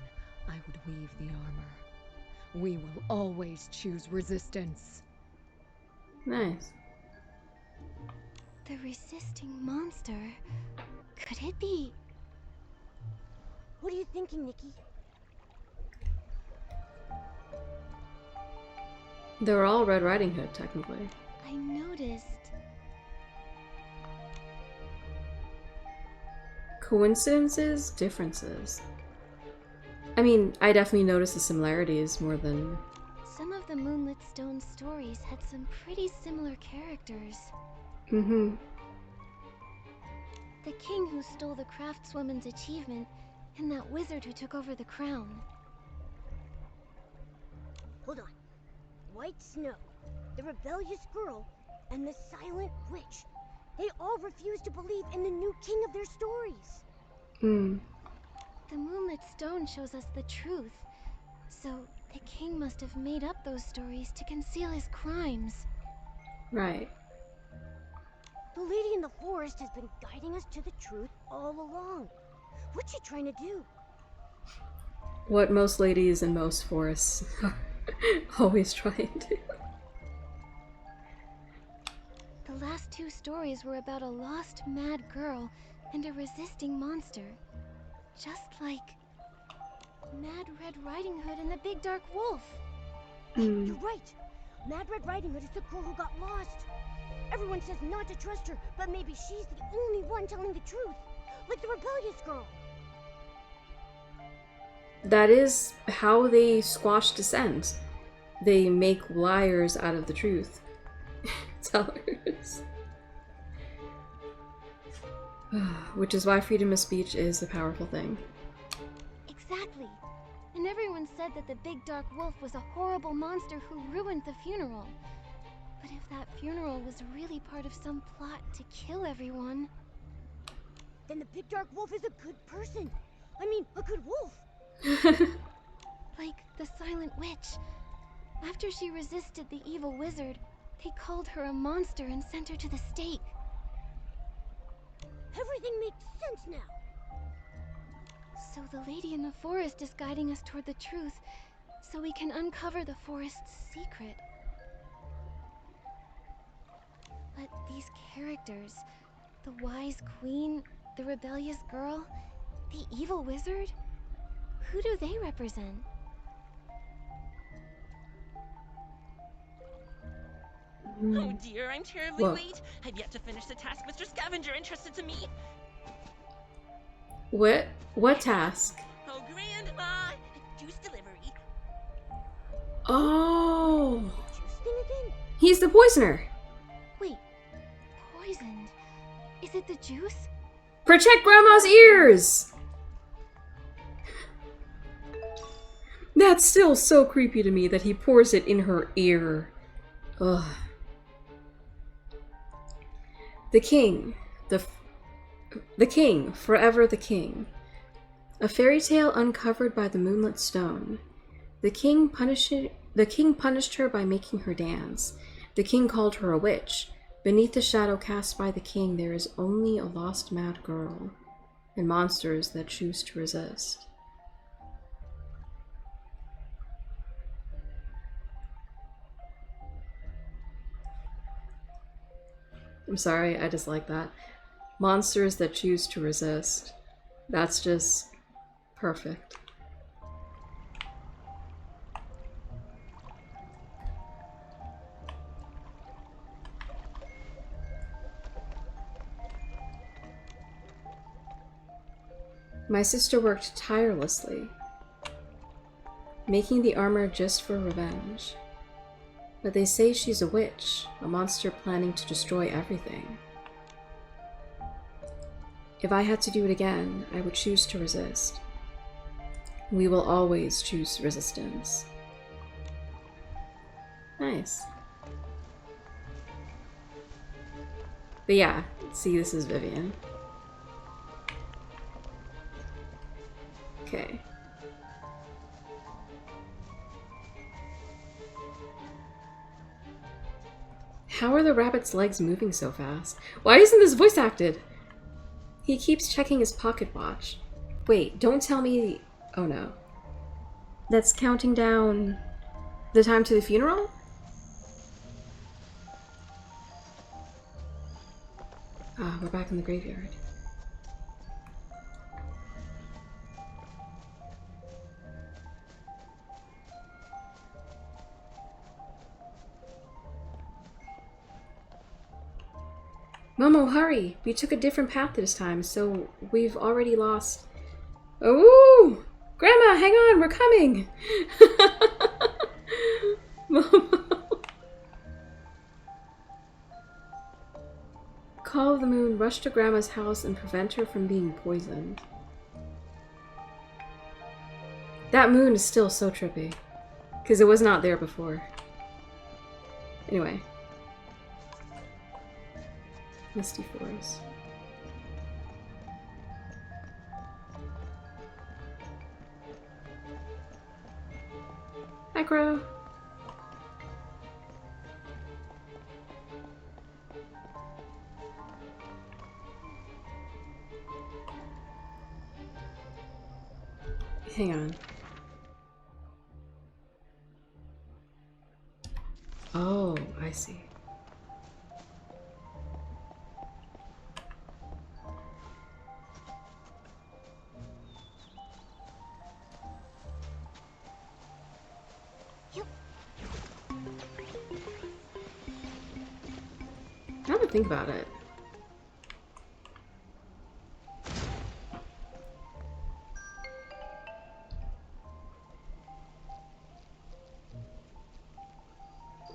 Speaker 5: I would weave the armor. We will always choose resistance.
Speaker 1: Nice.
Speaker 7: The resisting monster. Could it be?
Speaker 2: What are you thinking, Nikki?
Speaker 1: They were all Red Riding Hood, technically.
Speaker 7: I noticed.
Speaker 1: Coincidences? Differences. I mean, I definitely noticed the similarities more than...
Speaker 7: Some of the Moonlit Stone stories had some pretty similar characters.
Speaker 1: Mm-hmm.
Speaker 7: The king who stole the craftswoman's achievement, and that wizard who took over the crown.
Speaker 2: Hold on. White Snow, the rebellious girl, and the Silent Witch. They all refuse to believe in the new king of their stories.
Speaker 1: Hmm.
Speaker 7: The Moonlit Stone shows us the truth. So, the king must have made up those stories to conceal his crimes.
Speaker 1: Right.
Speaker 2: The lady in the forest has been guiding us to the truth all along. What's she trying to do?
Speaker 1: What most ladies in most forests are always trying to.
Speaker 7: The last two stories were about a lost mad girl and a resisting monster. Just like Mad Red Riding Hood and the Big Dark Wolf.
Speaker 1: Hmm.
Speaker 2: You're right. Mad Red Riding Hood is the girl who got lost. Everyone says not to trust her, but maybe she's the only one telling the truth. Like the rebellious girl.
Speaker 1: That is how they squash dissent. They make liars out of the truth. Tellers. Which is why freedom of speech is a powerful thing.
Speaker 7: Exactly. And everyone said that the Big Dark Wolf was a horrible monster who ruined the funeral. But if that funeral was really part of some plot to kill everyone...
Speaker 2: Then the Big Dark Wolf is a good person. I mean, a good wolf.
Speaker 7: Like the Silent Witch. After she resisted the evil wizard, they called her a monster and sent her to the stake.
Speaker 2: Everything makes sense now.
Speaker 7: So the lady in the forest is guiding us toward the truth, so we can uncover the forest's secret. But these characters, the wise queen, the rebellious girl, the evil wizard, who do they represent?
Speaker 8: Oh dear, I'm terribly
Speaker 1: Whoa.
Speaker 8: late. I've yet to finish the task Mr. Scavenger entrusted to me.
Speaker 1: What task?
Speaker 8: Oh, grand, juice delivery.
Speaker 1: Oh,
Speaker 2: Juice thing again?
Speaker 1: he's the poisoner.
Speaker 7: Wait, poisoned? Is it the juice?
Speaker 1: Protect Grandma's ears! That's still so creepy to me that he pours it in her ear. Ugh. The king. The king. Forever the king. A fairy tale uncovered by the Moonlit Stone. The king punished her by making her dance. The king called her a witch. Beneath the shadow cast by the king, there is only a lost mad girl and monsters that choose to resist. I'm sorry, I just like that. Monsters that choose to resist. That's just perfect. My sister worked tirelessly, making the armor just for revenge. But they say she's a witch, a monster planning to destroy everything. If I had to do it again, I would choose to resist. We will always choose resistance. Nice. But yeah, see, this is Vivian. Okay. How are the rabbit's legs moving so fast? Why isn't this voice acted? He keeps checking his pocket watch. Wait, don't tell me... Oh no. That's counting down the time to the funeral? Ah, we're back in the graveyard. Momo, hurry! We took a different path this time, so we've already lost... Oh! Grandma, hang on, we're coming! Momo! Call of the Moon, rush to Grandma's house and prevent her from being poisoned. That moon is still so trippy. Because it was not there before. Anyway. Misty Forest. Hi, Crow. Hang on. Oh, I see. Now that I think about it.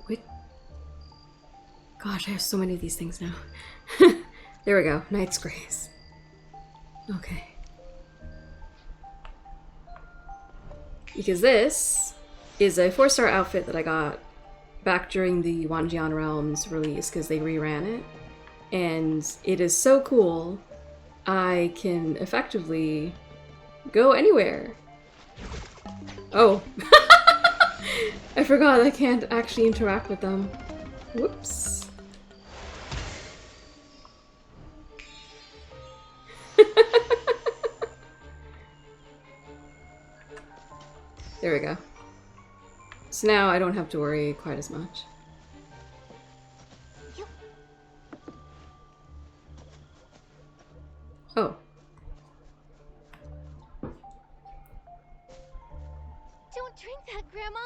Speaker 1: Wait. Gosh, I have so many of these things now. There we go. Knight's Grace. Okay. Because this is a 4-star outfit that I got back during the Wanjian Realms release because they reran it. And it is so cool, I can effectively go anywhere. Oh. I forgot I can't actually interact with them. Whoops. There we go. So now I don't have to worry quite as much. Oh.
Speaker 7: Don't drink that, Grandma.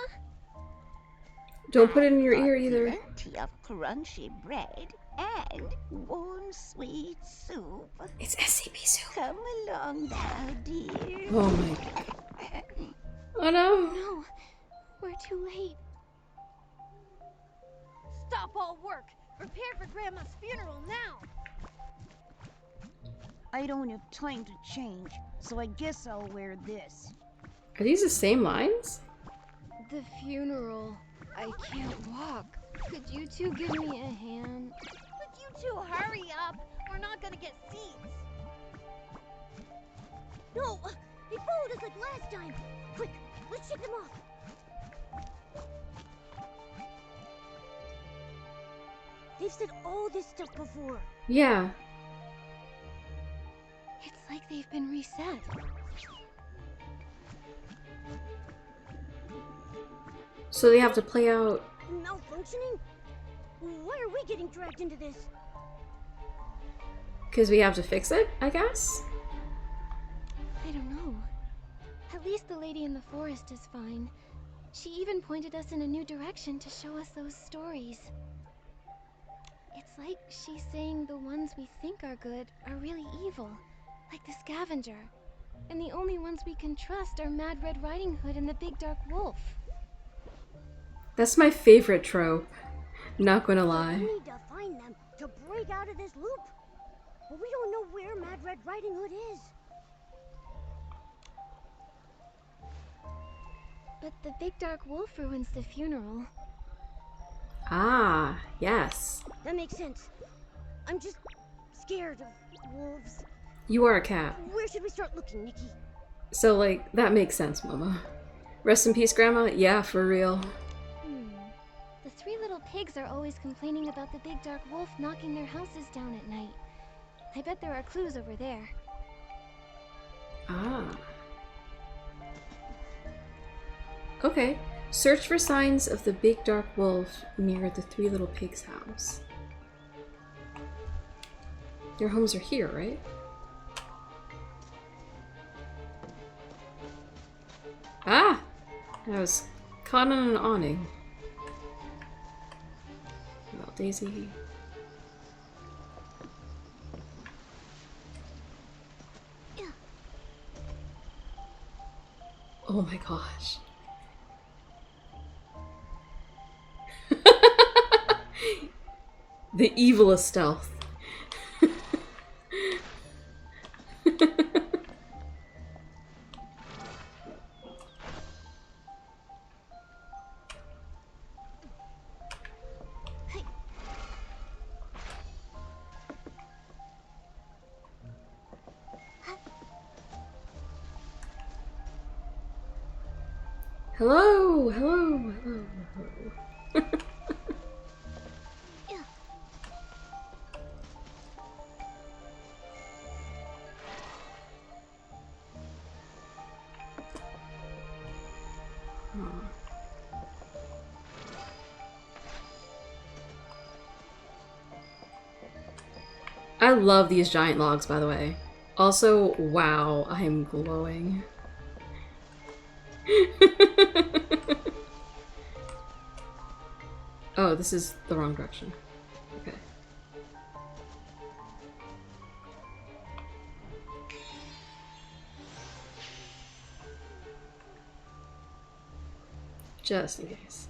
Speaker 1: Don't put it in your ear either.
Speaker 3: Plenty of crunchy bread and warm sweet soup.
Speaker 1: It's SCP soup.
Speaker 3: Come along now, dear.
Speaker 1: Oh my. Oh no.
Speaker 7: No, we're too late.
Speaker 6: Stop all work! Prepare for Grandma's funeral now!
Speaker 9: I don't have time to change, so I guess I'll wear this.
Speaker 1: Are these the same lines?
Speaker 7: The funeral. I can't walk. Could you two give me a hand?
Speaker 6: Would you two hurry up? We're not gonna get seats.
Speaker 2: No! They followed us like last time! Quick, let's shake them off! They've said all this stuff before.
Speaker 1: Yeah.
Speaker 7: It's like they've been reset.
Speaker 1: So they have to play out.
Speaker 2: Malfunctioning? Why are we getting dragged into this?
Speaker 1: Because we have to fix it, I guess?
Speaker 7: I don't know. At least the lady in the forest is fine. She even pointed us in a new direction to show us those stories. It's like she's saying the ones we think are good are really evil, like the scavenger. And the only ones we can trust are Mad Red Riding Hood and the Big Dark Wolf.
Speaker 1: That's my favorite trope. Not gonna lie.
Speaker 2: We need to find them to break out of this loop. But we don't know where Mad Red Riding Hood is.
Speaker 7: But the Big Dark Wolf ruins the funeral.
Speaker 1: Ah, yes.
Speaker 2: That makes sense. I'm just scared of wolves.
Speaker 1: You are a cat.
Speaker 2: Where should we start looking, Nikki?
Speaker 1: So, like, that makes sense, Mama. Rest in peace, Grandma? Yeah, for real.
Speaker 7: The three little pigs are always complaining about the Big Dark Wolf knocking their houses down at night. I bet there are clues over there.
Speaker 1: Ah. Okay. Search for signs of the Big Dark Wolf near the Three Little Pigs' house. Their homes are here, right? Ah! I was caught on an awning. Well, Daisy. Oh my gosh. The evilest stealth. Hello, hello, hello, hello. I love these giant logs, by the way. Also, wow, I'm glowing. Oh, this is the wrong direction. Okay. Just in case.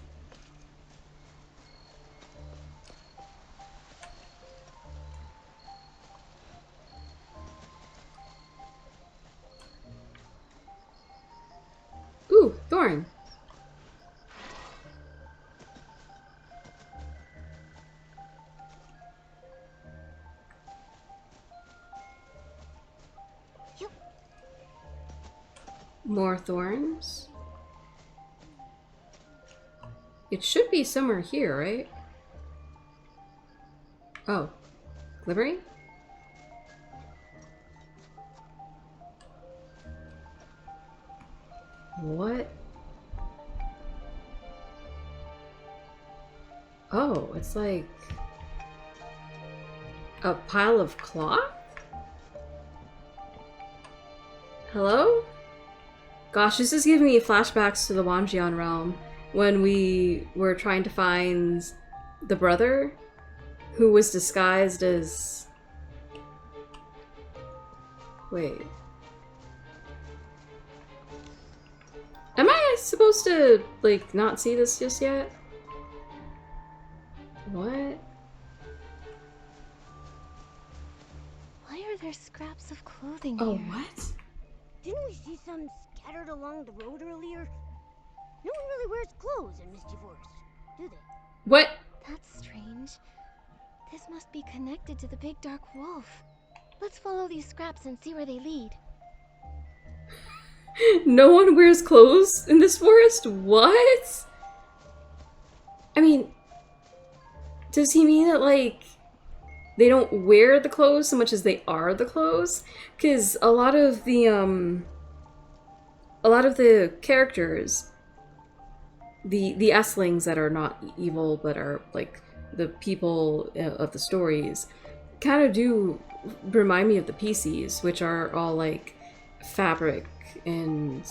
Speaker 1: Ooh, thorn. More thorns. It should be somewhere here, right? Oh. Glimmering? What? Oh, it's like a pile of cloth? Hello? Gosh, this is giving me flashbacks to the Wanjian realm when we were trying to find the brother who was disguised as... Wait. Am I supposed to, like, not see this just yet? What?
Speaker 7: Why are there scraps of clothing
Speaker 1: Oh,
Speaker 7: here?
Speaker 1: what?
Speaker 2: Didn't we see some scattered along the road earlier? No one really wears clothes in Misty Forest, do they?
Speaker 1: What?
Speaker 7: That's strange. This must be connected to the Big Dark Wolf. Let's follow these scraps and see where they lead.
Speaker 1: No one wears clothes in this forest? What? I mean, Does he mean that, like, they don't wear the clothes so much as they are the clothes? Because a lot of the characters, the Esslings that are not evil but are, like, the people of the stories, kind of do remind me of the PCs, which are all, like, fabric and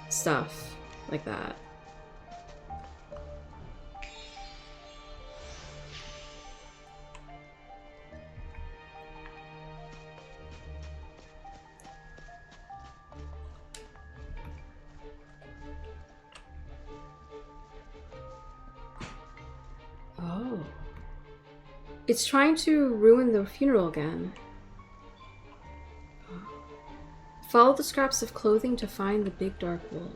Speaker 1: stuff like that. Oh. It's trying to ruin the funeral again. Follow the scraps of clothing to find the big dark wolf.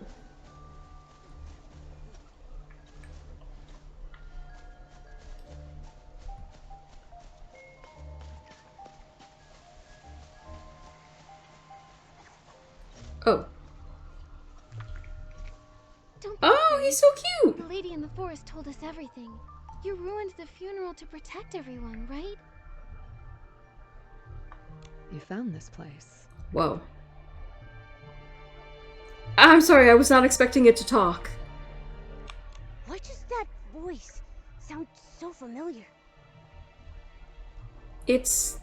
Speaker 1: Oh.
Speaker 7: Don't be
Speaker 1: Oh,
Speaker 7: afraid.
Speaker 1: he's so cute!
Speaker 7: The lady in the forest told us everything. You ruined the funeral to protect everyone, right?
Speaker 5: You found this place.
Speaker 1: Whoa. I'm sorry, I was not expecting it to talk.
Speaker 2: Why does that voice sound so familiar?
Speaker 1: It's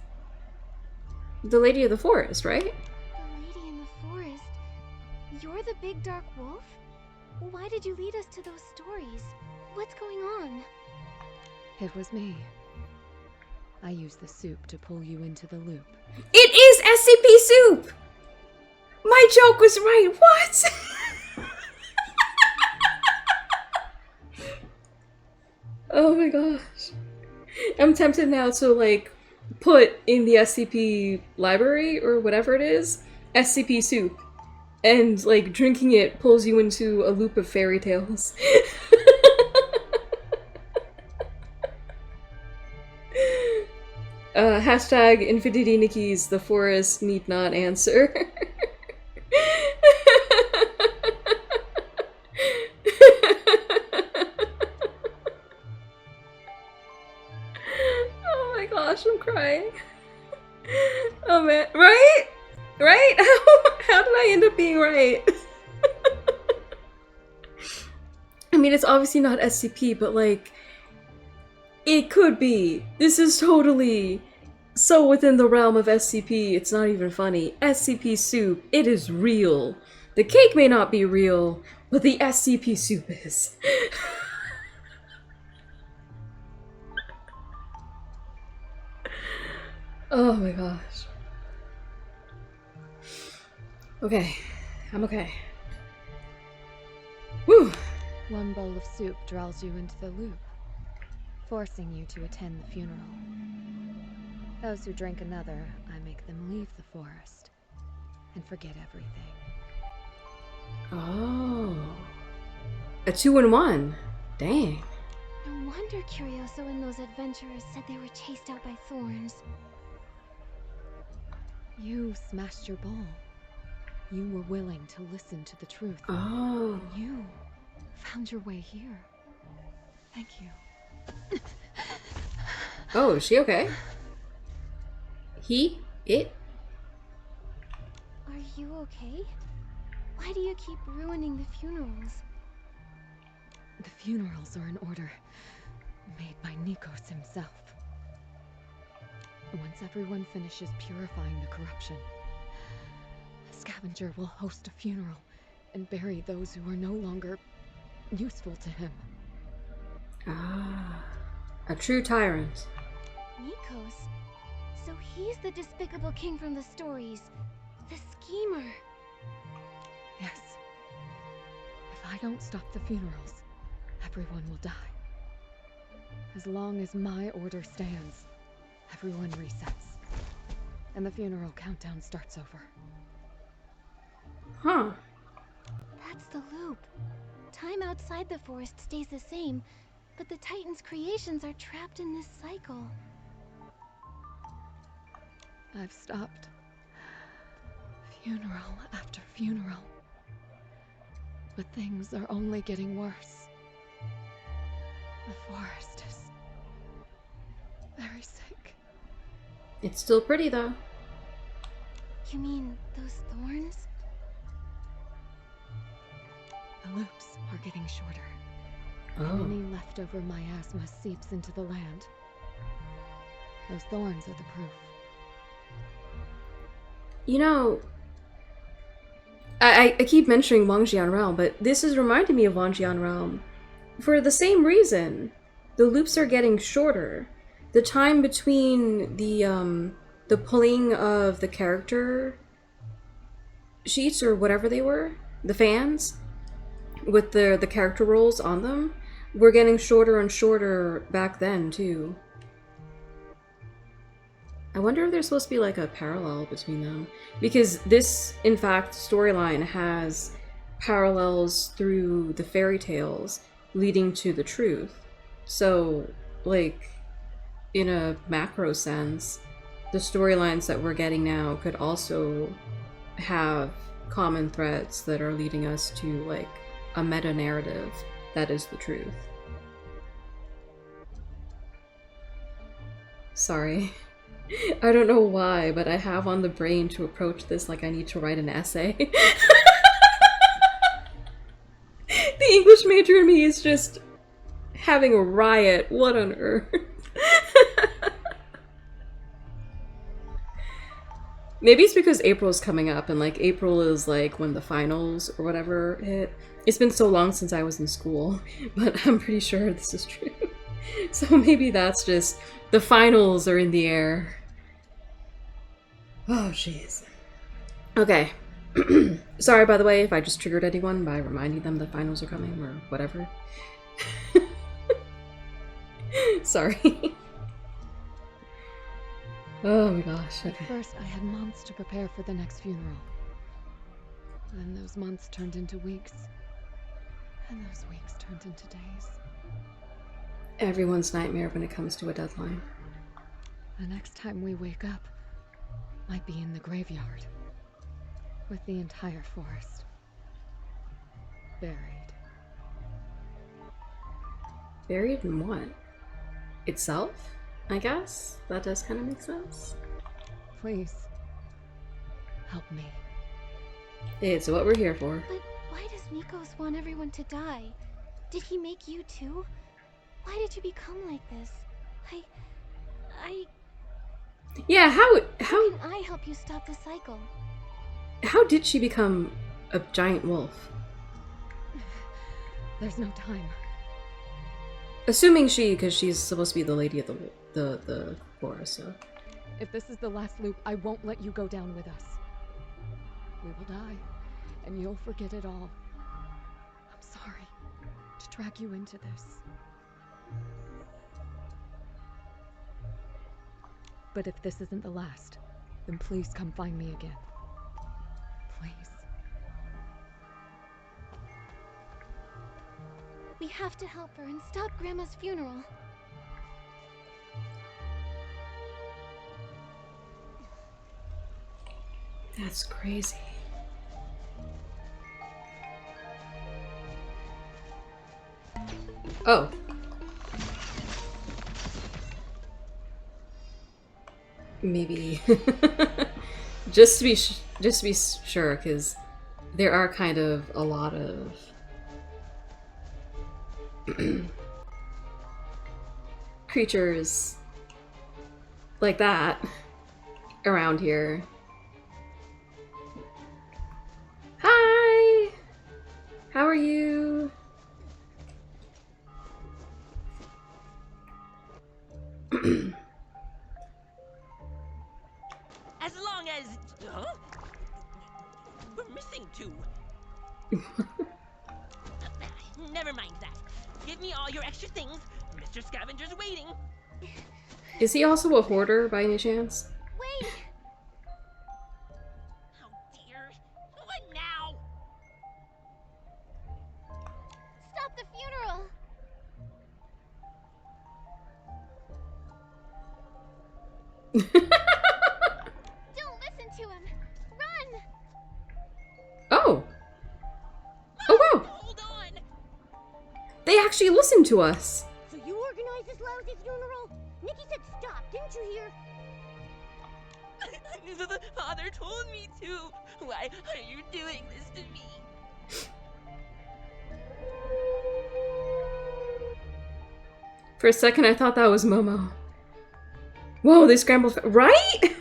Speaker 1: the Lady of the Forest, right?
Speaker 7: The lady in the forest? You're the big dark wolf? Why did you lead us to those stories? What's going on?
Speaker 5: It was me. I used the soup to pull you into the loop.
Speaker 1: It is SCP Soup! My joke was right, what? Oh my gosh. I'm tempted now to, like, put in the SCP library, or whatever it is, SCP Soup. And, like, drinking it pulls you into a loop of fairy tales. Hashtag Infinity Nikki's The Forest Need Not Answer. Oh my gosh, I'm crying. Oh man, right? Right? How did I end up being right? I mean, it's obviously not SCP, but like, it could be. This is totally so within the realm of SCP, it's not even funny. SCP Soup, it is real. The cake may not be real, but the SCP Soup is. Oh my gosh. Okay, I'm okay. Whew.
Speaker 5: One bowl of soup draws you into the loop, forcing you to attend the funeral. Those who drink another, I make them leave the forest and forget everything.
Speaker 1: Oh. A 2-in-1. Dang.
Speaker 7: No wonder Curioso and those adventurers said they were chased out by thorns.
Speaker 5: You smashed your bowl. You were willing to listen to the truth.
Speaker 1: Oh.
Speaker 5: You found your way here. Thank you.
Speaker 1: Oh, is she okay? It?
Speaker 7: Are you okay? Why do you keep ruining the funerals?
Speaker 5: The funerals are an order made by Nikos himself. Once everyone finishes purifying the corruption, the scavenger will host a funeral and bury those who are no longer useful to him.
Speaker 1: Ah. A true tyrant.
Speaker 7: Nikos? So he's the despicable king from the stories. The schemer.
Speaker 5: Yes. If I don't stop the funerals, everyone will die. As long as my order stands, everyone resets. And the funeral countdown starts over.
Speaker 1: Huh.
Speaker 7: That's the loop. Time outside the forest stays the same, but the Titan's creations are trapped in this cycle.
Speaker 5: I've stopped funeral after funeral. But things are only getting worse. The forest is very sick.
Speaker 1: It's still pretty though.
Speaker 7: You mean those thorns?
Speaker 5: The loops are getting shorter.
Speaker 1: Oh.
Speaker 5: Any leftover miasma seeps into the land. Those thorns are the proof.
Speaker 1: You know, I keep mentioning Wangjian Realm, but this is reminding me of Wangjian Realm. For the same reason, the loops are getting shorter. The time between the pulling of the character sheets or whatever they were, the fans, with the character roles on them, were getting shorter and shorter back then too. I wonder if there's supposed to be like a parallel between them. Because this, in fact, storyline has parallels through the fairy tales leading to the truth. So, like, in a macro sense, the storylines that we're getting now could also have common threads that are leading us to, like, a meta-narrative that is the truth. Sorry. I don't know why, but I have on the brain to approach this like I need to write an essay. The English major in me is just having a riot. What on earth? Maybe it's because April's coming up and like April is like when the finals or whatever hit. It's been so long since I was in school, but I'm pretty sure this is true. So maybe that's just the finals are in the air. Oh, jeez. Okay. Sorry, by the way, if I just triggered anyone by reminding them the finals are coming or whatever. Sorry. Oh my gosh, okay.
Speaker 5: At first, I had months to prepare for the next funeral. Then those months turned into weeks. And those weeks turned into days.
Speaker 1: Everyone's nightmare when it comes to a deadline.
Speaker 5: The next time we wake up might be in the graveyard. With the entire forest buried.
Speaker 1: Buried in what? Itself? I guess? That does kind of make sense.
Speaker 5: Please, help me.
Speaker 1: It's what we're here for.
Speaker 7: But why does Nikos want everyone to die? Did he make you too? Why did you become like this?
Speaker 1: Yeah, how
Speaker 7: can I help you stop the cycle?
Speaker 1: how did she become a giant wolf?
Speaker 5: There's no time.
Speaker 1: Assuming because she's supposed to be the lady of the forest, so.
Speaker 5: If this is the last loop, I won't let you go down with us. We will die, and you'll forget it all. I'm sorry to drag you into this. But if this isn't the last, then please come find me again. Please.
Speaker 7: We have to help her and stop Grandma's funeral.
Speaker 1: That's crazy. Oh. Maybe just to be sure, because there are kind of a lot of creatures like that around here. Hi! How are you?
Speaker 8: As long as... Huh? We're missing two. Never mind that. Give me all your extra things. Mr. Scavenger's waiting.
Speaker 1: Is he also a hoarder by any chance?
Speaker 7: Wait!
Speaker 8: Oh dear. What now?
Speaker 7: Stop the funeral! Don't listen to him! Run!
Speaker 1: Oh! Oh wow!
Speaker 8: Hold on!
Speaker 1: They actually listened to us!
Speaker 2: So you organized this lousy funeral? Nikki said stop. didn't you hear?
Speaker 8: The father told me to. Why are you doing this to me?
Speaker 1: For a second, I thought that was Momo. Whoa, they scrambled. Right?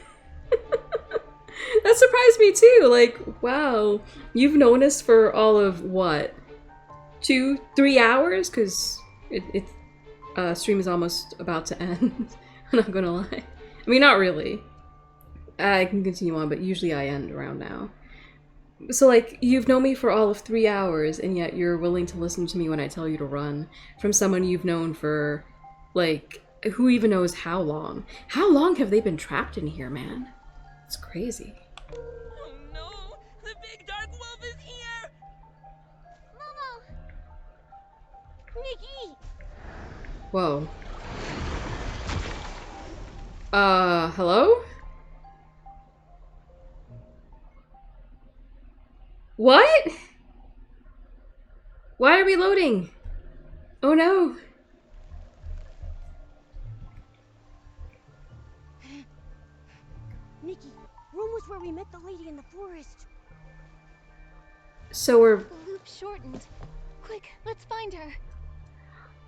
Speaker 1: That surprised me too. Like, wow, you've known us for all of what? 2-3 hours? Because stream is almost about to end. I'm not gonna lie. I mean, not really. I can continue on, but usually I end around now. So, like, you've known me for all of 3 hours, and yet you're willing to listen to me when I tell you to run from someone you've known for, like, who even knows how long? How long have they been trapped in here, man? It's crazy.
Speaker 8: Oh no! The big dark wolf is here!
Speaker 2: Momo! Nikki!
Speaker 1: Whoa. Hello? What? Why are we loading? Oh no.
Speaker 2: Nikki, room was where we met the lady in the forest.
Speaker 1: So we're...
Speaker 7: The loop shortened. Quick, let's find her.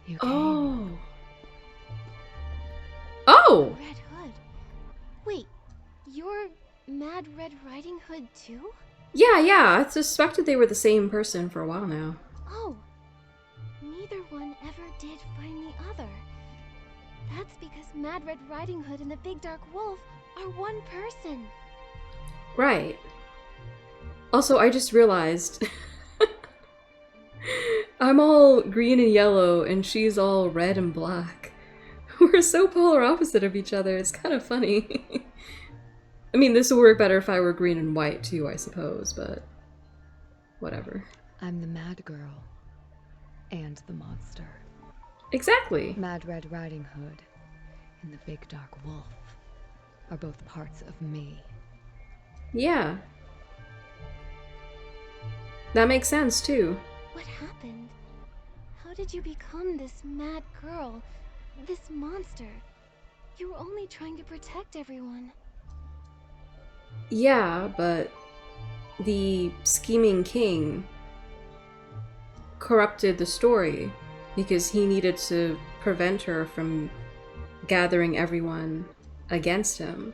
Speaker 5: You
Speaker 1: Oh. Oh!
Speaker 7: Red Hood. Wait, you're Mad Red Riding Hood too?
Speaker 1: Yeah, I suspected they were the same person for a while now.
Speaker 7: Oh, neither one ever did find the other. That's because Mad Red Riding Hood and the Big Dark Wolf are one person.
Speaker 1: Right. Also, I just realized I'm all green and yellow and she's all red and black. We're so polar opposite of each other, it's kind of funny. I mean, this would work better if I were green and white too, I suppose, but whatever.
Speaker 5: I'm the Mad Girl and the monster.
Speaker 1: Exactly.
Speaker 5: Mad Red Riding Hood and the Big Dark Wolf are both parts of me.
Speaker 1: Yeah. That makes sense too.
Speaker 7: What happened? How did you become this mad girl? This monster? You were only trying to protect everyone.
Speaker 1: Yeah, but the scheming king corrupted the story because he needed to prevent her from gathering everyone against him.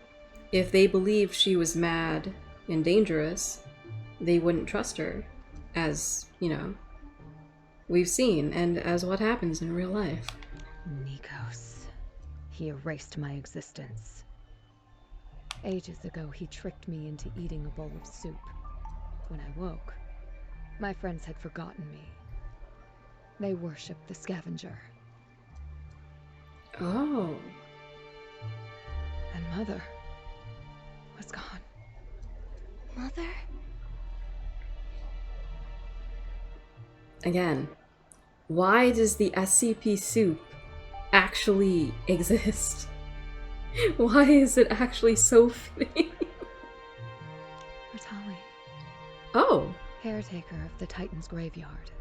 Speaker 1: If they believed she was mad and dangerous, they wouldn't trust her, as, you know, we've seen, and as what happens in real life.
Speaker 5: Nikos. He erased my existence. Ages ago, he tricked me into eating a bowl of soup. When I woke, my friends had forgotten me. They worshipped the scavenger.
Speaker 1: Oh.
Speaker 5: And Mother was gone.
Speaker 7: Mother?
Speaker 1: Again, why does the SCP soup actually exist? Why is it actually so fitting?
Speaker 5: Ritali,
Speaker 1: Oh.
Speaker 5: caretaker of the Titan's graveyard.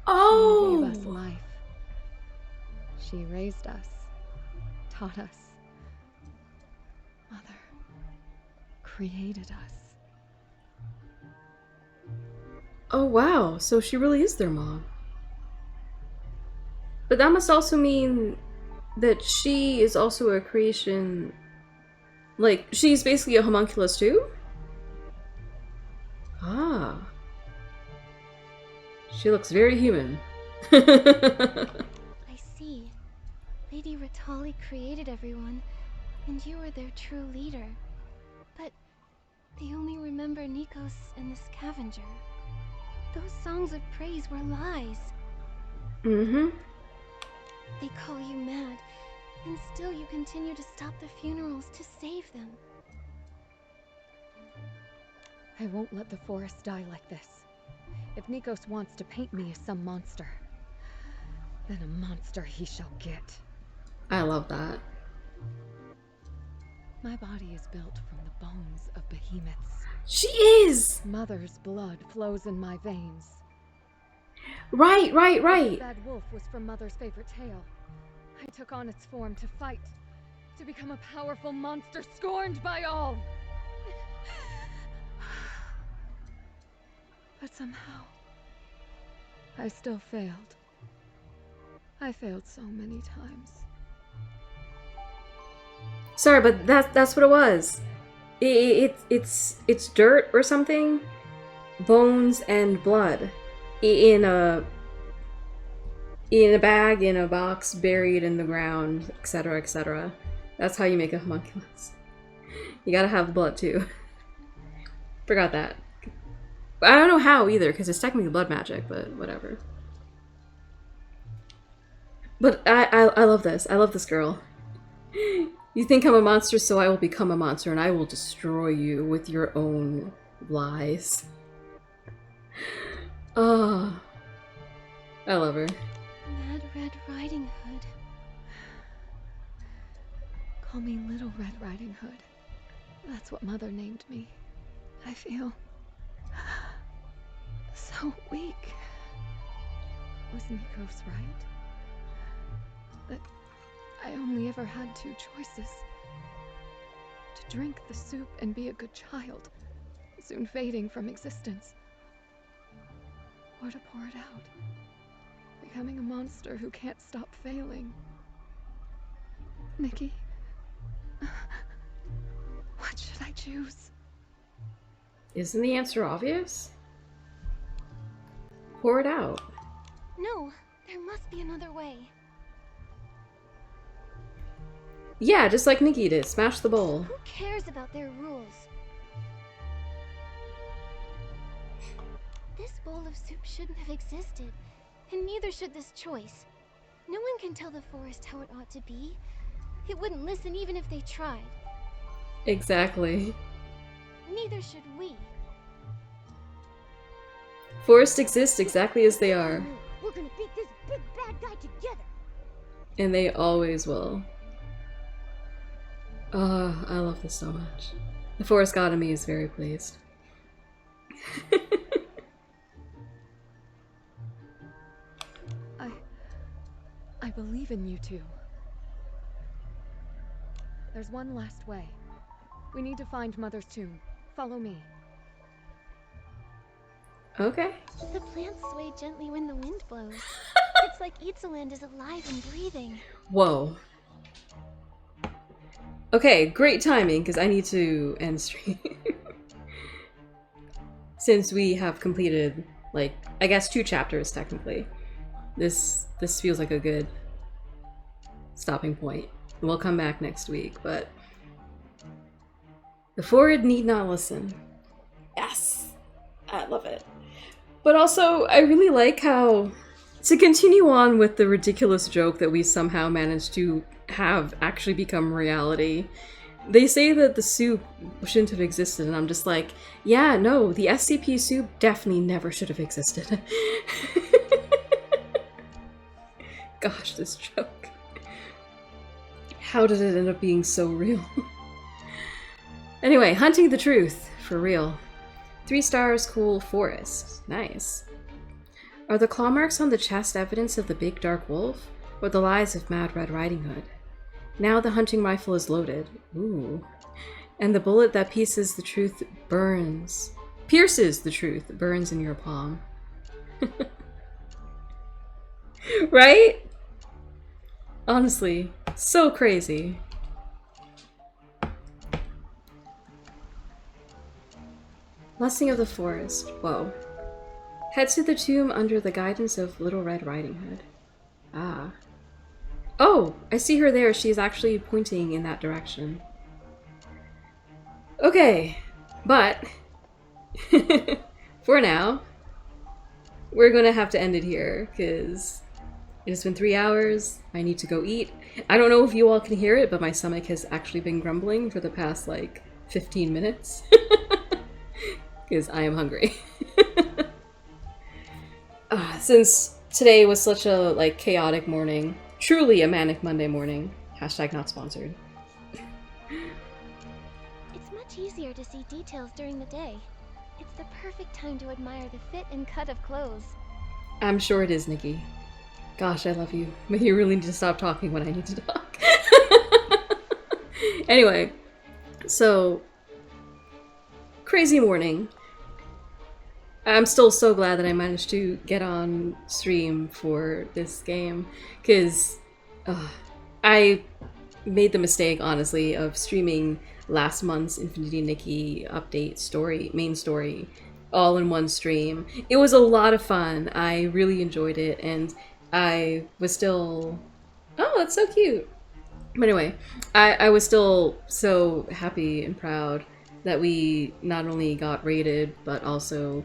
Speaker 1: Oh!
Speaker 5: She gave us life. She raised us, taught us. Mother created us.
Speaker 1: Oh wow, so she really is their mom. But that must also mean that she is also a creation... Like, she's basically a homunculus too? Ah. She looks very human.
Speaker 7: I see. Lady Ritali created everyone, and you were their true leader. But they only remember Nikos and the scavenger. Those songs of praise were lies.
Speaker 1: Mm-hmm.
Speaker 7: They call you mad, and still you continue to stop the funerals to save them.
Speaker 5: I won't let the forest die like this. If Nikos wants to paint me as some monster, then a monster he shall get.
Speaker 1: I love that.
Speaker 5: My body is built from the bones of behemoths.
Speaker 1: She is!
Speaker 5: Mother's blood flows in my veins.
Speaker 1: Right.
Speaker 5: The bad wolf was from Mother's favorite tale. I took on its form to fight To become a powerful monster scorned by all. But somehow, I still failed. I failed so many times.
Speaker 1: Sorry, but that's what it was. It's dirt or something, bones and blood, in a bag, in a box, buried in the ground, etc., etc. That's how you make a homunculus. You gotta have blood too. Forgot that. But I don't know how either, because it's technically blood magic, but whatever. But I love this. I love this girl. You think I'm a monster, so I will become a monster, and I will destroy you with your own lies. Oh, I love her.
Speaker 7: Mad Red Riding Hood.
Speaker 5: Call me Little Red Riding Hood. That's what Mother named me. I feel so weak. Was Nikos right? That I only ever had two choices. To drink the soup and be a good child, soon fading from existence. Or to pour it out, becoming a monster who can't stop failing. Nikki, what should I choose?
Speaker 1: Isn't the answer obvious? Pour it out.
Speaker 7: No, there must be another way.
Speaker 1: Yeah, just like Nikki did. Smash the bowl.
Speaker 7: Who cares about their rules? This bowl of soup shouldn't have existed, and neither should this choice. No one can tell the forest how it ought to be. It wouldn't listen even if they tried.
Speaker 1: Exactly.
Speaker 7: Neither should we.
Speaker 1: Forests exist exactly as they are.
Speaker 2: We're gonna beat this big bad guy together.
Speaker 1: And they always will. Oh, I love this so much. The forest god in me is very pleased.
Speaker 5: I believe in you two. There's one last way. We need to find Mother's tomb. Follow me.
Speaker 1: Okay.
Speaker 7: The plants sway gently when the wind blows. It's like Itzaland is alive and breathing.
Speaker 1: Whoa. Okay, great timing, because I need to end stream. Since we have completed, like, I guess 2 chapters, technically. This feels like a good stopping point. We'll come back next week, but... The forward need not listen. Yes! I love it. But also, I really like how... To continue on with the ridiculous joke that we somehow managed to have actually become reality, they say that the soup shouldn't have existed, and I'm just like, yeah, no, the SCP soup definitely never should have existed. Gosh, this joke. How did it end up being so real? Anyway, hunting the truth, for real. 3 stars, cool forest. Nice. Are the claw marks on the chest evidence of the big dark wolf, or the lies of Mad Red Riding Hood? Now the hunting rifle is loaded. Ooh. And the bullet that pierces the truth burns in your palm. Right? Honestly, so crazy. Blessing of the Forest. Whoa. Head to the tomb under the guidance of Little Red Riding Hood. Ah. Oh! I see her there. She's actually pointing in that direction. Okay. But... for now, we're gonna have to end it here, because it has been 3 hours. I need to go eat. I don't know if you all can hear it, but my stomach has actually been grumbling for the past, like, 15 minutes. Because I am hungry. Since today was such a, like, chaotic morning. Truly a manic Monday morning. Hashtag not sponsored.
Speaker 7: It's much easier to see details during the day. It's the perfect time to admire the fit and cut of clothes.
Speaker 1: I'm sure it is, Nikki. Gosh, I love you. But you really need to stop talking when I need to talk. Anyway, so crazy morning. I'm still so glad that I managed to get on stream for this game, because I made the mistake, honestly, of streaming last month's Infinity Nikki update story, main story, all in one stream. It was a lot of fun. I really enjoyed it, and I was still... Oh, that's so cute! But anyway, I was still so happy and proud that we not only got rated, but also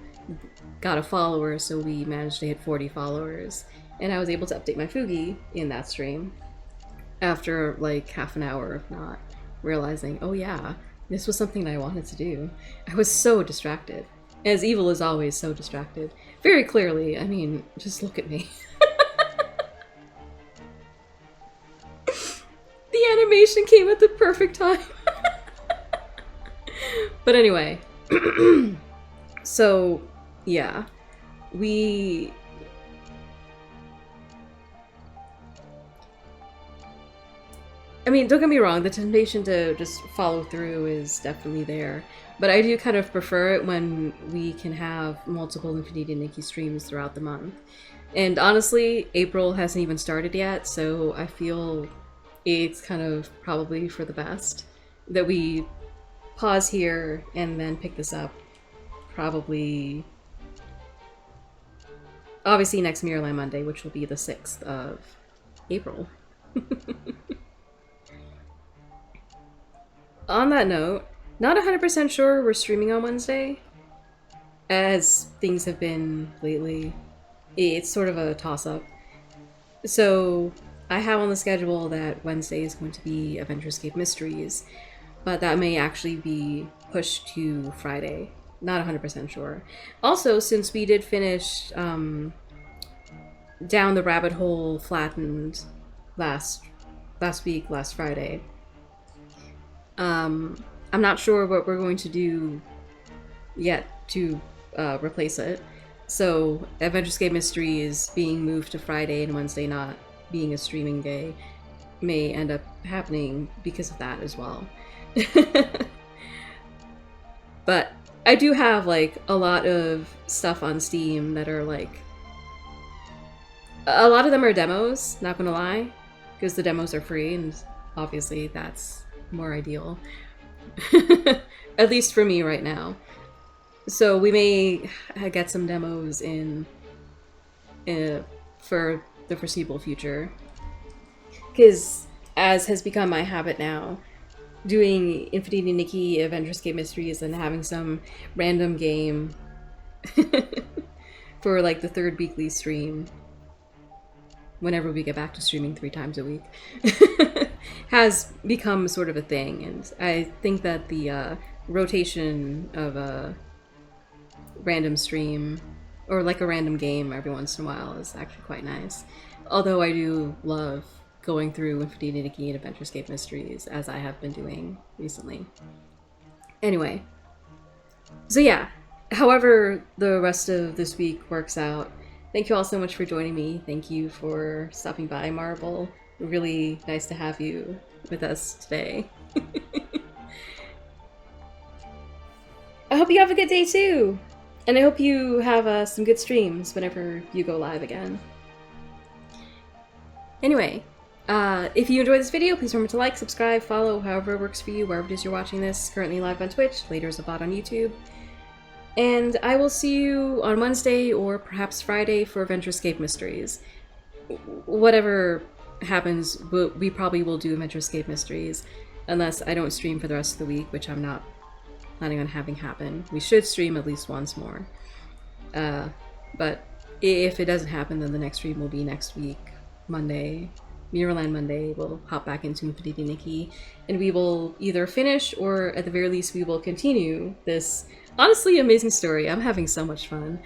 Speaker 1: got a follower, so we managed to hit 40 followers. And I was able to update my Fugi in that stream after like half an hour, if not, realizing, oh yeah, this was something that I wanted to do. I was so distracted. As Evil is always so distracted. Very clearly, I mean, just look at me. The animation came at the perfect time. But anyway, so yeah, I mean, don't get me wrong, the temptation to just follow through is definitely there, but I do kind of prefer it when we can have multiple Infinity Nikki streams throughout the month. And honestly, April hasn't even started yet, so I feel it's kind of probably for the best that we pause here and then pick this up probably, obviously, next Mirrorland Monday, which will be the 6th of April. On that note, not 100% sure we're streaming on Wednesday, as things have been lately. It's sort of a toss-up. So I have on the schedule that Wednesday is going to be Avengers Escape Mysteries, but that may actually be pushed to Friday. Not 100% sure. Also, since we did finish Down the Rabbit Hole Flattened last Friday, I'm not sure what we're going to do yet to replace it. So Avengers Escape Mysteries being moved to Friday and Wednesday not being a streaming day may end up happening because of that as well. But I do have like a lot of stuff on Steam that are like, a lot of them are demos, not gonna lie, because the demos are free and obviously that's more ideal. At least for me right now. So we may get some demos in for the foreseeable future, because as has become my habit now, doing Infinity Nikki Avengers Escape Mysteries and having some random game for like the 3rd weekly stream whenever we get back to streaming 3 times a week has become sort of a thing, and I think that the rotation of a random stream or like a random game every once in a while is actually quite nice. Although I do love going through Infinity Nikki and Adventure Escape Mysteries, as I have been doing recently. Anyway, so yeah, however the rest of this week works out, thank you all so much for joining me. Thank you for stopping by, Marble. Really nice to have you with us today. I hope you have a good day too, and I hope you have some good streams whenever you go live again. Anyway, if you enjoyed this video, please remember to like, subscribe, follow, however it works for you, wherever it is you're watching this. Currently live on Twitch, later as a VOD on YouTube. And I will see you on Wednesday or perhaps Friday for Adventure Escape Mysteries. Whatever happens, we probably will do Adventure Escape Mysteries, unless I don't stream for the rest of the week, which I'm not planning on having happen. We should stream at least once more. But if it doesn't happen, then the next stream will be next week, Monday. Mirrorland Monday, we'll hop back into Infinity Nikki, and we will either finish, or at the very least, we will continue this honestly amazing story. I'm having so much fun.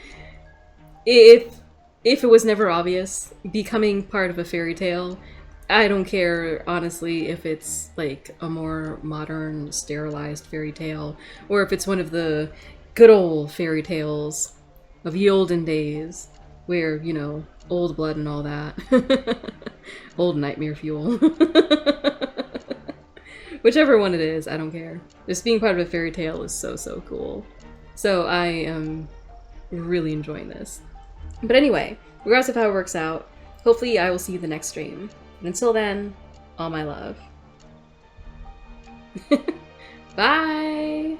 Speaker 1: If it was never obvious, becoming part of a fairy tale, I don't care, honestly, if it's like a more modern, sterilized fairy tale, or if it's one of the good old fairy tales of ye olden days, where, you know, old blood and all that. Old nightmare fuel. Whichever one it is, I don't care. Just being part of a fairy tale is so, so cool. So I am really enjoying this. But anyway, regardless of how it works out, hopefully I will see you in the next stream. But until then, all my love. Bye!